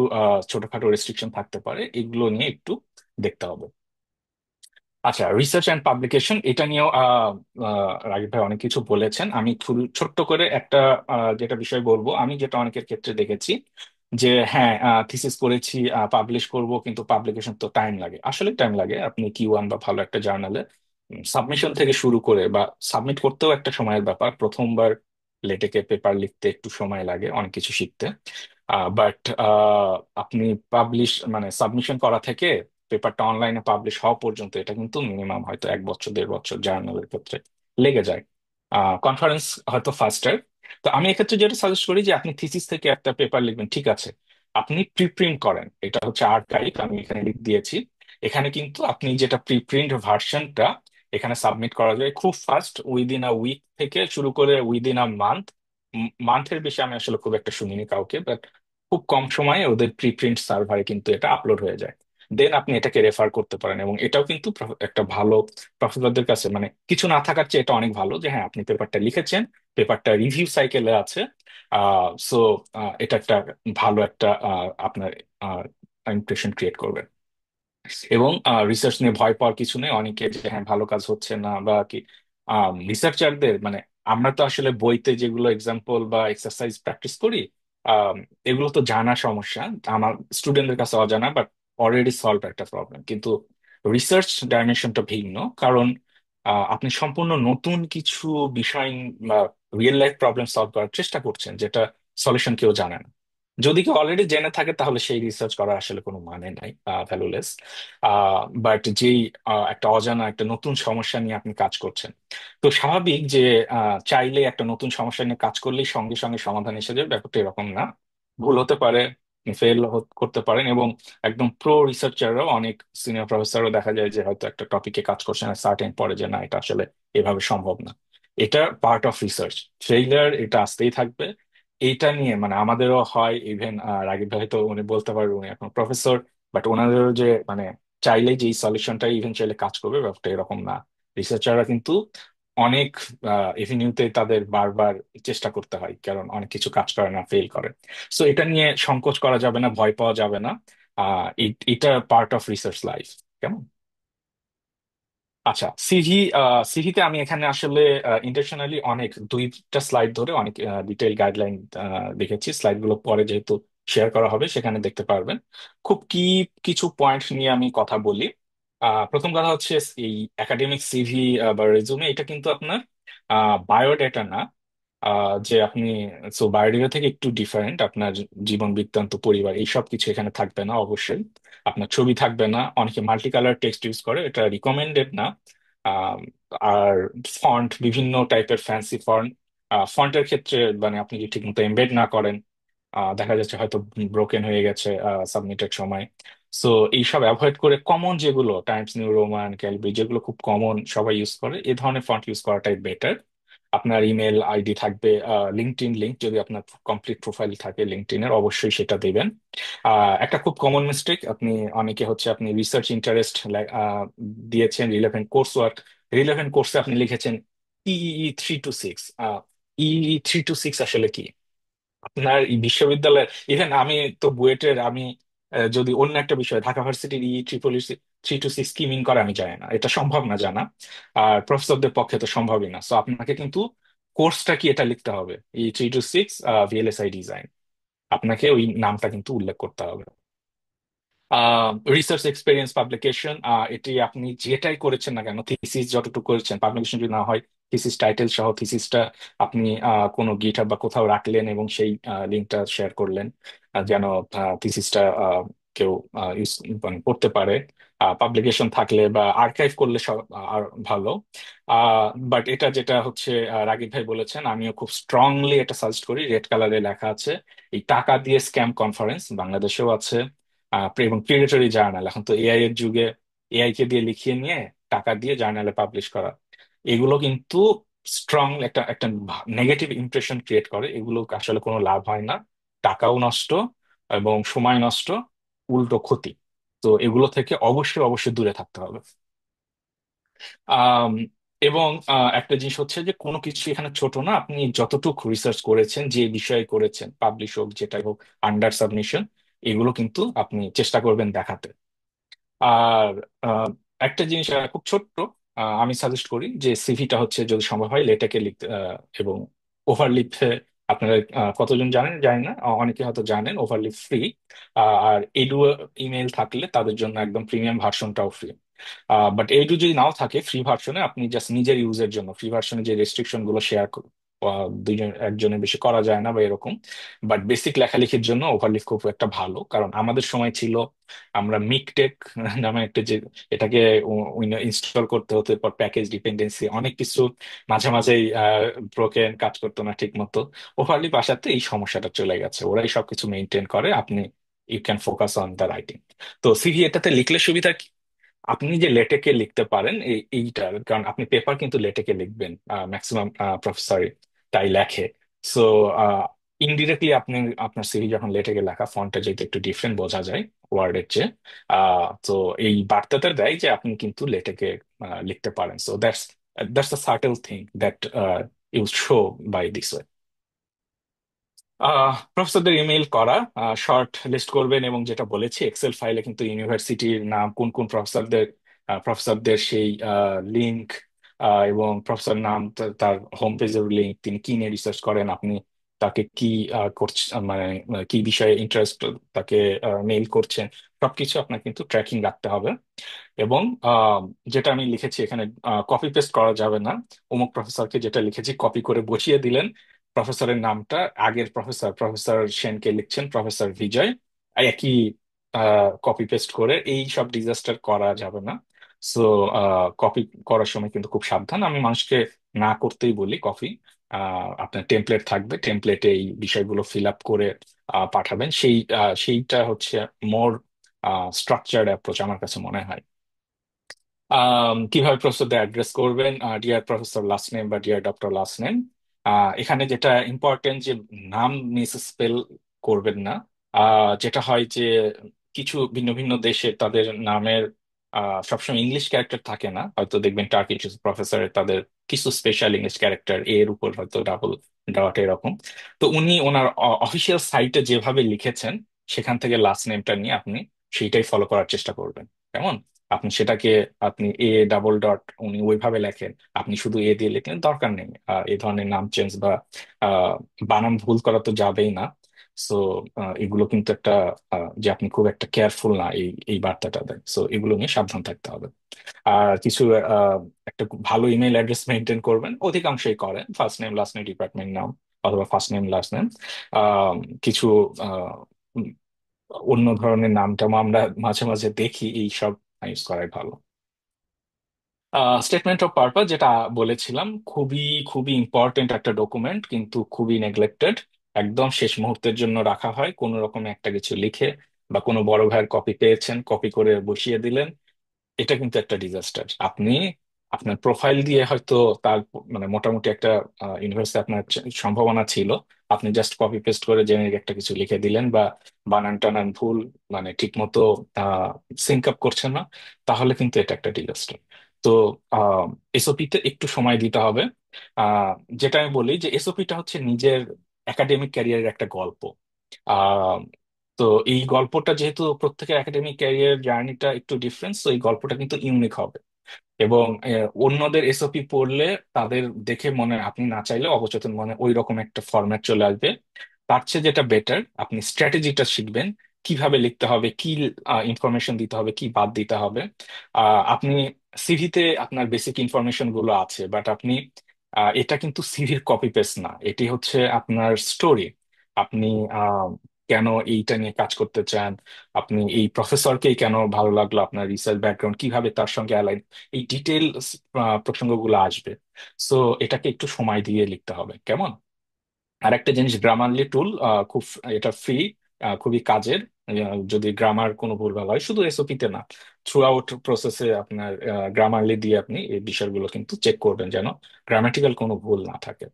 ছোটখাটো রেস্ট্রিকশন থাকতে পারে, এগুলো নিয়ে একটু দেখতে হবে। আচ্ছা, রিসার্চ অ্যান্ড পাবলিকেশন, এটা নিয়েও রাগিব ভাই অনেক কিছু বলেছেন। আমি খুব ছোট্ট করে একটা যেটা বিষয় বলবো, আমি যেটা অনেকের ক্ষেত্রে দেখেছি যে হ্যাঁ, থিসিস করেছি, পাবলিশ করব, কিন্তু পাবলিকেশন তো টাইম লাগে, আসলে টাইম লাগে। আপনি Q1 বা ভালো একটা জার্নালে সাবমিশন থেকে শুরু করে, বা সাবমিট করতেও একটা সময়ের ব্যাপার, প্রথমবার লেটেকে পেপার লিখতে একটু সময় লাগে, অনেক কিছু শিখতে। বাট আপনি পাবলিশ মানে সাবমিশন করা থেকে পেপারটা অনলাইনে পাবলিশ হওয়া পর্যন্ত, এটা কিন্তু মিনিমাম হয়তো 1 বছর 1.5 বছর জার্নালের ক্ষেত্রে লেগে যায়। কনফারেন্স হয়তো ফাস্টার। তো আমি এক্ষেত্রে যেটা সাজেস্ট করি যে আপনি থিসিস থেকে একটা পেপার লিখবেন, ঠিক আছে, আপনি প্রিপ্রিন্ট করেন, এটা হচ্ছে আর্কাইভ, আমি এখানে লিখ দিয়েছি। এখানে কিন্তু আপনি যেটা প্রিপ্রিন্ট ভার্সনটা এখানে সাবমিট করা যায় খুব ফাস্ট, উইদিন আ উইক থেকে শুরু করে উইদিন আ মান্থ। মান্থের বেশি আমি আসলে খুব একটা শুনিনি কাউকে, বাট খুব কম সময়ে ওদের প্রিপ্রিন্ট সার্ভারে কিন্তু এটা আপলোড হয়ে যায়। দেন আপনি এটাকে রেফার করতে পারেন, এবং এটাও কিন্তু একটা ভালো, প্রফেসরদের কাছে মানে কিছু না থাকার চেয়ে এটা অনেক ভালো যে হ্যাঁ, আপনি পেপারটা লিখেছেন, পেপারটা রিভিউ সাইকেলে আছে। সো এটা একটা ভালো একটা আপনার ইমপ্রেশন ক্রিয়েট করবে। এবং রিসার্চ নিয়ে ভয় পাওয়ার কিছু নেই, অনেকে যে হ্যাঁ ভালো কাজ হচ্ছে না বা কি, রিসার্চারদের মানে আমরা তো আসলে বইতে যেগুলো এক্সাম্পল বা এক্সারসাইজ প্র্যাকটিস করি, আম, এগুলো তো জানা সমস্যা, আমার স্টুডেন্টদের কাছে অজানা, বাট অলরেডি সলভ একটা প্রবলেম। কিন্তু রিসার্চ ডাইমেনশনটা ভিন্ন, কারণ আপনি সম্পূর্ণ নতুন কিছু বিষয় বা রিয়েল লাইফ প্রবলেম সলভ করার চেষ্টা করছেন, যেটা সলিউশন কেউ জানে না। যদি কেউ অলরেডি জেনে থাকে তাহলে সেই রিসার্চ করার আসলে কোনো মানে নাই, ভ্যালুলেস। বাট যেই একটা অজানা একটা নতুন সমস্যা নিয়ে আপনি কাজ করছেন, তো স্বাভাবিক যে চাইলে একটা নতুন সমস্যা নিয়ে কাজ করলেই সঙ্গে সঙ্গে সমাধান এসে যাবে, ব্যাপারটা এরকম না। ভুল হতে পারে, ফেল করতে পারেন। এবং একদম প্রো রিসার্চাররাও, অনেক সিনিয়র প্রফেসরও দেখা যায় যে হয়তো একটা টপিকে কাজ করছেন, আর সার্টেন পরে যে না, এটা আসলে এভাবে সম্ভব না। এটা পার্ট অফ রিসার্চ, ফেইলিয়ার এটা আসতেই থাকবে। এইটা নিয়ে মানে আমাদেরও হয়, ইভেন রাগিব ভাই তো উনি বলতে পারবেন, উনি এখন প্রফেসর, বাট ওনাদেরও যে মানে চাইলেই যে এই সলিউশনটা ইভেনচুয়ালি কাজ করবে, ব্যাপারটা এরকম না। রিসার্চাররা কিন্তু অনেক এভিনিউতে তাদের বারবার চেষ্টা করতে হয়, কারণ অনেক কিছু কাজ করে না, ফেল করে। সো এটা নিয়ে সংকোচ করা যাবে না, ভয় পাওয়া যাবে না। এটা পার্ট অফ রিসার্চ লাইফ। কেমন? আচ্ছা, সিভিতে আমি এখানে আসলে ইন্টেনশনালি অনেক 2টা স্লাইড ধরে অনেক ডিটেইল গাইডলাইন দেখেছি। স্লাইড গুলো পরে যেহেতু শেয়ার করা হবে সেখানে দেখতে পারবেন। খুব কি কিছু পয়েন্ট নিয়ে আমি কথা বলি। প্রথম কথা হচ্ছে, এই একাডেমিক সিভি বা রেজুমে, এটা কিন্তু আপনার বায়োডাটা না। যে আপনি, সো বায়োডাটা থেকে একটু ডিফারেন্ট। আপনার জীবন বৃত্তান্ত, পরিবার, এইসব কিছু এখানে থাকবে না অবশ্যই। আপনার ছবি থাকবে না, অনেকে মাল্টি কালার টেক্সট ইউজ করে, এটা রিকমেন্ডেড না। আম, আর ফন্ট, বিভিন্ন টাইপের ফ্যান্সি ফন্ট, ফন্টের ক্ষেত্রে মানে আপনি যদি ঠিকমতো এমবেড না করেন, দেখা যাচ্ছে হয়তো ব্রোকেন হয়ে গেছে সাবমিটের সময়। সো এইসব অ্যাভয়েড করে কমন যেগুলো টাইমস নিউ রোমান, ক্যালব্রি, যেগুলো খুব কমন সবাই ইউজ করে, এই ধরনের ফন্ট ইউজ করাটাই বেটার। আপনার ইমেল আইডি থাকবে, লিঙ্কডইন লিঙ্ক যদি আপনার কমপ্লিট প্রোফাইল থাকে লিঙ্কডইনের, অবশ্যই সেটা দিবেন। একটা খুব কমন মিস্টেক, আপনি অনেকে হচ্ছে আপনি রিসার্চ ইন্টারেস্ট দিয়েছেন, রিলেভেন্ট কোর্স ওয়ার্ক, রিলেভেন্ট কোর্সে আপনি লিখেছেন EE 3 to 6। EE 3 to 6 আসলে কি? আপনার এই বিশ্ববিদ্যালয়ের, ইভেন আমি তো বুয়েটের, আমি যদি অন্য একটা বিষয় ঢাকা ভার্সিটির E326 কি মিন করে আমি জানি না, এটা সম্ভব না জানা, আর প্রফেসরদের পক্ষে তো সম্ভবই না। সো আপনাকে কিন্তু কোর্সটা কি এটা লিখতে হবে, E326 VLSI ডিজাইন, আপনাকে ওই নামটা কিন্তু উল্লেখ করতে হবে। রিসার্চ এক্সপিরিয়েন্স পাবলিকেশন, এটি আপনি যেটাই করেছেন না কেন, থিসিস যতটুকু করেছেন, পাবলিকেশন যদি না হয় থিসিস টাইটেল সহ থিসিসটা আপনি কোনো গিটহাব বা কোথাও রাখলেন এবং সেই লিঙ্কটা শেয়ার করলেন, যেন থিসিসটা কেউ ইউজ মানে পড়তে পারে। পাবলিকেশন থাকলে বা আর্কাইভ করলে সব আর ভালো। বাট এটা যেটা হচ্ছে রাগিব ভাই বলেছেন, আমিও খুব স্ট্রংলি এটা সাজেস্ট করি, রেড কালারে লেখা আছে, এই টাকা দিয়ে স্ক্যাম কনফারেন্স বাংলাদেশেও আছে। এবং প্রিডেটরি জার্নাল, এখন তো এআই এর যুগে এআই কে দিয়ে লিখিয়ে নিয়ে টাকা দিয়ে জার্নালে পাবলিশ করা, এগুলো কিন্তু স্ট্রং একটা একটা নেগেটিভ ইমপ্রেশন ক্রিয়েট করে। এগুলো আসলে কোনো লাভ হয় না, টাকাও নষ্ট এবং সময় নষ্ট, উল্টো ক্ষতি। তো এগুলো থেকে অবশ্যই অবশ্যই দূরে থাকতে হবে। আম, এবং একটা জিনিস হচ্ছে যে কোনো কিছু এখানে ছোট না, আপনি যতটুকু রিসার্চ করেছেন, যে বিষয়ে করেছেন, পাবলিশ হোক যেটাই হোক, আন্ডার সাবমিশন, এগুলো কিন্তু আপনি চেষ্টা করবেন দেখাতে। আর আহ, একটা জিনিস খুব ছোট্ট, আমি সাজেস্ট করি যে সিভিটা হচ্ছে যদি সম্ভব হয় লেটেকে লিখতে, এবং ওভারলিপে আপনারা কতজন জানেন জানি না, অনেকে হয়তো জানেন ওভারলিপ ফ্রি। আর এডু ইমেল থাকলে তাদের জন্য একদম প্রিমিয়াম ভার্সনটাও ফ্রি। বাট এইটু যদি নাও থাকে, ফ্রি ভার্সনে আপনি জাস্ট নিজের ইউজের জন্য, ফ্রি ভার্সনে যে রেস্ট্রিকশন গুলো শেয়ার দুইজন একজনের বেশি করা যায় না বা এরকম, বাট বেসিক লেখালেখির জন্য ওভারলিপ খুব একটা ভালো। কারণ আমাদের সময় ছিল আমরা মিকটেক নামে একটা যে এটাকে ইনস্টল করতে হতো, পর প্যাকেজ ডিপেন্ডেন্সি অনেক কিছু, মাঝে মাঝেই ব্রোকেন কাজ করতো না ঠিক মতো। ওভারলিপ আসাতে এই সমস্যাটা চলে গেছে, ওরাই সবকিছু মেনটেন করে, আপনি you can focus on the writing. তো সিভি এটাতে লিখলে সুবিধা কি, আপনি যে লেটেকে লিখতে পারেন এইটা, কারণ আপনি পেপার কিন্তু লেটেকে লিখবেন, ম্যাক্সিমাম প্রফেসর তাই লেখে। সো ইনডিরেক্টলি আপনি আপনার সিভি যখন লেটেকে লেখা, ফন্টটা যেহেতু একটু ডিফারেন্ট বোঝা যায় ওয়ার্ডের চেয়ে, তো এই বার্তাটা দেয় যে আপনি কিন্তু লেটেকে লিখতে পারেন। So that's a subtle thing that you show by this way. প্রফেসরদের ইমেইল করা, শর্ট লিস্ট করবেন, এবং যেটা বলেছি এক্সেল ফাইলে কিন্তু ইউনিভার্সিটির নাম, কোন কোন প্রফেসরদের সেই লিঙ্ক, এবং প্রফেসর নাম, তার হোম পেজের লিঙ্ক, তিনি কি নিয়ে রিসার্চ করেন, আপনি তাকে কি করছেন, মানে কি বিষয়ে ইন্টারেস্ট, তাকে মেইল করছেন, সবকিছু আপনার কিন্তু ট্র্যাকিং রাখতে হবে। এবং যেটা আমি লিখেছি এখানে, কপি পেস্ট করা যাবে না। অমুক প্রফেসরকে যেটা লিখেছি কপি করে বসিয়ে দিলেন, প্রফেসরের নামটা আগের প্রফেসর প্রফেসর সেনকে লিখছেন প্রফেসর বিজয়, একই কপি পেস্ট করে, এই সব ডিজাস্টার করা যাবে না। সো কপি করার সময় কিন্তু খুব সাবধান, আমি মানুষকে না করতেই বলি কপি। আপনার টেমপ্লেট থাকবে, টেমপ্লেটে এই বিষয়গুলো ফিল আপ করে পাঠাবেন, সেইটা হচ্ছে মোর স্ট্রাকচার্ড অ্যাপ্রোচ আমার কাছে মনে হয়। কিভাবে প্রফেসরদের অ্যাড্রেস করবেন, ডিয়ার প্রফেসর লাস্ট নেম বা ডিয়ার ডক্টর লাস্ট নেম। এখানে যেটা ইম্পর্টেন্ট যে নাম মিস স্পেল করবেন না। যেটা হয় যে কিছু ভিন্ন ভিন্ন দেশে তাদের নামের সবসময় ইংলিশ ক্যারেক্টার থাকে না, হয়তো দেখবেন টার্কিশ প্রফেসরের তাদের কিছু স্পেশাল ইংলিশ ক্যারেক্টার, এর উপর হয়তো ডাবল ডট এরকম। তো উনি ওনার অফিসিয়াল সাইটে যেভাবে লিখেছেন, সেখান থেকে লাস্ট নেমটা নিয়ে আপনি সেইটাই ফলো করার চেষ্টা করবেন। কেমন, আপনি সেটাকে, আপনি এ ডাবল ডট উনি ওইভাবে লেখেন, আপনি শুধু এ দিয়ে লিখলেন, দরকার নেই এই ধরনের নাম চেঞ্জ বা আহ, বানান ভুল করা তো যাবেই না। সো এগুলো কিন্তু একটা যে আপনি খুব একটা কেয়ারফুল না এই এই বার্তাটা দেয়, সো এগুলো নিয়ে সাবধান থাকতে হবে। আর কিছু একটা ভালো ইমেল অ্যাড্রেস মেনটেন করবেন, অধিকাংশই করেন, first name last name department নাম, অথবা ফার্স্ট নেম লাস্ট নেম। কিছু আহ, উম, অন্য ধরনের নামটাও আমরা মাঝে মাঝে দেখি, এই সব ইউজ করাই ভালো। স্টেটমেন্ট অফ পারপাস যেটা বলেছিলাম, খুবই খুবই ইম্পর্টেন্ট একটা ডকুমেন্ট, কিন্তু খুবই নেগলেক্টেড, একদম শেষ মুহূর্তের জন্য রাখা হয়। কোনো রকম একটা কিছু লিখে বা কোনো বড় ভাইয়ের কপি পেয়েছেন, কপি করে বসিয়ে দিলেন, এটা কিন্তু একটা ডিজাস্টার। আপনি আপনার প্রোফাইল দিয়ে হয়তো তার মানে মোটামুটি একটা ইউনিভার্সিটি আপনার সম্ভাবনা ছিল, আপনি জাস্ট কপি পেস্ট করে জেনেরিক একটা কিছু লিখে দিলেন, বা বানান টানান ভুল, মানে ঠিক মতো সিঙ্ক আপ করছেন না, তাহলে কিন্তু এটা একটা ডিজাস্টার। তো এসওপিতে একটু সময় দিতে হবে। আহ, যেটা আমি বলি যে এসওপিটা হচ্ছে নিজের একাডেমিক ক্যারিয়ারের একটা গল্প। তো এই গল্পটা যেহেতু প্রত্যেকের একাডেমিক ক্যারিয়ার জার্নিটা একটু ডিফারেন্স, তো এই গল্পটা কিন্তু ইউনিক হবে। এবং অন্যদের এসওপি পড়লে তাদের দেখে মনে আপনি না চাইলে অবচেতন মনে ওই রকম একটা ফরম্যাট চলে আসবে। তার চেয়ে যেটা বেটার, আপনি স্ট্র্যাটেজিটা শিখবেন, কিভাবে লিখতে হবে, কি ইনফরমেশন দিতে হবে, কি বাদ দিতে হবে। আপনি সিভিতে আপনার বেসিক ইনফরমেশন গুলো আছে, বাট আপনি এটা কিন্তু সিভির কপি পেস্ট না, এটি হচ্ছে আপনার স্টোরি। আপনি আহ, কেন এইটা নিয়ে কাজ করতে চান, আপনি এই প্রফেসরকেই কেন ভালো লাগলো, আপনার রিসার্চ ব্যাকগ্রাউন্ড কিভাবে তার সঙ্গে অ্যালাইন, এই ডিটেল প্রসঙ্গগুলো আসবে। সো এটাকে একটু সময় দিয়ে লিখতে হবে, কেমন? আর একটা জিনিস, গ্রামারলি টুল খুব, এটা ফ্রি, খুবই কাজের। যদি গ্রামার কোনো ভুলভাল হয়, শুধু এসওপি তে না, থ্রু আউট প্রসেসে আপনার গ্রামারলি দিয়ে আপনি এই বিষয়গুলো কিন্তু চেক করবেন যেন গ্রামাটিক্যাল কোনো ভুল না থাকে।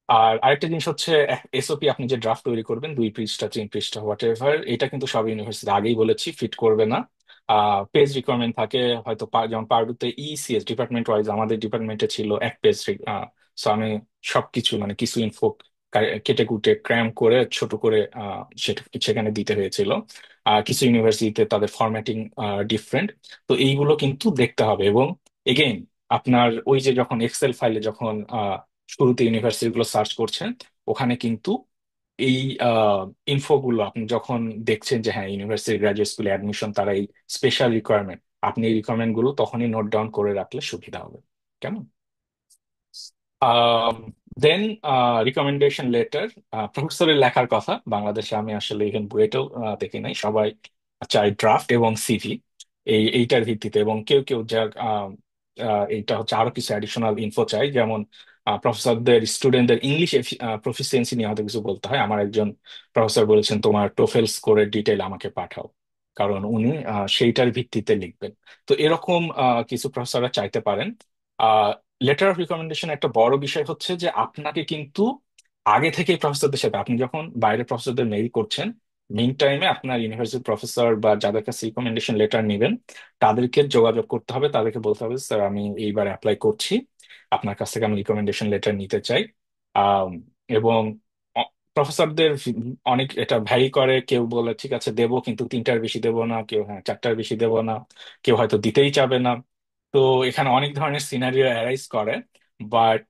আর আরেকটা জিনিস হচ্ছে, এসওপি আপনি যে ড্রাফট তৈরি করবেন 2 পৃষ্ঠা 3 পৃষ্ঠা হোয়াট এভার, এটা কিন্তু সব ইউনিভার্সিটি আগেই বলেছি ফিট করবে না। পেজ রিকোয়ারমেন্ট থাকে হয়তো, যেমন পার্ডুতে ইসিএস ডিপার্টমেন্ট ওয়াইজ, আমাদের ডিপার্টমেন্টে ছিল 1 পেজ। সো আমি সবকিছু মানে কিছু ইনফো কেটে কুটে ক্র্যাম করে ছোট করে সেটা সেখানে দিতে হয়েছিল। কিছু ইউনিভার্সিটিতে তাদের ফরম্যাটিং ডিফারেন্ট। তো এইগুলো কিন্তু দেখতে হবে। এবং এগেইন, আপনার ওই যে যখন এক্সেল ফাইলে যখন শুরুতে ইউনিভার্সিটি গুলো সার্চ করছেন, ওখানে কিন্তু এই ইনফো গুলো আপনি যখন দেখছেন যে হ্যাঁ ইউনিভার্সিটি গ্রাজুয়েট স্কুলে অ্যাডমিশন, তারা এই স্পেশাল রিকোয়ারমেন্ট, আপনি এই রিকোয়ারমেন্ট গুলো তখনই নোট ডাউন করে রাখলে সুবিধা হবে, কেমন? দেন রিকমেন্ডেশন লেটার, প্রফেসরের লেখার কথা বাংলাদেশে আমি আসলে ইভেন বুয়েটেও দেখি নাই, সবাই চাই ড্রাফট এবং সিভি এইটার ভিত্তিতে। এবং কেউ কেউ যা এইটা হচ্ছে আরো কিছু অ্যাডিশনাল ইনফো চাই, যেমন প্রফেসরদের স্টুডেন্টদের ইংলিশ প্রফিসিয়েন্সি নিয়ে হয়তো কিছু বলতে হয়। আমার একজন প্রফেসর বলেছেন তোমার টোফেল স্কোরের ডিটেল আমাকে পাঠাও, কারণ উনি সেইটার ভিত্তিতে লিখবেন। তো এরকম কিছু প্রফেসররা চাইতে পারেন। লেটার অফ রিকমেন্ডেশন একটা বড় বিষয় হচ্ছে যে আপনাকে কিন্তু আগে থেকে প্রফেসরদের সাথে, আপনি যখন বাইরের প্রফেসরদের মেইল করছেন, মেইন টাইমে আপনার ইউনিভার্সিটি প্রফেসর বা যাদের কাছে রিকমেন্ডেশন লেটার নেবেন, তাদেরকে যোগাযোগ করতে হবে, তাদেরকে বলতে হবে স্যার আমি এইবার অ্যাপ্লাই করছি, আপনার কাছ থেকে আমি রিকমেন্ডেশন লেটার নিতে চাই। আম, এবং প্রফেসরদের অনেক এটা ভ্যারি করে, কেউ বলে ঠিক আছে দেবো কিন্তু 3টার বেশি দেবো না, কেউ হ্যাঁ 4টার বেশি দেবো না, কেউ হয়তো দিতেই চাবে না। তো এখানে অনেক ধরনের সিনারিও অ্যারাইজ করে। বাট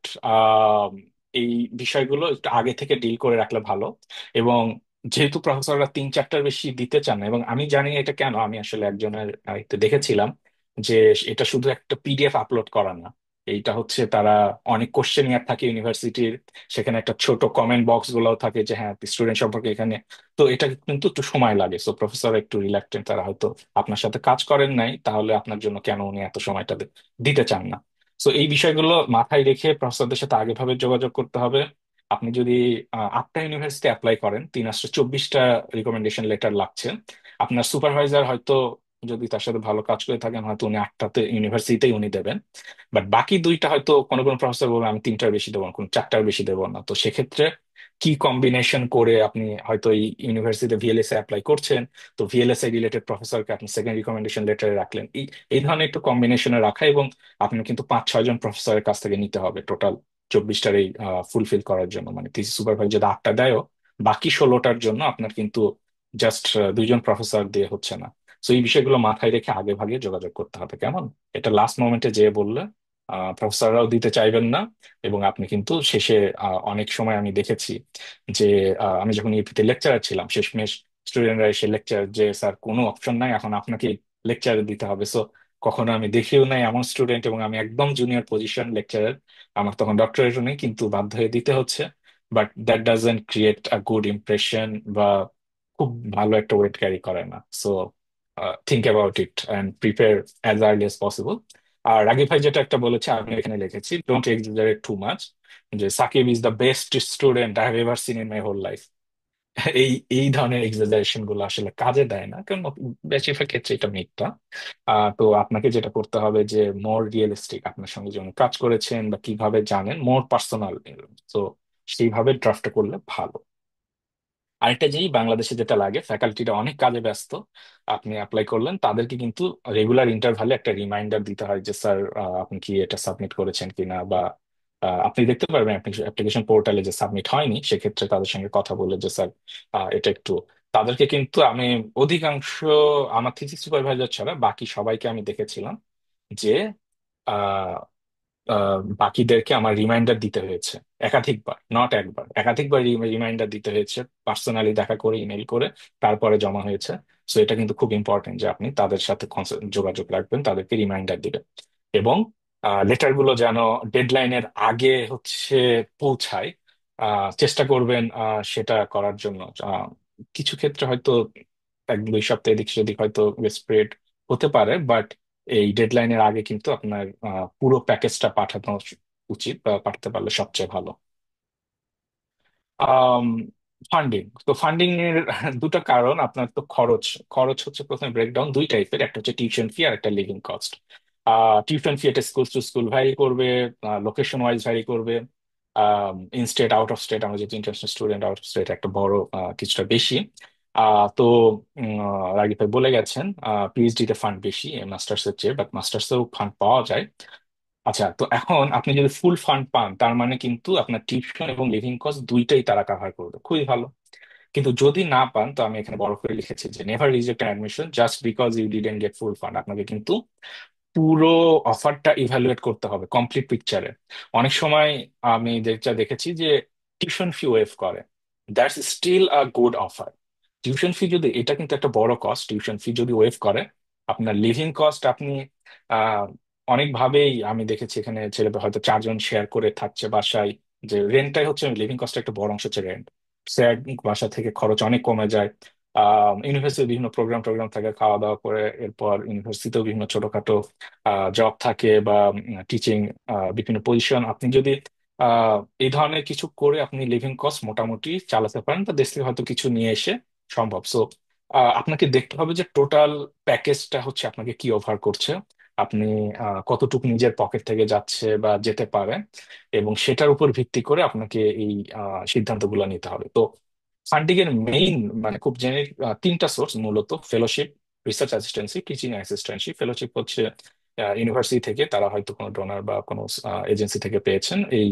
এই বিষয়গুলো একটু আগে থেকে ডিল করে রাখলে ভালো। এবং যেহেতু প্রফেসররা 3 4টার বেশি দিতে চান না, এবং আমি জানি এটা কেন, আমি আসলে একজনের একটু দেখেছিলাম যে এটা শুধু একটা পিডিএফ আপলোড করা না, এইটা হচ্ছে তারা অনেক কোশ্চেন ইয়ার থাকে ইউনিভার্সিটির, সেখানে একটা ছোট কমেন্ট বক্স গুলো থাকে যে হ্যাঁ স্টুডেন্ট সম্পর্কে এখানে। তো এটা কিন্তু একটু সময় লাগে, সো প্রফেসর একটু রিল্যাক্টেন্ট, তারা হয়তো আপনার সাথে কাজ করেন নাই, তাহলে আপনার জন্য কেন উনি এত সময়টা দিতে চান না। সো এই বিষয়গুলো মাথায় রেখে প্রফেসরদের সাথে আগেভাবে যোগাযোগ করতে হবে। আপনি যদি 8টা ইউনিভার্সিটি অ্যাপ্লাই করেন, 3 আসলে 24টা রিকমেন্ডেশন লেটার লাগছে। আপনার সুপারভাইজার হয়তো, যদি তার সাথে ভালো কাজ করে থাকেন, হয়তো উনি 8টাতে ইউনিভার্সিটিতেই উনি দেবেন। বাট বাকি 2টা হয়তো কোনো কোনো প্রফেসর বলবেন আমি 3টার বেশি দেবো না, কোনো 4টার বেশি দেবো না। তো সেক্ষেত্রে কি কম্বিনেশন করে আপনি হয়তো এই ইউনিভার্সিটিতে ভিএলএসএ অ্যাপ্লাই করছেন, তো ভিএলএসআই রিলেটেড প্রফেসরকে আপনি সেকেন্ড রিকমেন্ডেশন লেটারে রাখলেন, এই এই ধরনের একটু কম্বিনেশনে রাখা। এবং আপনি কিন্তু 5 6 জন প্রফেসরের কাছ থেকে নিতে হবে টোটাল 24টার এই ফুলফিল করার জন্য। মানে থিসিস সুপারভাইজার যদি 8টা দেয়ও, বাকি 16টার জন্য আপনার কিন্তু জাস্ট 2জন প্রফেসর দিয়ে হচ্ছে না। তো এই বিষয়গুলো মাথায় রেখে আগে ভাগে যোগাযোগ করতে হবে, কেমন? এটা লাস্ট মোমেন্টে যেয়ে বললে প্রফেসররাও দিতে চাইবেন না। এবং আপনি কিন্তু শেষে অনেক সময় আমি দেখেছি যে আমি যখন ইউপিতে লেকচারার ছিলাম, শেষমেশ স্টুডেন্টরা এসে লেকচার যে স্যার কোনো অপশন নাই, এখন আপনাকে লেকচার দিতে হবে। সো কখনো আমি দেখিও নাই এমন স্টুডেন্ট, এবং আমি একদম জুনিয়র পজিশন লেকচারার, আমার তখন ডক্টরেটও নেই, কিন্তু বাধ্য হয়ে দিতে হচ্ছে। But that doesn't create a good impression, বা খুব ভালো একটা ওয়েট ক্যারি করে না। So think about it and prepare as early as possible. আর রাগিব ভাই যেটা একটা বলেছে, আমি এখানে লিখেছি, ডোন্ট এক্সাজারেট টু মাচ, যে Sakib is the best student I have ever seen in my whole life. এই এই ধরনের এক্সাজারেশন গুলো আসলে কাজে দেয় না, কারণ বেশিরভাগ ক্ষেত্রে এটা মিথ্যা। তো আপনাকে যেটা করতে হবে যে মোর রিয়েলিস্টিক, আপনার সঙ্গে যেমন কাজ করেছেন বা কিভাবে জানেন, মোর পার্সোনাল। তো সেইভাবে ড্রাফটটা করলে ভালো। আরেকটা জিনিস, বাংলাদেশে যেটা লাগে, ফ্যাকাল্টিরা অনেক কাজে ব্যস্ত, আপনি অ্যাপ্লাই করলেন, তাদেরকে কিন্তু রেগুলার ইন্টারভালে একটা রিমাইন্ডার দিতে হয় যে স্যার আপনি কি এটা সাবমিট করেছেন কিনা, বা আপনি দেখতে পারবেন অ্যাপ্লিকেশন পোর্টালে যে সাবমিট হয়নি, সেক্ষেত্রে তাদের সঙ্গে কথা বলে যে স্যার এটা একটু তাদেরকে কিন্তু আমি অধিকাংশ, আমার থিসিস সুপারভাইজার ছাড়া বাকি সবাইকে আমি দেখেছিলাম যে আহ, বাকিদেরকে আমার রিমাইন্ডার দিতে হয়েছে একাধিকবার, নট একবার, একাধিকবার রিমাইন্ডার দিতে হয়েছে, পার্সোনালি দেখা করে, ইমেল করে, তারপরে জমা হয়েছে। সো এটা কিন্তু খুব ইম্পর্টেন্ট যে আপনি তাদের সাথে যোগাযোগ রাখবেন, তাদেরকে রিমাইন্ডার দিবেন, এবং লেটার গুলো যেন ডেডলাইনের আগে হচ্ছে পৌঁছায়, চেষ্টা করবেন সেটা করার জন্য। আহ, কিছু ক্ষেত্রে হয়তো 1-2 সপ্তাহ এদিক সেদিক হয়তো স্প্রেড হতে পারে, বাট এই ডেডলাইনের আগে কিন্তু আপনার পুরো প্যাকেজটা পাঠানো উচিত, বা পাঠাতে পারলে সবচেয়ে ভালো। ফান্ডিং, তো ফান্ডিং এর দুটো কারণ। আপনার তো খরচ, খরচ হচ্ছে প্রথমে ব্রেকডাউন 2 টাইপের, একটা হচ্ছে টিউশন ফি আর একটা লিভিং কস্ট। টিউশন ফি এটা স্কুল টু স্কুল ভ্যারি করবে, লোকেশন ওয়াইজ ভ্যারি করবে। In state, out of state, আমরা যেহেতু international student, out of state একটা বড় কিছুটা বেশি। তো রাগিব ভাই বলে গেছেন পিএইচডি তে ফান্ড বেশি মাস্টার্স এর চেয়ে, বাট মাস্টার্সেও ফান্ড পাওয়া যায়। আচ্ছা, তো এখন আপনি যদি ফুল ফান্ড পান, তার মানে কিন্তু আপনার টিউশন এবং লিভিং কস্ট দুইটাই তারা কাভার করবে, খুবই ভালো। কিন্তু যদি না পান, তো আমি এখানে বড় করে লিখেছি যে never reject an admission just because you didn't get full fund. আপনাকে কিন্তু পুরো অফারটা ইভ্যালুয়েট করতে হবে, কমপ্লিট পিকচারে। অনেক সময় আমি যেটা দেখেছি যে টিউশন ফি ওয়েভ করে, that's still a good offer. Tuition fee যদি, এটা কিন্তু একটা বড় কস্ট, টিউশন ফি যদি ওয়েভ করে, আপনার লিভিং কস্ট আপনি আহ অনেকভাবেই আমি দেখেছি, এখানে ছেলে হয়তো 4 জন শেয়ার করে থাকছে বাসায়, যে রেন্টটাই হচ্ছে লিভিং কস্টের একটা বড় অংশ হচ্ছে রেন্ট। স্যার বাসা থেকে খরচ অনেক কমে যায়। ইউনিভার্সিটির বিভিন্ন প্রোগ্রাম টোগ্রাম থাকে, খাওয়া দাওয়া করে, এরপর ইউনিভার্সিটিতেও বিভিন্ন ছোটখাটো জব থাকে, বা টিচিং বিভিন্ন পজিশন। আপনি যদি আহ, এই ধরনের কিছু করে আপনি লিভিং কস্ট মোটামুটি চালাতে পারেন, বা দেশ থেকে হয়তো কিছু নিয়ে এসে সম্ভব। সো আপনাকে দেখতে হবে যে টোটাল প্যাকেজটা হচ্ছে আপনাকে কি অফার করছে, আপনি কতটুকু নিজের পকেট থেকে যাচ্ছে বা যেতে পারে, এবং সেটার উপর ভিত্তি করে আপনাকে এই সিদ্ধান্তগুলো নিতে হবে। তো ফান্ডিং এর মেইন, মানে খুব জেনারিক 3টা সোর্স মূলত: fellowship, research assistancy, teaching assistancy. Fellowship হচ্ছে ইউনিভার্সিটি থেকে, তারা হয়তো কোনো ডোনার বা কোনো এজেন্সি থেকে পেয়েছেন এই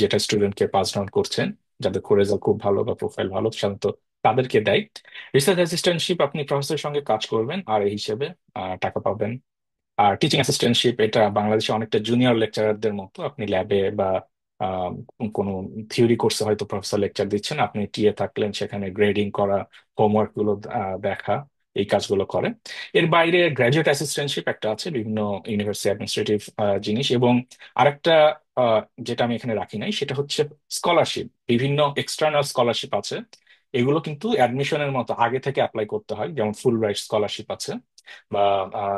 যেটা স্টুডেন্টকে পাস ডাউন করছেন, যাদের রেজাল্ট খুব ভালো বা প্রোফাইল ভালো, সাধারণত তাদেরকে দেয়। রিসার্চ অ্যাসিস্ট্যান্টশিপ, আপনি প্রফেসরের সঙ্গে কাজ করবেন আর এই হিসেবে টাকা পাবেন। আর টিচিং অ্যাসিস্ট্যান্টশিপ, এটা বাংলাদেশে অনেকটা জুনিয়র লেকচারারদের মতো, আপনি ল্যাবে বা আহ, কোনো থিওরি কোর্সে হয়তো প্রফেসর লেকচার দিচ্ছেন, আপনি টিএ থাকলেন, সেখানে গ্রেডিং করা, হোমওয়ার্ক গুলো দেখা, এই কাজগুলো করে। এর বাইরে গ্রাজুয়েট অ্যাসিস্ট্যান্টশিপ একটা আছে, বিভিন্ন ইউনিভার্সিটি অ্যাডমিনিস্ট্রেটিভ জিনিস। এবং আরেকটা যেটা আমি এখানে রাখি নাই, সেটা হচ্ছে স্কলারশিপ। বিভিন্ন এক্সটার্নাল স্কলারশিপ আছে, এগুলো কিন্তু অ্যাডমিশনের মতো আগে থেকে অ্যাপ্লাই করতে হয়, যেমন ফুল রাইট স্কলারশিপ আছে, বা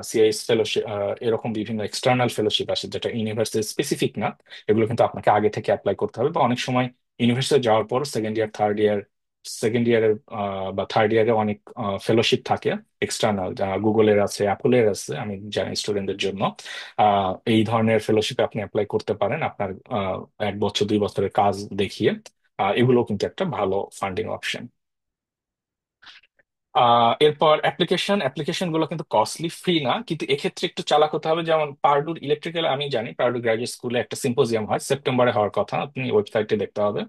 সিআইএস ফেলোশিপ, এরকম বিভিন্ন এক্সটার্নাল ফেলোশিপ আছে যেটা ইউনিভার্সিটি স্পেসিফিক না। এগুলো কিন্তু আপনাকে আগে থেকে অ্যাপ্লাই করতে হবে, বা অনেক সময় ইউনিভার্সিটি যাওয়ার পর সেকেন্ড ইয়ারের বা থার্ড ইয়ারে অনেক ফেলোশিপ থাকে এক্সটার্নাল, গুগলের আছে, অ্যাপলের আছে, আমি জানি স্টুডেন্টদের জন্য। এই ধরনের ফেলোশিপে আপনি অ্যাপ্লাই করতে পারেন আপনার 1 বছর 2 বছরের কাজ দেখিয়ে। এগুলো কিন্তু একটা ভালো ফান্ডিং অপশন। এরপর অ্যাপ্লিকেশন গুলো কিন্তু কস্টলি, ফ্রি না, কিন্তু এক্ষেত্রে একটু চালাক হতে হবে। যেমন পার্ডুর ইলেকট্রিক্যাল, আমি জানি পার্ডু গ্রাজুয়েট স্কুলে একটা সিম্পোজিয়াম হয়, সেপ্টেম্বরে হওয়ার কথা, আপনি ওয়েবসাইটে দেখতে হবে।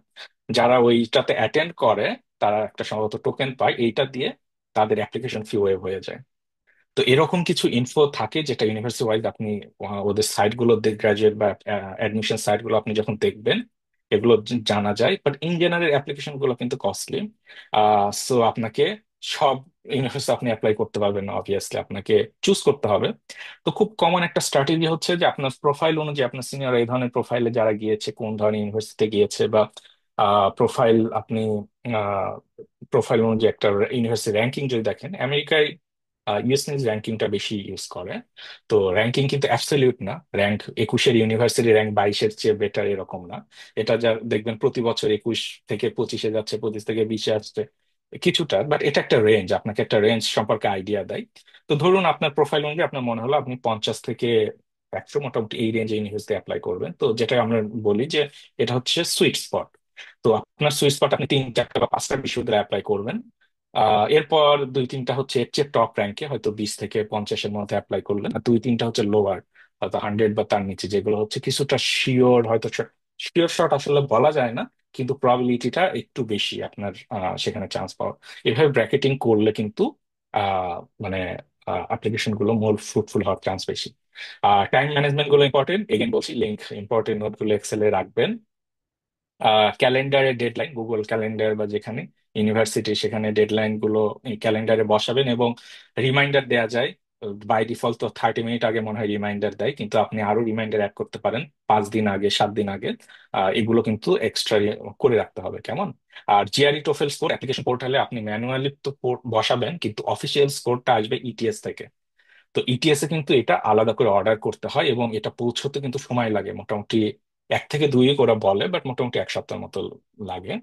যারা ওইটাতে অ্যাটেন্ড করে, তারা একটা সম্ভবত টোকেন পায়, এইটা দিয়ে তাদের অ্যাপ্লিকেশন ফি ওয়েভ হয়ে যায়। তো এরকম কিছু ইনফো থাকে যেটা ইউনিভার্সিটি ওয়াইজ আপনি ওদের সাইট গুলো, গ্রাজুয়েট বা অ্যাডমিশন সাইট গুলো আপনি যখন দেখবেন, এগুলো জানা যায়। বাট ইন জেনারেল অ্যাপ্লিকেশন গুলো কিন্তু কস্টলি। সো আপনাকে সব ইউনিভার্সিটি আপনি অ্যাপ্লাই করতে পারবেন না, অবভিয়াসলি আপনাকে চুজ করতে হবে। তো খুব কমন একটা স্ট্র্যাটেজি হচ্ছে যে আপনার প্রোফাইল অনুযায়ী, আপনার সিনিয়র এই ধরনের প্রোফাইলে যারা গিয়েছে, কোন ধরনের ইউনিভার্সিটিতে গিয়েছে, বা প্রোফাইল আপনি প্রোফাইল অনুযায়ী একটা ইউনিভার্সিটি র্যাঙ্কিং যদি দেখেন, আমেরিকায় ইউএস নিউজ র্যাঙ্কিংটা বেশি ইউজ করে। তো র্যাঙ্কিং কিন্তু অ্যাবসলিউট না, র্যাঙ্ক 21-এর ইউনিভার্সিটি র্যাঙ্ক 22-এর চেয়ে বেটার এরকম না। এটা যা দেখবেন প্রতি বছর 21 থেকে 25-এ যাচ্ছে, 25 থেকে 20-এ আসছে কিছুটা, বাট এটা একটা রেঞ্জ, আপনাকে একটা রেঞ্জ সম্পর্কে আইডিয়া দেয়। তো ধরুন আপনার প্রোফাইল অনুযায়ী আপনার মনে হলো আপনি 50 থেকে 100 মোটামুটি এই রেঞ্জে ইউনিভার্সিটি অ্যাপ্লাই করবেন, তো যেটা আমরা বলি যে এটা হচ্ছে সুইট স্পট। তো আপনার সুইট স্পট, আপনি 3-4টা বা 5টা বিশ্ববিদ্যালয়ে অ্যাপ্লাই করবেন। এরপর 2-3টা হচ্ছে এর চেয়ে টপ র্যাঙ্কে, হয়তো 20 থেকে 50-এর মধ্যে অ্যাপ্লাই করলেন, আর 2-3টা হচ্ছে লোয়ার, হয়তো 100 বা তার নিচে, যেগুলো হচ্ছে কিছুটা শিওর, হয়তো শিওর শট আসলে বলা যায় না, কিন্তু প্রবাবিলিটিটা একটু বেশি আপনার সেখানে চান্স পাওয়ার। এভাবে ব্র্যাকেটিং করলে কিন্তু আহ, মানে অ্যাপ্লিকেশন গুলো মোর ফ্রুটফুল হওয়ার চান্স বেশি। টাইম ম্যানেজমেন্ট গুলো ইম্পর্টেন্ট, এগেন বলছি লিঙ্ক ইম্পর্টেন্ট নোটগুলো এক্সেলে রাখবেন। ক্যালেন্ডারে ডেডলাইন, গুগল ক্যালেন্ডার বা যেখানে ইউনিভার্সিটি সেখানে ডেডলাইন গুলো ক্যালেন্ডারে বসাবেন, এবং রিমাইন্ডার দেওয়া যায়। বাই ডিফল্ট তো 30 মিনিট আগে মনে হয় রিমাইন্ডার দেয়, কিন্তু আপনি আরো রিমাইন্ডার অ্যাড করতে পারেন 5 দিন আগে, 7 দিন আগে। এগুলো কিন্তু এক্সট্রা করে রাখতে হবে, কেমন? আর জিআরই টোফেল স্কোর অ্যাপ্লিকেশন পোর্টালে আপনি ম্যানুয়ালি তো বসাবেন, কিন্তু অফিসিয়াল স্কোরটা আসবে ইটিএস থেকে। তো ইটিএস এ কিন্তু এটা আলাদা করে অর্ডার করতে হয়, এবং এটা পৌঁছতে কিন্তু সময় লাগে মোটামুটি 1 থেকে 2 উইক ওরা বলে, বাট মোটামুটি 1 সপ্তাহের মতো লাগে।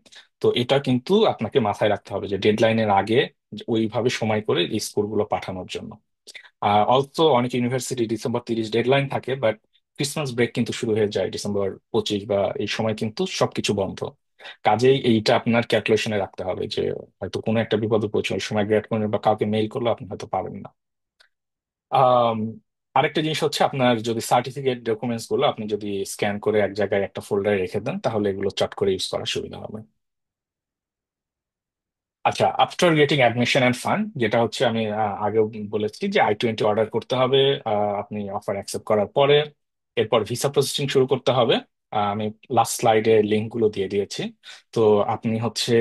তো এটা কিন্তু আপনাকে মাথায় রাখতে হবে যে ডেডলাইনের আগে যে ওইভাবে সময় করে এই স্কোর গুলো পাঠানোর জন্য। অলসো অনেক ইউনিভার্সিটি December 30 ডেডলাইন থাকে, বাট ক্রিসমাস ব্রেক কিন্তু শুরু হয়ে যায় December 25, বা এই সময় কিন্তু সবকিছু বন্ধ। কাজেই এইটা আপনার ক্যালকুলেশনে রাখতে হবে যে হয়তো কোনো একটা বিপদে পড়ছে, ওই সময় গ্রেড করবেন বা কাউকে মেইল করলে আপনি হয়তো পাবেন না। আম, আরেকটা জিনিস হচ্ছে, আপনার যদি সার্টিফিকেট ডকুমেন্টস গুলো আপনি যদি স্ক্যান করে এক জায়গায় একটা ফোল্ডারে রেখে দেন, তাহলে এগুলো চট করে ইউজ করার সুবিধা হবে। আচ্ছা, after getting admission and fund, যেটা হচ্ছে আমি আগেও বলেছি যে I-20 অর্ডার করতে হবে আপনি অফার অ্যাকসেপ্ট করার পরে। এরপর ভিসা প্রসেসিং শুরু করতে হবে। আমি লাস্ট স্লাইডে লিঙ্ক গুলো দিয়ে দিয়েছি। তো আপনি হচ্ছে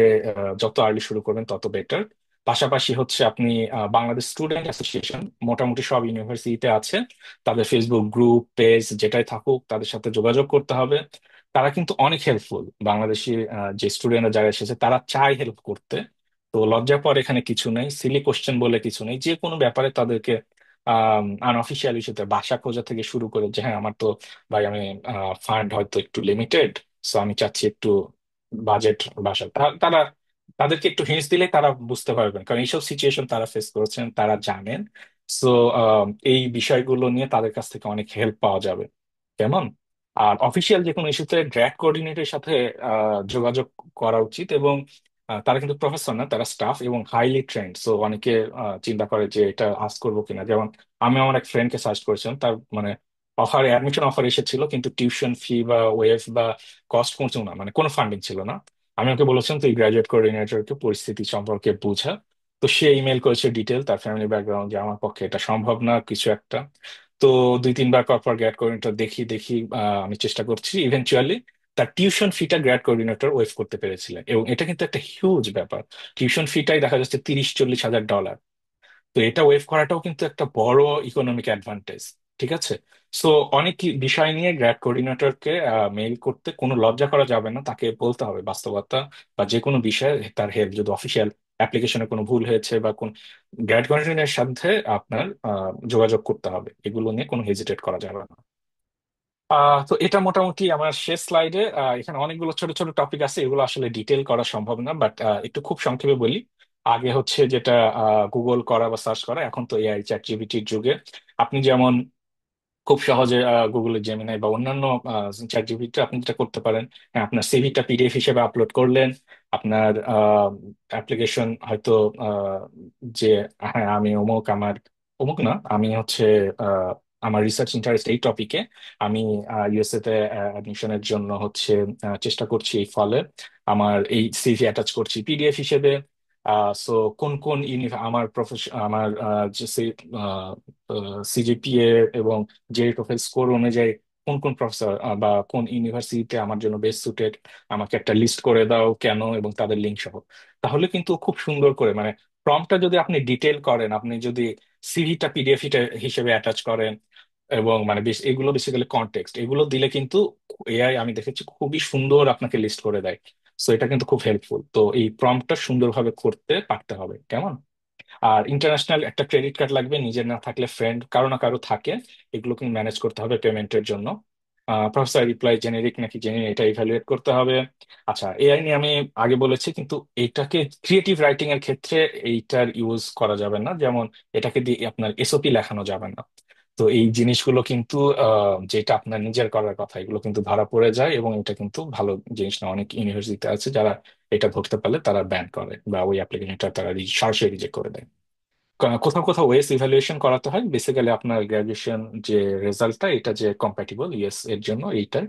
যত আর্লি শুরু করবেন তত বেটার। পাশাপাশি হচ্ছে আপনি বাংলাদেশ স্টুডেন্ট অ্যাসোসিয়েশন মোটামুটি সব ইউনিভার্সিটিতে আছে, তাদের ফেসবুক গ্রুপ পেজ যেটাই থাকুক তাদের সাথে যোগাযোগ করতে হবে। তারা কিন্তু অনেক হেল্পফুল, বাংলাদেশি যে স্টুডেন্টরা যারা এসেছে তারা চায় হেল্প করতে। তো লজ্জা পাওয়ার এখানে কিছু নেই, সিলি কোশ্চেন বলে কিছু নেই, যে কোনো ব্যাপারে তাদেরকে আনঅফিসিয়াল ইস্যুতে বাসা খোঁজা থেকে শুরু করে যে হ্যাঁ আমার তো ভাই আমি ফান্ড হয়তো একটু লিমিটেড, সো আমি চাচ্ছি একটু বাজেট বাসা, তারা তাদেরকে একটু হিন্টস দিলে তারা বুঝতে পারবেন, কারণ এইসব সিচুয়েশন তারা ফেস করেছেন, তারা জানেন। সো এই বিষয়গুলো নিয়ে তাদের কাছ থেকে অনেক হেল্প পাওয়া যাবে, কেমন? আর অফিসিয়াল যে কোনো ইস্যুতে গ্র্যাড কোঅর্ডিনেটরের সাথে যোগাযোগ করা উচিত। এবং তারা কিন্তু প্রফেসর না, তারা স্টাফ এবং হাইলি ট্রেন্ড। সো অনেকে চিন্তা করে যে এটা আস্ক করবো কিনা, যেমন আমি আমার এক ফ্রেন্ডকে সার্চ করেছিলাম, তার মানে অ্যাডমিশন অফার এসেছিল, কিন্তু টিউশন ফি বা ওয়েভ বা কস্ট পৌঁছেও না, মানে কোনো ফান্ডিং ছিল না। আমি ওকে বলেছিলাম তুই গ্রাজুয়েট কোঅর্ডিনেটরকে পরিস্থিতি সম্পর্কে বুঝা। তো সে ইমেল করেছে ডিটেল তার ফ্যামিলি ব্যাকগ্রাউন্ড, যে আমার পক্ষে এটা সম্ভব না কিছু একটা। তো 2-3 বার কর্পোরেট গ্র্যাড কোঅর্ডিনেটর দেখি দেখি আমি চেষ্টা করছি, ইভেনচুয়ালি তার টিউশন ফিটা গ্র্যাড কোঅর্ডিনেটর ওয়েভ করতে পেরেছিলেন, এবং এটা কিন্তু একটা হিউজ ব্যাপার। টিউশন ফিটাই দেখা যাচ্ছে 30-40 হাজার ডলার। তো এটা ওয়েভ করাটাও কিন্তু একটা বড় ইকোনমিক অ্যাডভান্টেজ, ঠিক আছে? সো অনেক বিষয় নিয়ে গ্র্যাড কোঅর্ডিনেটরকে মেইল করতে কোনো লজ্জা করা যাবে না, তাকে বলতে হবে বাস্তবতা, বা যে কোনো বিষয়ে তার হেল্প, যদি অফিসিয়াল অ্যাপ্লিকেশনে কোনো ভুল হয়েছে বা কোন গ্র্যাড কোঅর্ডিনেটরের সাথে আপনার যোগাযোগ করতে হবে, এগুলো নিয়ে কোনো হেজিটেট করা যাবে না। তো এটা মোটামুটি আমার শেষ স্লাইডে। এখানে অনেকগুলো ছোট ছোট টপিক আছে, এগুলো আসলে ডিটেল করা সম্ভব না, বাট একটু খুব সংক্ষেপে বলি। আগে হচ্ছে যেটা গুগল করা বা সার্চ করা, এখন তো এআই চ্যাট জিপিটির যুগে আপনি যেমন খুব সহজে গুগলের জেমিনাই বা অন্যান্য চ্যাট জিপিটি আপনি যেটা করতে পারেন, হ্যাঁ, আপনার সিভিটা পিডিএফ হিসেবে আপলোড করলেন। আপনার অ্যাপ্লিকেশন হয়তো আহ, যে হ্যাঁ আমি অমুক, আমার অমুক না, আমি হচ্ছে আহ, আমার রিসার্চ ইন্টারেস্ট এই টপিকে, আমি ইউএসএ তে অ্যাডমিশনের জন্য হচ্ছে চেষ্টা করছি, এই ফলে আমার এই সিভি অ্যাটাচ করছি পিডিএফ হিসেবে। সো কোন কোন আমার প্রফেশন, আমার যে সিজিপিএ এবং যে প্রোফাইল স্কোর অনুযায়ী কোন কোন প্রফেসর বা কোন ইউনিভার্সিটিতে আমার জন্য বেস্ট সুটেড, আমাকে একটা লিস্ট করে দাও কেন, এবং তাদের লিঙ্ক সহ। তাহলে কিন্তু খুব সুন্দর করে, মানে প্রম্পটটা যদি আপনি ডিটেল করেন, আপনি যদি সিভিটা পিডিএফ হিসেবে অ্যাটাচ করেন, এবং মানে বেশ এগুলো বেসিক্যালি কনটেক্সট এগুলো দিলে কিন্তু এআই আমি দেখেছি খুবই সুন্দর আপনাকে লিস্ট করে দেয়। সো এটা কিন্তু খুব হেল্পফুল। তো এই প্রম্পটটা সুন্দরভাবে করতে পারতে হবে, কেমন? আর ইন্টারন্যাশনাল একটা ক্রেডিট কার্ড লাগবে, নিজের না থাকলে ফ্রেন্ড কারো না কারো থাকে, এগুলো কিন্তু ম্যানেজ করতে হবে পেমেন্টের জন্য। প্রফেসর রিপ্লাই জেনেরিক নাকি জেনুইন এটা ইভ্যালুয়েট করতে হবে। আচ্ছা, এআই নিয়ে আমি আগে বলেছি, কিন্তু এটাকে ক্রিয়েটিভ রাইটিং এর ক্ষেত্রে এইটার ইউজ করা যাবে না, যেমন এটাকে দিয়ে আপনার এসওপি লেখানো যাবে না। তো এই জিনিসগুলো কিন্তু যেটা আপনার নিজের করার কথা, এগুলো কিন্তু ধরা পড়ে যায়, এবং এটা কিন্তু ভালো জিনিস না। অনেক ইউনিভার্সিটি আছে যারা এটা ধরতে পারলে তারা ব্যান করে, বা ওই অ্যাপ্লিকেশনটা তারা সরাসরি রিজেক্ট করে দেয়। কোথাও কোথাও ওয়েস ইভ্যালুয়েশন করাতে হয়, বেসিক্যালি আপনার গ্রাজুয়েশন যে রেজাল্টটা এটা যে কম্প্যাটিবল ইয়েস এর জন্য এইটার।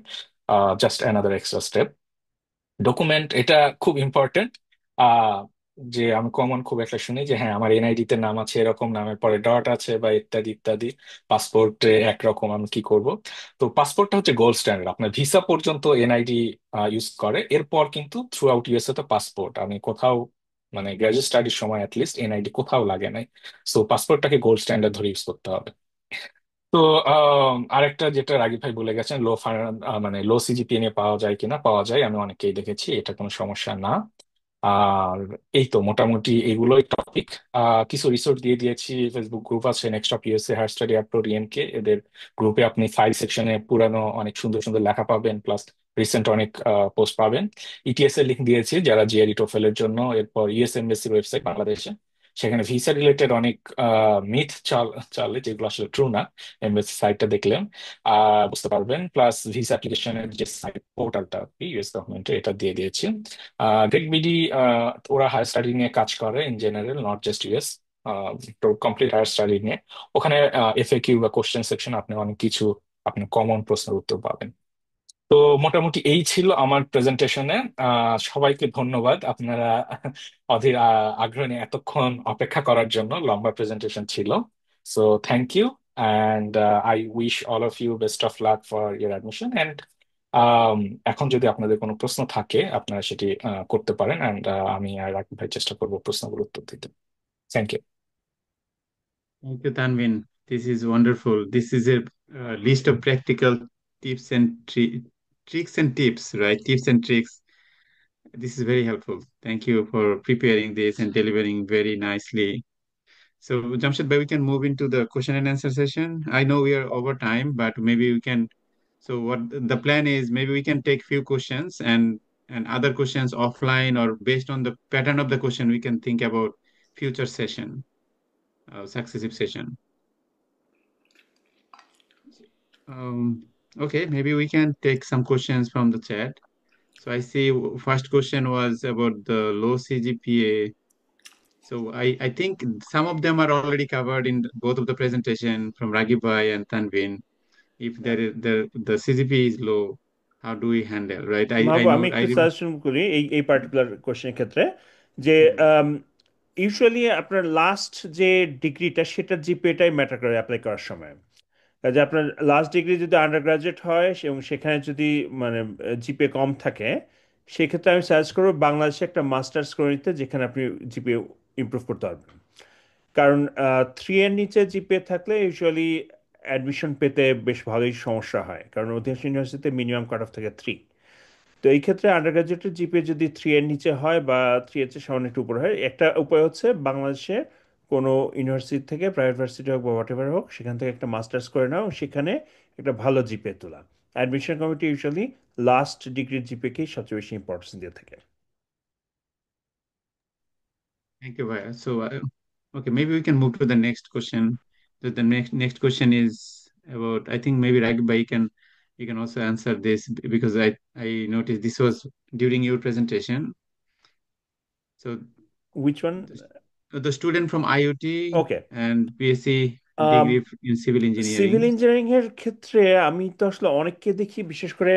Just another extra step. Document এটা খুব ইম্পর্টেন্ট। আহ যে আমি কমন খুব একটা শুনি যে হ্যাঁ আমার এনআইডি তে নাম আছে এরকম, নামের পরে ডট আছে বা ইত্যাদি ইত্যাদি, পাসপোর্টে একরকম, আমি কি করব? তো পাসপোর্টটা হচ্ছে গোল্ড স্ট্যান্ডার্ড, আপনার ভিসা পর্যন্ত এনআইডি ইউজ করে, এরপর কিন্তু থ্রু আউট ইউএসএ তো পাসপোর্ট, আমি কোথাও মানে গ্রাজুয়েট স্টাডির সময় অ্যাটলিস্ট এনআইডি কোথাও লাগে নাই। সো পাসপোর্টটাকে গোল্ড স্ট্যান্ডার্ড ধরে ইউজ করতে হবে। তো আরেকটা যেটা রাগিব ভাই বলে গেছেন, মানে লো সিজিপিএ নিয়ে পাওয়া যায় কিনা, পাওয়া যায়, আমি অনেকেই দেখেছি, এটা কোনো সমস্যা না। আর এই তো মোটামুটি এগুলোই টপিক। কিছু রিসোর্স দিয়ে দিয়েছি, ফেসবুক গ্রুপ আছে next of USA higher study upload ইএনকে, এদের গ্রুপে আপনি ফাইল সেকশনে পুরানো অনেক সুন্দর সুন্দর লেখা পাবেন, প্লাস রিসেন্ট অনেক পোস্ট পাবেন। ইটিএস এর লিঙ্ক দিয়েছি যারা জিআরই টোফেলের জন্য, এরপর ইউএস এমবাসির ওয়েবসাইট বাংলাদেশে, সেখানে ভিসা রিলেটেড অনেক মিথ চালে যেগুলো আসলে ট্রু না, এমবাসি সাইটটা দেখলেন বুঝতে পারবেন। প্লাস ভিসা অ্যাপ্লিকেশনের যে সাইট পোর্টালটা ইউএস গভর্নমেন্টের, এটা দিয়ে দিয়েছি। গ্রেট বিডি ওরা হায়ার স্টাডি নিয়ে কাজ করে in general, not just US, তো কমপ্লিট হায়ার স্টাডি নিয়ে। ওখানে এফএকিউ বা কোশ্চেন সেকশন আপনি অনেক কিছু, আপনি কমন প্রশ্নের উত্তর পাবেন। তো মোটামুটি এই ছিল আমার প্রেজেন্টেশনে। সবাইকে ধন্যবাদ, আপনারা অধীর আগ্রহ নিয়ে এতক্ষণ অপেক্ষা করার জন্য, লম্বা প্রেজেন্টেশন ছিল। So thank you, and I wish all of you best of luck for year admission. And এখন যদি আপনাদের কোনো প্রশ্ন থাকে আপনারা সেটি করতে পারেন, অ্যান্ড আমি আর রাকিব ভাই চেষ্টা করবো প্রশ্নগুলো উত্তর দিতে। Thank you. Thank you, Tanvin. This is wonderful. This is a list of practical tips and tricks and tips, right? Tips and tricks. This is very helpful. Thank you for preparing this and delivering very nicely. So, Jamshed bhai, we can move into the question and answer session. I know we are over time, but maybe we can. So, what the plan is, maybe we can take few questions and other questions offline, or based on the pattern of the question, we can think about future session, successive session. Okay, maybe we can take some questions from the chat. So I see first question was about the low CGPA. So I think some of them are already covered in both of the presentation from Ragib Bhai and Tanvin. If there is the CGPA is low, how do we handle, right? I Mahbub, know আমি I একটু suggestion করি এই এই particular কোশ্চেনের ক্ষেত্রে, যে usually আপনার last যে ডিগ্রিটা সেটার জিপিএটাই ম্যাটার করে অ্যাপ্লাই করার সময়। কাজে আপনার লাস্ট ডিগ্রি যদি আন্ডার গ্রাজুয়েট হয় এবং সেখানে যদি মানে জিপিএ কম থাকে, সেক্ষেত্রে আমি সাজেস্ট করবো বাংলাদেশে একটা মাস্টার্স করে নিতে, যেখানে আপনি জিপিএ ইমপ্রুভ করতে পারবেন। কারণ 3 এর নিচে জিপিএ থাকলে ইউজুয়ালি অ্যাডমিশন পেতে বেশ ভালোই সমস্যা হয়, কারণ অধিকাংশ ইউনিভার্সিটিতে মিনিমাম কাট অফ থাকে 3। তো এই ক্ষেত্রে আন্ডার গ্রাজুয়েটের জিপিএ যদি 3 এর নিচে হয় বা 3 এর চেয়ে সামান্য একটু উপরে হয়, একটা উপায় হচ্ছে বাংলাদেশে কোনো ইউনিভার্সিটি থেকে, প্রাইভেট ভার্সিটি হোক বা হোয়াট এভার হোক, সেখান থেকে একটা মাস্টার্স করে নাও, সেখানে একটা ভালো জিপিএ তোলা। অ্যাডমিশন কমিটি ইউজুয়ালি লাস্ট ডিগ্রির জিপিএকেই সবচেয়ে বেশি ইম্পর্টেন্স দিয়ে থাকে। thank you, Bhaiya. So okay, maybe we can move to the next question. The next question is about, I think maybe Ragib Bhai can, you can also answer this because I noticed this was during your presentation. So which one? the student from IoT okay. and BSc degree in civil civil engineering. Engineering এর ক্ষেত্রে আমি তো আসলে অনেককে দেখি, বিশেষ করে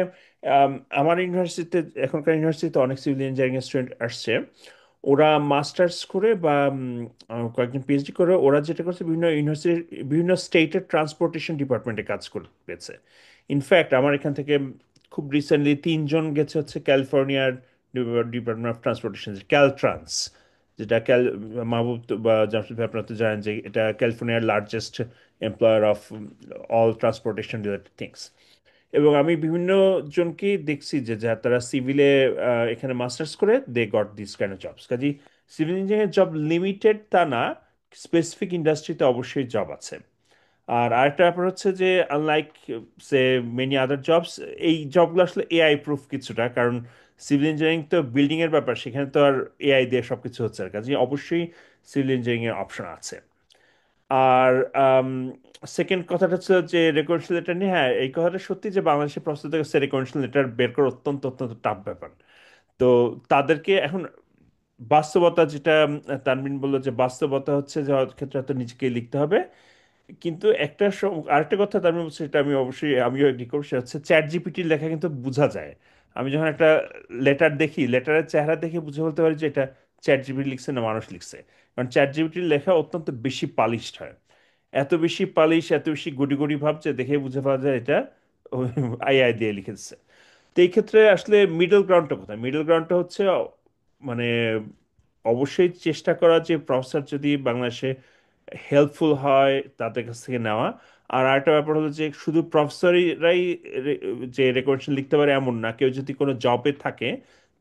আমার ইউনিভার্সিটিতে, এখনকার ইউনিভার্সিটিতে অনেক সিভিল ইঞ্জিনিয়ারিং স্টুডেন্ট আসছে। ওরা মাস্টার্স করে বা কয়েকজন পিএইচডি করে, ওরা যেটা করছে বিভিন্ন ইউনিভার্সিটির বিভিন্ন স্টেটের ট্রান্সপোর্টেশন ডিপার্টমেন্টে কাজ পেয়েছে। ইনফ্যাক্ট আমার এখান থেকে খুব রিসেন্টলি 3 জন গেছে হচ্ছে ক্যালিফোর্নিয়ার ডিপার্টমেন্ট অফ ট্রান্সপোর্টেশন, ক্যালট্রান্স, যেটা মাহবুব বা জামশেদ ভাই আপনারা তো জানেন যে এটা ক্যালিফোর্নিয়ার largest employer of all transportation related things. এবং আমি বিভিন্ন জনকেই দেখছি যে তারা সিভিলে এখানে মাস্টার্স করে they got this kind of jobs. কাজেই সিভিল ইঞ্জিনিয়ারিং জব লিমিটেড তা না, স্পেসিফিক ইন্ডাস্ট্রিতে অবশ্যই জব আছে। আর আরেকটা ব্যাপার হচ্ছে যে আনলাইক সে মেনি আদার জবস, এই জবগুলো আসলে এআই প্রুফ কিছুটা, কারণ সিভিল ইঞ্জিনিয়ারিং তো বিল্ডিং এর ব্যাপার, সেখানে তো আর এআই দিয়ে সব কিছু হচ্ছে না, কাজে অবশ্যই সিভিল ইঞ্জিনিয়ারিং এর অপশন আছে। আর সেকেন্ড কথাটা হচ্ছে যে রেকগনিশন লেটার নিয়ে, হ্যাঁ এই কথাটা সত্যি যে বাংলাদেশে প্রস্তুত হচ্ছে রেকগনিশন লেটার বের করা অত্যন্ত অত্যন্ত টাফ ব্যাপার। তো তাদেরকে এখন বাস্তবতা যেটা তানবিন বললো, যে বাস্তবতা হচ্ছে যে ক্ষেত্রে হয়তো নিজেকে লিখতে হবে, কিন্তু আরেকটা কথা তার মধ্যে, সেটা আমি অবশ্যই আমিও এগ্রি করব, সেটা হচ্ছে চ্যাট জিপিটির লেখা কিন্তু বোঝা যায়। আমি যখন একটা লেটার দেখি, লেটারের চেহারা দেখে বুঝে বলতে পারি যে এটা চ্যাট জিপিটি লিখছে না মানুষ লিখছে। কারণ চ্যাট জিপিটির লেখা অত্যন্ত বেশি পালিশড হয়, এত বেশি পালিশ, এত বেশি গুটি গুটি ভাব যে দেখে বুঝে পাওয়া যায় এটা আই দিয়ে লিখেছে। তো এই ক্ষেত্রে আসলে মিডল গ্রাউন্ডটা কোথায়? মিডল গ্রাউন্ডটা হচ্ছে মানে অবশ্যই চেষ্টা করা যে প্রফেসর যদি বাংলাদেশে হেল্পফুল হয় তাদের কাছ থেকে নেওয়া। আর আরেকটা ব্যাপার হলো যে শুধু প্রফেসররাই যে রেকমেন্ডেশন লিখতে পারে এমন না, কেউ যদি কোনো জবে থাকে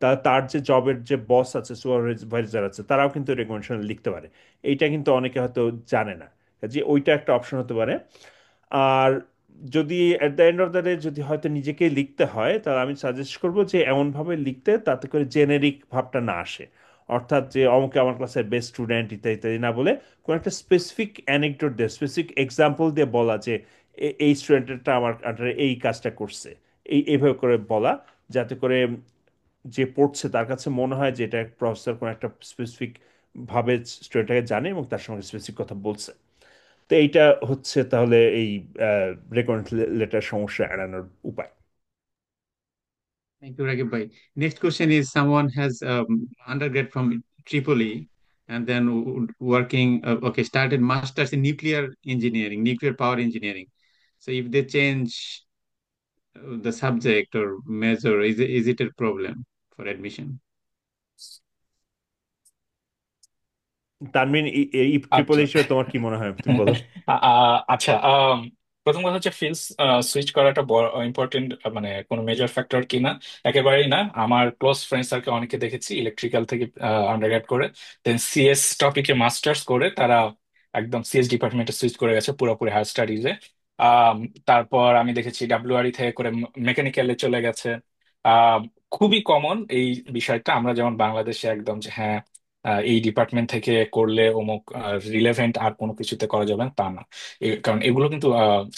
তা তার যে জবের যে বস আছে, সুপারভাইজার আছে, তারাও কিন্তু রেকমেন্ডেশন লিখতে পারে। এইটা কিন্তু অনেকে হয়তো জানে না, যে ওইটা একটা অপশন হতে পারে। আর যদি at the end of the day যদি হয়তো নিজেকেই লিখতে হয়, তাহলে আমি সাজেস্ট করবো যে এমনভাবে লিখতে তাতে করে জেনেরিক ভাবটা না আসে। অর্থাৎ যে অমুকে আমার ক্লাসের বেস্ট স্টুডেন্ট ইত্যাদি ইত্যাদি না বলে কোনো একটা স্পেসিফিক অ্যানেকডোট দিয়ে, স্পেসিফিক এক্সাম্পল দিয়ে বলা যে এই স্টুডেন্টটা আমার আন্ডারে এই কাজটা করছে, এইভাবে করে বলা, যাতে করে যে পড়ছে তার কাছে মনে হয় যে এটা প্রফেসর কোনো একটা স্পেসিফিক ভাবে স্টুডেন্টটাকে জানে এবং তার সঙ্গে স্পেসিফিক কথা বলছে। তো এইটা হচ্ছে তাহলে এই রেকমেন্ড লেটার সমস্যা এড়ানোর উপায়। Thank you, Ragib bhai. Next question is someone has undergrad from Tripoli and then working, okay, started masters in nuclear engineering, nuclear power engineering. So if they change the subject or major, is it a problem for admission? তানমিন, এই triple আচ্ছা। হিসেবে তোমার কি মনে হয়, তুমি বলো। আচ্ছা, প্রথম কথা হচ্ছে ফিল্ড সুইচ করাটা ইম্পর্টেন্ট, মানে কোনো মেজর ফ্যাক্টর কিনা। একেবারেই না। আমার ক্লোজ ফ্রেন্ড সার্কেল অনেকে দেখেছি ইলেকট্রিক্যাল থেকে আন্ডারগ্রেড করে দেন সিএস টপিকে মাস্টার্স করে তারা একদম সিএস ডিপার্টমেন্টে সুইচ করে গেছে পুরোপুরি হায়ার স্টাডিজে। তারপর আমি দেখেছি ডাব্লিউআরই থেকে করে মেকানিক্যালে চলে গেছে। আহ, খুবই কমন এই বিষয়টা। আমরা যেমন বাংলাদেশে একদম যে হ্যাঁ, এই ডিপার্টমেন্ট থেকে করলে অমুক রিলেভেন্ট আর কোনো কিছুতে করা যাবে না, তা না। কারণ এগুলো কিন্তু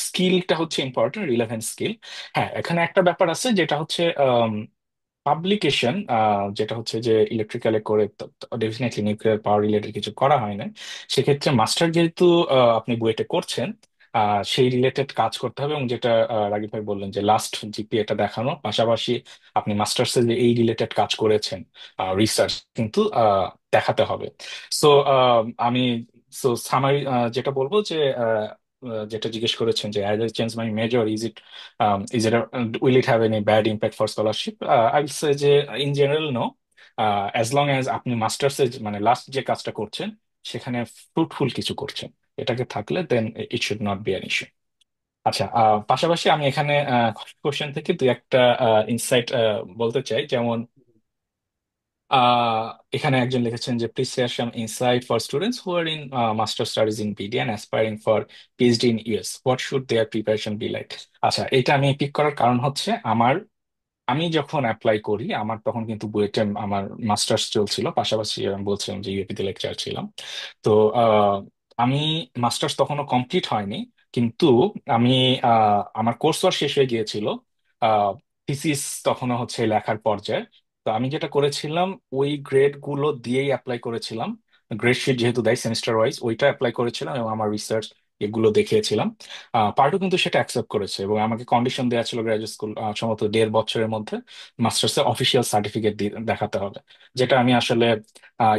স্কিলটা হচ্ছে ইম্পর্টেন্ট, রিলেভেন্ট স্কিল। হ্যাঁ, এখানে একটা ব্যাপার আছে যেটা হচ্ছে পাবলিকেশন, যেটা হচ্ছে যে ইলেকট্রিক্যালে করে ডেফিনেটলি নিউক্লিয়ার পাওয়ার রিলেটেড কিছু করা হয় না। সেক্ষেত্রে মাস্টার যেহেতু আপনি বুয়েটে করছেন, সেই রিলেটেড কাজ করতে হবে। এবং যেটা রাগিব ভাই বললেন যে লাস্ট জিপিএটা দেখানো, পাশাপাশি আপনি মাস্টার্সে যে এই রিলেটেড কাজ করেছেন, রিসার্চ কিন্তু দেখাতে হবে। সো আমি সামারি যেটা বলবো যে যেটা জিজ্ঞেস করেছেন যে I change my major, is it will it have any bad impact for scholarship? I will say যে in general no. As long as আপনি মাস্টার্সে মানে লাস্ট যে কাজটা করছেন সেখানে ফ্রুটফুল কিছু করছেন, এটাকে থাকলে then it should not be an issue. আচ্ছা, পাশাপাশি আমি এখানে কোশ্চেন থেকে দুই একটা ইনসাইট বলতে চাই। যেমন আহ এখানে একজন লিখেছেন যে please share some insight for students who are in master studies in BD and aspiring for PhD in US, what should their preparation be like. আচ্ছা, এটা আমি পিক করার কারণ হচ্ছে আমি যখন অ্যাপ্লাই করি আমার তখন কিন্তু বুয়েটে আমার মাস্টার্স চলছিল, পাশাপাশি আমি বলছিলাম যে ইউপিতে লেকচার ছিলাম। তো আহ, আমি মাস্টার্স তখনও কমপ্লিট হয়নি, কিন্তু আমি আমার কোর্স ওয়ার্ক শেষ হয়ে গিয়েছিল, থিসিস তখনও হচ্ছে লেখার পর্যায়ে। তো আমি যেটা করেছিলাম ওই গ্রেড গুলো দিয়েই অ্যাপ্লাই করেছিলাম। গ্রেড শিট যেহেতু দেয় সেমিস্টার ওয়াইজ, ওইটা অ্যাপ্লাই করেছিলাম এবং আমার রিসার্চ এগুলো দেখিয়েছিলাম। পার্টও কিন্তু সেটা অ্যাকসেপ্ট করেছে এবং আমাকে কন্ডিশন দেওয়া ছিল গ্রাজুয়েট স্কুল সম্ভবত 1.5 বছরের মধ্যে মাস্টার্সের অফিসিয়াল সার্টিফিকেট দেখাতে হবে। যেটা আমি আসলে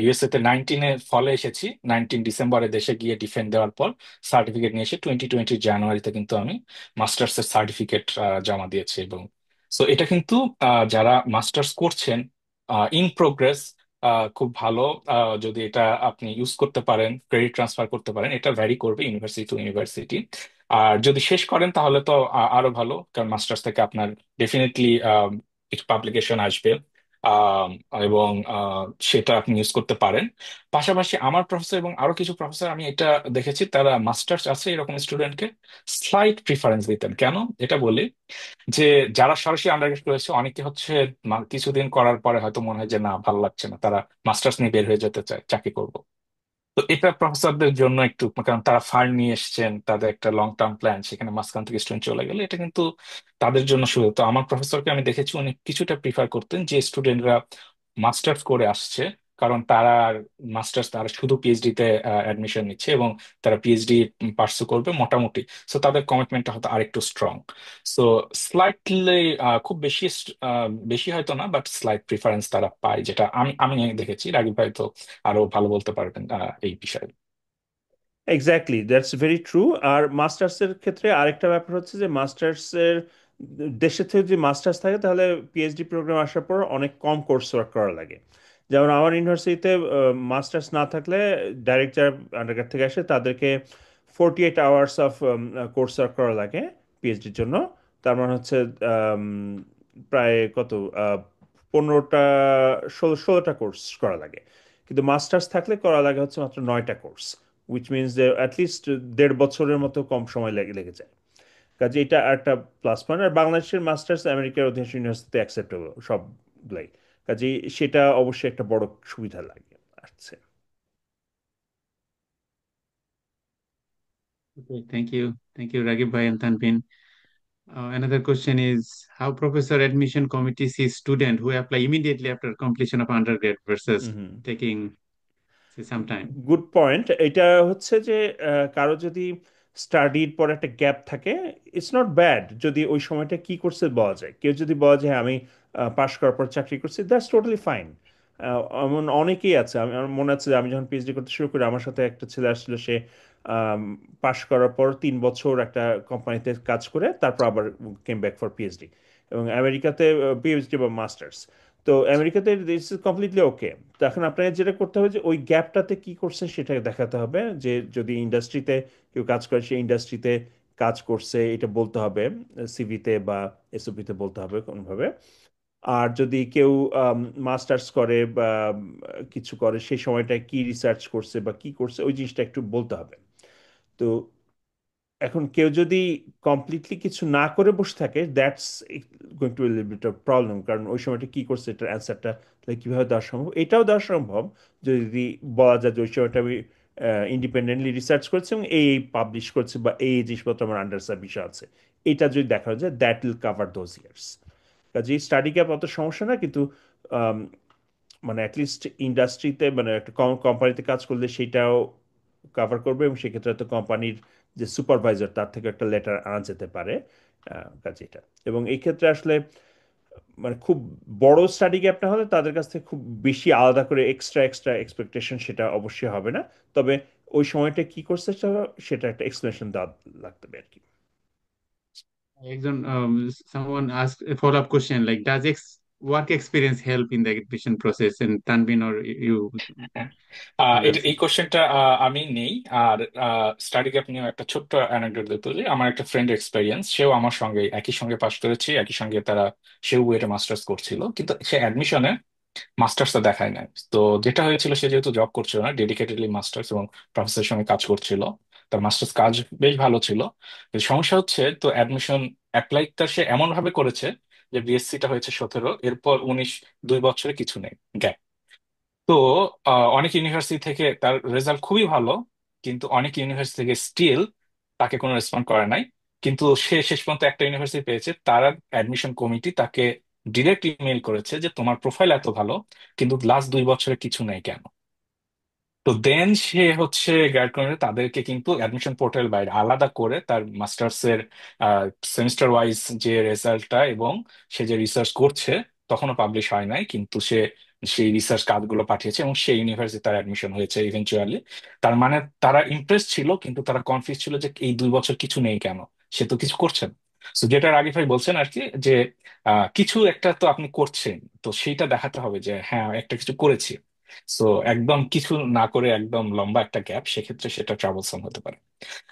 ইউএসএ তে 19-এ ফলে এসেছি, 19 ডিসেম্বরে দেশে গিয়ে ডিফেন্ড দেওয়ার পর সার্টিফিকেট নিয়ে এসে 2020 জানুয়ারিতে কিন্তু আমি মাস্টার্সের সার্টিফিকেট জমা দিয়েছি। এবং সো এটা কিন্তু যারা মাস্টার্স করছেন ইন প্রোগ্রেস, খুব ভালো। যদি এটা আপনি ইউজ করতে পারেন, ক্রেডিট ট্রান্সফার করতে পারেন, এটা ভ্যারি করবে ইউনিভার্সিটি টু ইউনিভার্সিটি। আর যদি শেষ করেন তাহলে তো আরো ভালো, কারণ মাস্টার্স থেকে আপনার ডেফিনেটলি একটু পাবলিকেশন আসবে। আম, এবং সেটা আপনি ইউজ করতে পারেন। পাশাপাশি আমার প্রফেসর এবং আরো কিছু প্রফেসর আমি এটা দেখেছি তারা মাস্টার্স আছে এরকম স্টুডেন্টকে স্লাইট প্রিফারেন্স দিতেন। কেন এটা বলি, যে যারা সরাসরি আন্ডারগ্রেড করেছে অনেকে হচ্ছে কিছুদিন করার পরে হয়তো মনে হয় যে না, ভালো লাগছে না, তারা মাস্টার্স নিয়ে বের হয়ে যেতে চায়, চাকরি করব। তো এটা প্রফেসরদের জন্য একটু, কারণ তারা ফান্ড নিয়ে এসেছেন, তাদের একটা লং টার্ম প্ল্যান, সেখানে মাঝখান থেকে স্টুডেন্ট চলে গেলে এটা কিন্তু তাদের জন্য সুবিধা। তো আমার প্রফেসরকে আমি দেখেছি উনি কিছুটা প্রিফার করতেন যে স্টুডেন্টরা মাস্টার্স করে আসছে কারণ তারা মাস্টার্স তারা শুধু পিএইচডি তে অ্যাডমিশন নিচ্ছে এবং তারা পিএইচডি পার্সু করবে মোটামুটি। সো তাদের কমিটমেন্টটা হয়তো আরেকটু স্ট্রং। সো স্লাইটলি খুব বেশি বেশি হয়তো না, বাট স্লাইট প্রিফারেন্স তারা পায়, যেটা আমি আমি দেখেছি। রাগিব ভাই তো আরো ভালো বলতে পারবেন এই বিষয়ে। Exactly, that's very true. আর মাস্টার্সের ক্ষেত্রে আরেকটা ব্যাপার হচ্ছে যে মাস্টার্সের দেশের থেকে যদি মাস্টার্স থাকে তাহলে পিএইচডি প্রোগ্রাম আসার পর অনেক কম কোর্স ওয়ার্ক করা লাগে। যেমন আমার ইউনিভার্সিটিতে মাস্টার্স না থাকলে ডাইরেক্ট যারা আন্ডারগ্রেড থেকে আসে তাদেরকে 48 আওয়ার্স অফ কোর্স ওয়ার্ক করা লাগে পিএইচডির জন্য। তার মানে হচ্ছে আম, প্রায় কত 15টা 16টা কোর্স করা লাগে। কিন্তু মাস্টার্স থাকলে করা লাগে হচ্ছে মাত্র 9টা কোর্স, উইচ মিনস যে অ্যাটলিস্ট 1.5 বছরের মতো কম সময় লেগে যায়। কাজে এটা একটা প্লাস পয়েন্ট। আর বাংলাদেশের মাস্টার্স আমেরিকার অধিকাংশ ইউনিভার্সিটিতে অ্যাকসেপ্টেবল সবগুলাই। কাজে সেটা অবশ্যই একটা বড় সুবিধা লাগে আসছে। Okay, thank you, Ragib Bhai and Tanvin. Another question is how professor admission committee sees student who apply immediately after completion of undergrad versus hmm, taking, say, some time. Good point. এটা হচ্ছে যে কারো যদি স্টাডির পর একটা gap থাকে, it's not bad যদি ওই সময়টা কি করছে বলা যায়। কেউ যদি বলা যায় হ্যাঁ, আমি পাশ করার পর চাকরি করছি, দ্যাটস টোটালি ফাইন। এমন অনেকেই আছে। আমার মনে আছে যে আমি যখন পিএইচডি করতে শুরু করি আমার সাথে একটা ছেলে আসছিল, সে পাশ করার পর 3 বছর একটা কোম্পানিতে কাজ করে তারপর আবার কেম ব্যাক ফর পিএইচডি, এবং আমেরিকাতে পিএইচডি বা মাস্টার্স। তো আমেরিকাতে দিস ইজ কমপ্লিটলি ওকে। তো এখন আপনাকে যেটা করতে হবে যে ওই গ্যাপটাতে কি করছে সেটা দেখাতে হবে। যে যদি ইন্ডাস্ট্রিতে কেউ কাজ করে, সেই ইন্ডাস্ট্রিতে কাজ করছে এটা বলতে হবে সিভিতে বা এসওপিতে বলতে হবে কোনোভাবে। আর যদি কেউ মাস্টার্স করে বা কিছু করে, সেই সময়টায় কি রিসার্চ করছে বা কি করছে ওই জিনিসটা একটু বলতে হবে। তো এখন কেউ যদি কমপ্লিটলি কিছু না করে বসে থাকে, that's going to bit of problem. কারণ ওই সময়টা কি করছে এটার অ্যান্সারটা তাহলে কীভাবে দেওয়া সম্ভব? এটাও দেওয়া সম্ভব যদি বলা যায় যে ওই সময়টা আমি ইন্ডিপেন্ডেন্টলি রিসার্চ করছি এবং এই পাবলিশ করছি বা এই জিনিসপত্র আমার আন্ডার সাবমিশন আছে। এটা যদি দেখা যায় that will cover those years. কাজে স্টাডি গ্যাপ অত সমস্যা না, কিন্তু আম, মানে অ্যাটলিস্ট ইন্ডাস্ট্রিতে মানে একটা কোম্পানিতে কাজ করলে সেটাও কভার করবে, এবং সেক্ষেত্রে তো কোম্পানির যে সুপারভাইজার তার থেকে একটা লেটার আনা যেতে পারে। কাজে এটা, এবং এই ক্ষেত্রে আসলে মানে খুব বড় স্টাডি গ্যাপ না হলে তাদের কাছ থেকে খুব বেশি আলাদা করে এক্সট্রা এক্সট্রা এক্সপেকটেশন সেটা অবশ্যই হবে না। তবে ওই সময়টা কি করছে সেটা একটা এক্সপ্লেনেশন দেওয়া লাগতে হবে আর কি। Someone asked a follow-up question like, does work experience help in the admission process? And Tanvin or you will এটা answer. এই কোশ্চেনটা আমি নেই। আর স্টাডি গ্যাপ নিয়ে একটা ছোট্ট অ্যানেকডোট দিতে যে আমার একটা ফ্রেন্ড এক্সপেরিয়েন্স, সেও আমার সঙ্গে একই সঙ্গে পাশ করেছে, একই সঙ্গে তারা সেও বুয়েটে মাস্টার্স করছিল, কিন্তু সে অ্যাডমিশনে মাস্টার্সটা দেখায় নাই। তো যেটা হয়েছিল, সে যেহেতু জব করছিল না, ডেডিকেটেডলি মাস্টার্স এবং প্রফেসরের সঙ্গে কাজ করছিল, তার মাস্টার্স কাজ বেশ ভালো ছিল। কিন্তু সমস্যা হচ্ছে, তো অ্যাডমিশন অ্যাপ্লাইটা সে এমন ভাবে করেছে যে বিএসসিটা হয়েছে 17, এরপর 19, 2 বছরে কিছু নেই, গ্যাপ। তো অনেক ইউনিভার্সিটি থেকে তার রেজাল্ট খুবই ভালো, কিন্তু অনেক ইউনিভার্সিটি থেকে স্টিল তাকে কোনো রেসপন্ড করে নাই। কিন্তু সে শেষ পর্যন্ত একটা ইউনিভার্সিটি পেয়েছে, তার অ্যাডমিশন কমিটি তাকে ডিরেক্ট ইমেল করেছে যে তোমার প্রোফাইল এত ভালো, কিন্তু লাস্ট 2 বছরে কিছু নেই কেন। তো দেন সে হচ্ছে গাইড করে তাদেরকে কিন্তু অ্যাডমিশন পোর্টাল বাইরে আলাদা করে তার মাস্টার্স এর সেমিস্টার ওয়াইজ যে রেজাল্টটা এবং সে যে রিসার্চ করছে তখনও পাবলিশ হয় নাই, কিন্তু সে সেই রিসার্চ কাজগুলো পাঠিয়েছে এবং সেই ইউনিভার্সিটি তার অ্যাডমিশন হয়েছে ইভেনচুয়ালি। তার মানে তারা ইমপ্রেস ছিল, কিন্তু তারা কনফিউজ ছিল যে এই 2 বছর কিছু নেই কেন, সে তো কিছু করছেন। তো যেটা রাগি ভাই বলছেন আর কি, যে কিছু একটা তো আপনি করছেন, তো সেইটা দেখাতে হবে যে হ্যাঁ একটা কিছু করেছি। সো একদম কিছু না করে একদম লম্বা একটা গ্যাপ, সেক্ষেত্রে সেটা ট্রাবলসাম হতে পারে।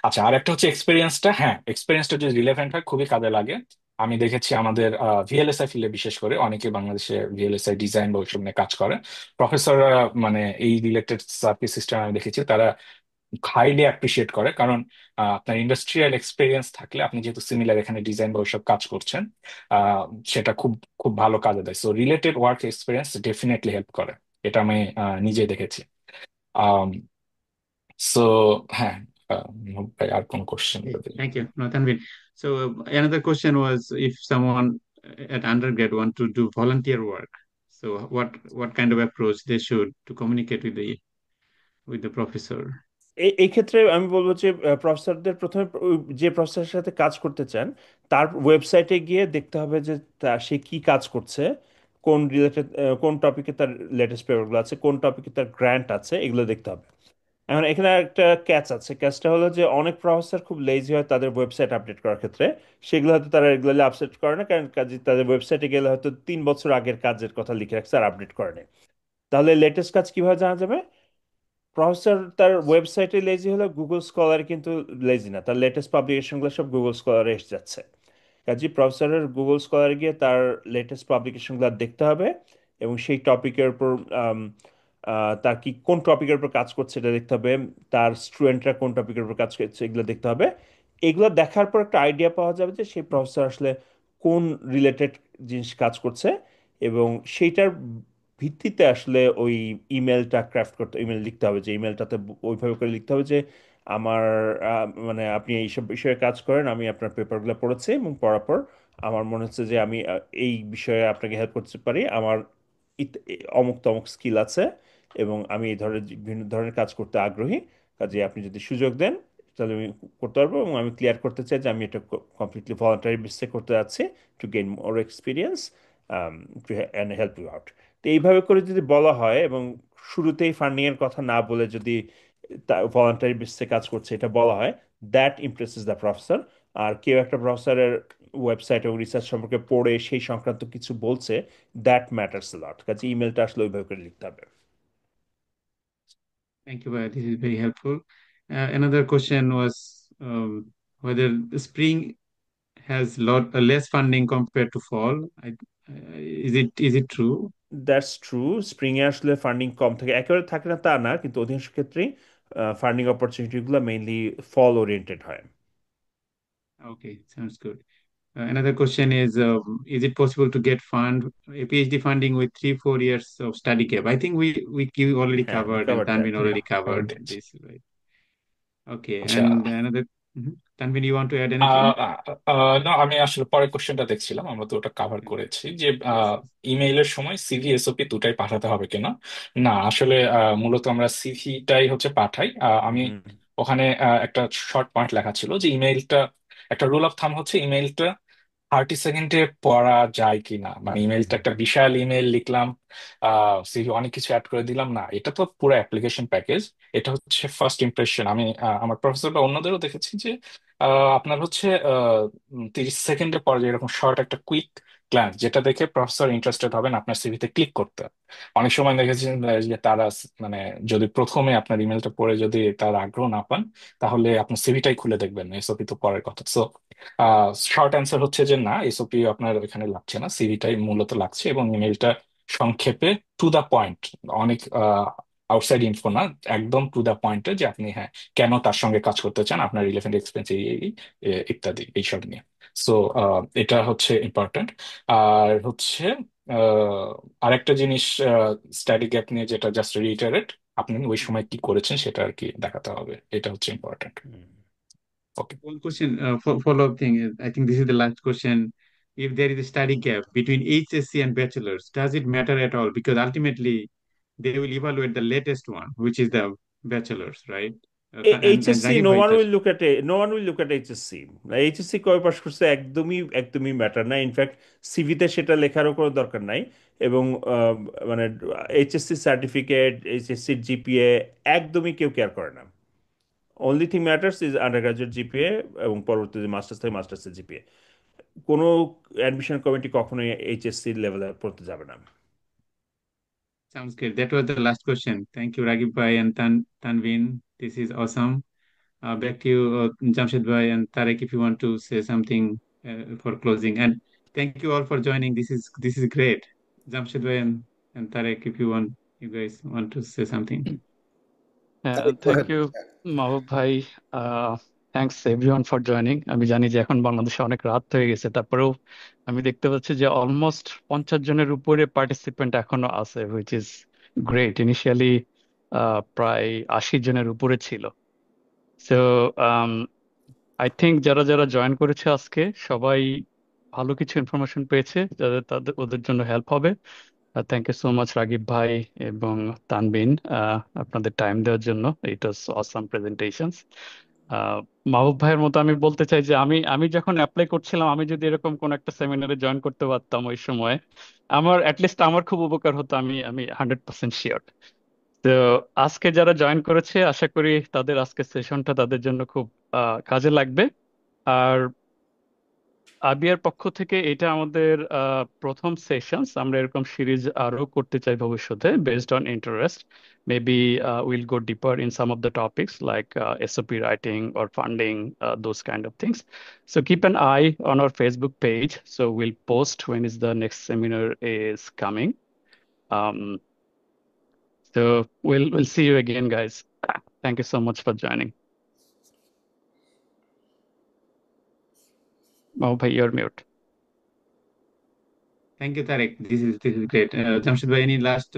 আচ্ছা, আর একটা হচ্ছে এক্সপিরিয়েন্সটা। হ্যাঁ, এক্সপিরিয়েন্সটা যদি রিলেভেন্ট হয় খুবই কাজে লাগে। আমি দেখেছি আমাদের ভিএলএসআই ফিল্ডে বিশেষ করে অনেকে বাংলাদেশে ভিএলএসআই ডিজাইন বা ওইসব নিয়ে কাজ করে প্রফেসররা, মানে এই রিলেটেড সার্ভিস সিস্টেম আমি দেখেছি তারা হাইলি অ্যাপ্রিসিয়েট করে। কারণ আপনার ইন্ডাস্ট্রিয়াল এক্সপিরিয়েন্স থাকলে, আপনি যেহেতু সিমিলার এখানে ডিজাইন বা ওইসব কাজ করছেন, আহ, সেটা খুব খুব ভালো কাজে দেয়। So related work experience definitely help করে, এটা আমি নিজেই দেখেছি। সো হ্যাঁ, ভাই আর কোন কোশ্চেন Okay, যদি। thank you. No, Tanvin. So another question was if someone at undergrad want to do volunteer work. So what kind of approach they should to communicate with the professor? এই ক্ষেত্রে আমি বলবো যে প্রফেসরদের প্রথমে যে প্রফেসরের সাথে কাজ করতে চান তার ওয়েবসাইটে গিয়ে দেখতে হবে যে সে কি কাজ করছে, কোন রিলেটেড, কোন টপিকে তার লেটেস্ট পেপারগুলো আছে, কোন টপিকে তার গ্র্যান্ট আছে, এগুলো দেখতে হবে। এখন এখানে একটা ক্যাচ আছে, ক্যাচটা হলো যে অনেক প্রফেসর খুব লেজি হয় তাদের ওয়েবসাইট আপডেট করার ক্ষেত্রে। সেগুলো হয়তো তারা রেগুলারলি আপডেট করে না, কারণ কাজে তাদের ওয়েবসাইটে গেলে হয়তো 3 বছর আগের কাজের কথা লিখে রাখছে আর আপডেট করে নেই। তাহলে লেটেস্ট কাজ কিভাবে জানা যাবে? প্রফেসর তার ওয়েবসাইটে লেজি হলো, গুগল স্কলার কিন্তু লেজি না, তার লেটেস্ট পাবলিকেশনগুলো সব গুগল স্কলারে এসে যাচ্ছে। কাজী প্রফেসরের গুগল স্কলারে গিয়ে তার লেটেস্ট পাবলিকেশনগুলো দেখতে হবে এবং সেই টপিকের উপর আম, তার কি কোন টপিকের উপর কাজ করছে এটা দেখতে হবে, তার স্টুডেন্টরা কোন টপিকের উপর কাজ করছে এগুলো দেখতে হবে। এগুলো দেখার পর একটা আইডিয়া পাওয়া যাবে যে সেই প্রফেসর আসলে কোন রিলেটেড জিনিস কাজ করছে, এবং সেইটার ভিত্তিতে আসলে ওই ইমেলটা ক্রাফট করতে, ইমেল লিখতে হবে, যে ইমেলটাতে ওইভাবে করে লিখতে হবে যে আমার মানে আপনি এইসব বিষয়ে কাজ করেন, আমি আপনার পেপারগুলো পড়েছি এবং পড়ার পর আমার মনে হচ্ছে যে আমি এই বিষয়ে আপনাকে হেল্প করতে পারি, আমার অমুক তমুক স্কিল আছে এবং আমি এই ধরনের বিভিন্ন ধরনের কাজ করতে আগ্রহী। কাজে আপনি যদি সুযোগ দেন তাহলে আমি করতে পারবো, এবং আমি ক্লিয়ার করতে চাই যে আমি এটা কমপ্লিটলি ভলান্টারি বেসিসে করতে যাচ্ছি to gain more experience and help you out. তো এইভাবে করে যদি বলা হয় এবং শুরুতেই ফান্ডিংয়ের কথা না বলে যদি ভলান্টারি বেসিসে কাজ করছে এটা বলা হয়, দ্যাট ইমপ্রেসেস দ্য প্রফেসর। আর কেউ একটা প্রফেসরের ওয়েবসাইট এবং রিসার্চ সম্পর্কে পড়ে সেই সংক্রান্ত কিছু বলছে, দ্যাট ম্যাটার্স লট। কাজে ইমেলটা আসলে ওইভাবে করে লিখতে হবে। Thank you, Bharat. This is very helpful. Another question was whether the spring has less funding compared to fall. Is it true? That's true, স্প্রিংয়ে আসলে ফান্ডিং কম থাকে, একেবারে থাকে না তা না, কিন্তু অধিকাংশ ক্ষেত্রেই ফান্ডিং অপরচুনিটিগুলো মেইনলি ফল ওরিয়েন্টেড হয়। Okay, sounds good. Another question is it possible to get a PhD funding with 3-4 years of study gap? I think we already হ্যাঁ, we covered and cover that. Tanvin already আবার covered দিচ্ছি। this, right? Okay, আচ্ছা। and another, Tanvin, you want to add ah anything? না, আমি আসলে পরের কোশ্চেনটা দেখছিলাম, আমরা তো ওটা কাভার Yeah. করেছি যে Yes, yes. ইমেইলের সময় সিভি এসওপি দুটাই পাঠাতে হবে কিনা। না, আসলে মূলত আমরা সিভিটাই হচ্ছে পাঠাই। আমি হুম। ওখানে একটা শর্ট পয়েন্ট লেখা ছিল যে ইমেইলটা, একটা রুল অফ থাম হচ্ছে ইমেইলটা 30 সেকেন্ডে পড়া যায় কিনা। মানে ইমেইলটা একটা বিশাল ইমেইল লিখলাম, সিভি অনেক কিছু অ্যাড করে দিলাম, না, এটা তো পুরো অ্যাপ্লিকেশন প্যাকেজ। এটা হচ্ছে ফার্স্ট ইমপ্রেশন। আমি আমার প্রফেসর বা অন্যদেরও দেখেছি যে আপনার হচ্ছে 30 সেকেন্ডের পর যে এরকম শর্ট একটা কুইক গ্ল্যান্স, যেটা দেখে প্রফেসর ইন্টারেস্টেড হবেন আপনার সিভিতে ক্লিক করতে। অনেক সময় দেখেছেন যে তারা মানে যদি প্রথমে আপনার ইমেলটা পড়ে যদি তার আগ্রহ না পান, তাহলে আপনার সিভিটাই খুলে দেখবেন, এসওপি তো পরের কথা। সো শর্ট অ্যান্সার হচ্ছে যে না, এসওপি আপনার এখানে লাগছে না, সিভিটাই মূলত লাগছে, এবং ইমেলটা সংক্ষেপে টু দা পয়েন্ট, অনেক আউটসাইড ইনফো না, একদম টু দা পয়েন্টে যে আপনি হ্যাঁ কেন তার সঙ্গে কাজ করতে চান, আপনার রিলেভেন্ট এক্সপেরিয়েন্স ইত্যাদি এইসব নিয়ে। সো এটা হচ্ছে ইম্পর্টেন্ট। আর হচ্ছে আরেকটা জিনিস, স্টাডি গ্যাপ নিয়ে যেটা জাস্ট রিটারেট, আপনি ওই সময় কি করেছেন সেটা আর কি দেখাতে হবে, এটা হচ্ছে important. Okay. One question, follow-up thing is, I think this is the last question. If there is a study gap between HSC and bachelor's, does it matter at all? Because ultimately, they will evaluate the latest one, which is the bachelor's, right? And HSC, Ragib no Bhai, one sir. Will look at no one will look at HSC. HSC কবে pass করছে একদমই একদমই matter না, in fact সিভিতে সেটা লেখারও কোনো দরকার নাই। এবং মানে এইচএসসি সার্টিফিকেট, এইচএসসি জিপিএ একদমই কেউ কেয়ার করে না। Only thing matters is under graduate GPA এবং পরবর্তীতে মাস্টার্স থেকে মাস্টার্সের জিপিএ। কোনো অ্যাডমিশন কমিটি কখনোই এইচএসসি লেভেলে পড়তে যাবে না। Sounds good. That was the last question. Thank you, Ragib Bhai and Tanvin. This is awesome. Back to you, Jamshed Bhai and Tarek, if you want to say something for closing. And thank you all for joining. This is great. Jamshed Bhai and Tarek, if you guys want to say something. Go thank ahead. You Mahbub ভাই, thanks everyone for joining. আমি জানি যে এখন বাংলাদেশে অনেক রাত হয়ে গেছে, তারপরেও আমি দেখতে পাচ্ছি যে অলমোস্ট 50 জনের উপরে পার্টিসিপেন্ট এখনো আছে, হুইচ ইজ গ্রেট। ইনিশিয়ালি প্রায় 80 জনের উপরে ছিল। সো আই থিঙ্ক যারা যারা জয়েন করেছে আজকে সবাই ভালো কিছু ইনফরমেশন পেয়েছে, যাদের তাদের ওদের জন্য হেল্প হবে। Thank you so much Ragib ভাই এবং তানবিন, আপনাদের টাইম দেওয়ার জন্য। ইট ওয়াজ অসাম প্রেজেন্টেশনস। মাহবুব ভাইয়ের মতো আমি বলতে চাই যে আমি আমি যখন অ্যাপ্লাই করছিলাম, আমি যদি এরকম কোন একটা সেমিনারে জয়েন করতে পারতাম ওই সময়, আমার অ্যাটলিস্ট আমার খুব উপকার হতো। আমি আমি 100% শিওর। তো আজকে যারা জয়েন করেছে, আশা করি তাদের আজকের সেশনটা তাদের জন্য খুব কাজে লাগবে। আর আবিয়ার পক্ষ থেকে এটা আমাদের প্রথম সেশনস। আমরা এরকম সিরিজ আরো করতে চাই ভবিষ্যতে, based on interest. Maybe will go deeper in some of the topics like SOP writing or funding, those kind of things. So keep an eye on our Facebook page. So we'll post when is the next seminar is coming. Um, so we'll see you again, guys. Thank you so much for joining. Oh, bhai, you're mute. Thank you, Tarek. This is great. Jamshid bhai, any last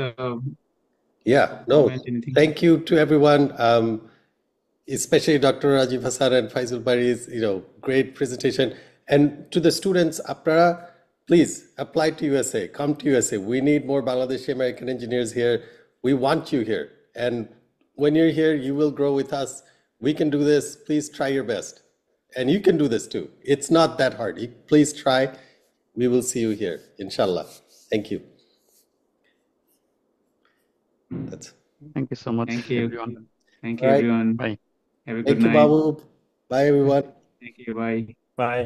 Yeah, no, comment, anything? thank you to everyone, especially Dr. Rajiv Hasan and Faisal Bari's, great presentation. And to the students, Apnara, please apply to USA, come to USA. We need more Bangladeshi American engineers here. We want you here. And when you're here, you will grow with us. We can do this. Please try your best. And you can do this too. It's not that hard. Please try. We will see you here, inshallah. Thank you. That's. Thank you so much, Thank you. everyone. Thank All you, right. everyone. Bye. Have a Thank good you, night. Babu. Bye, everyone. Thank you. Bye. Bye.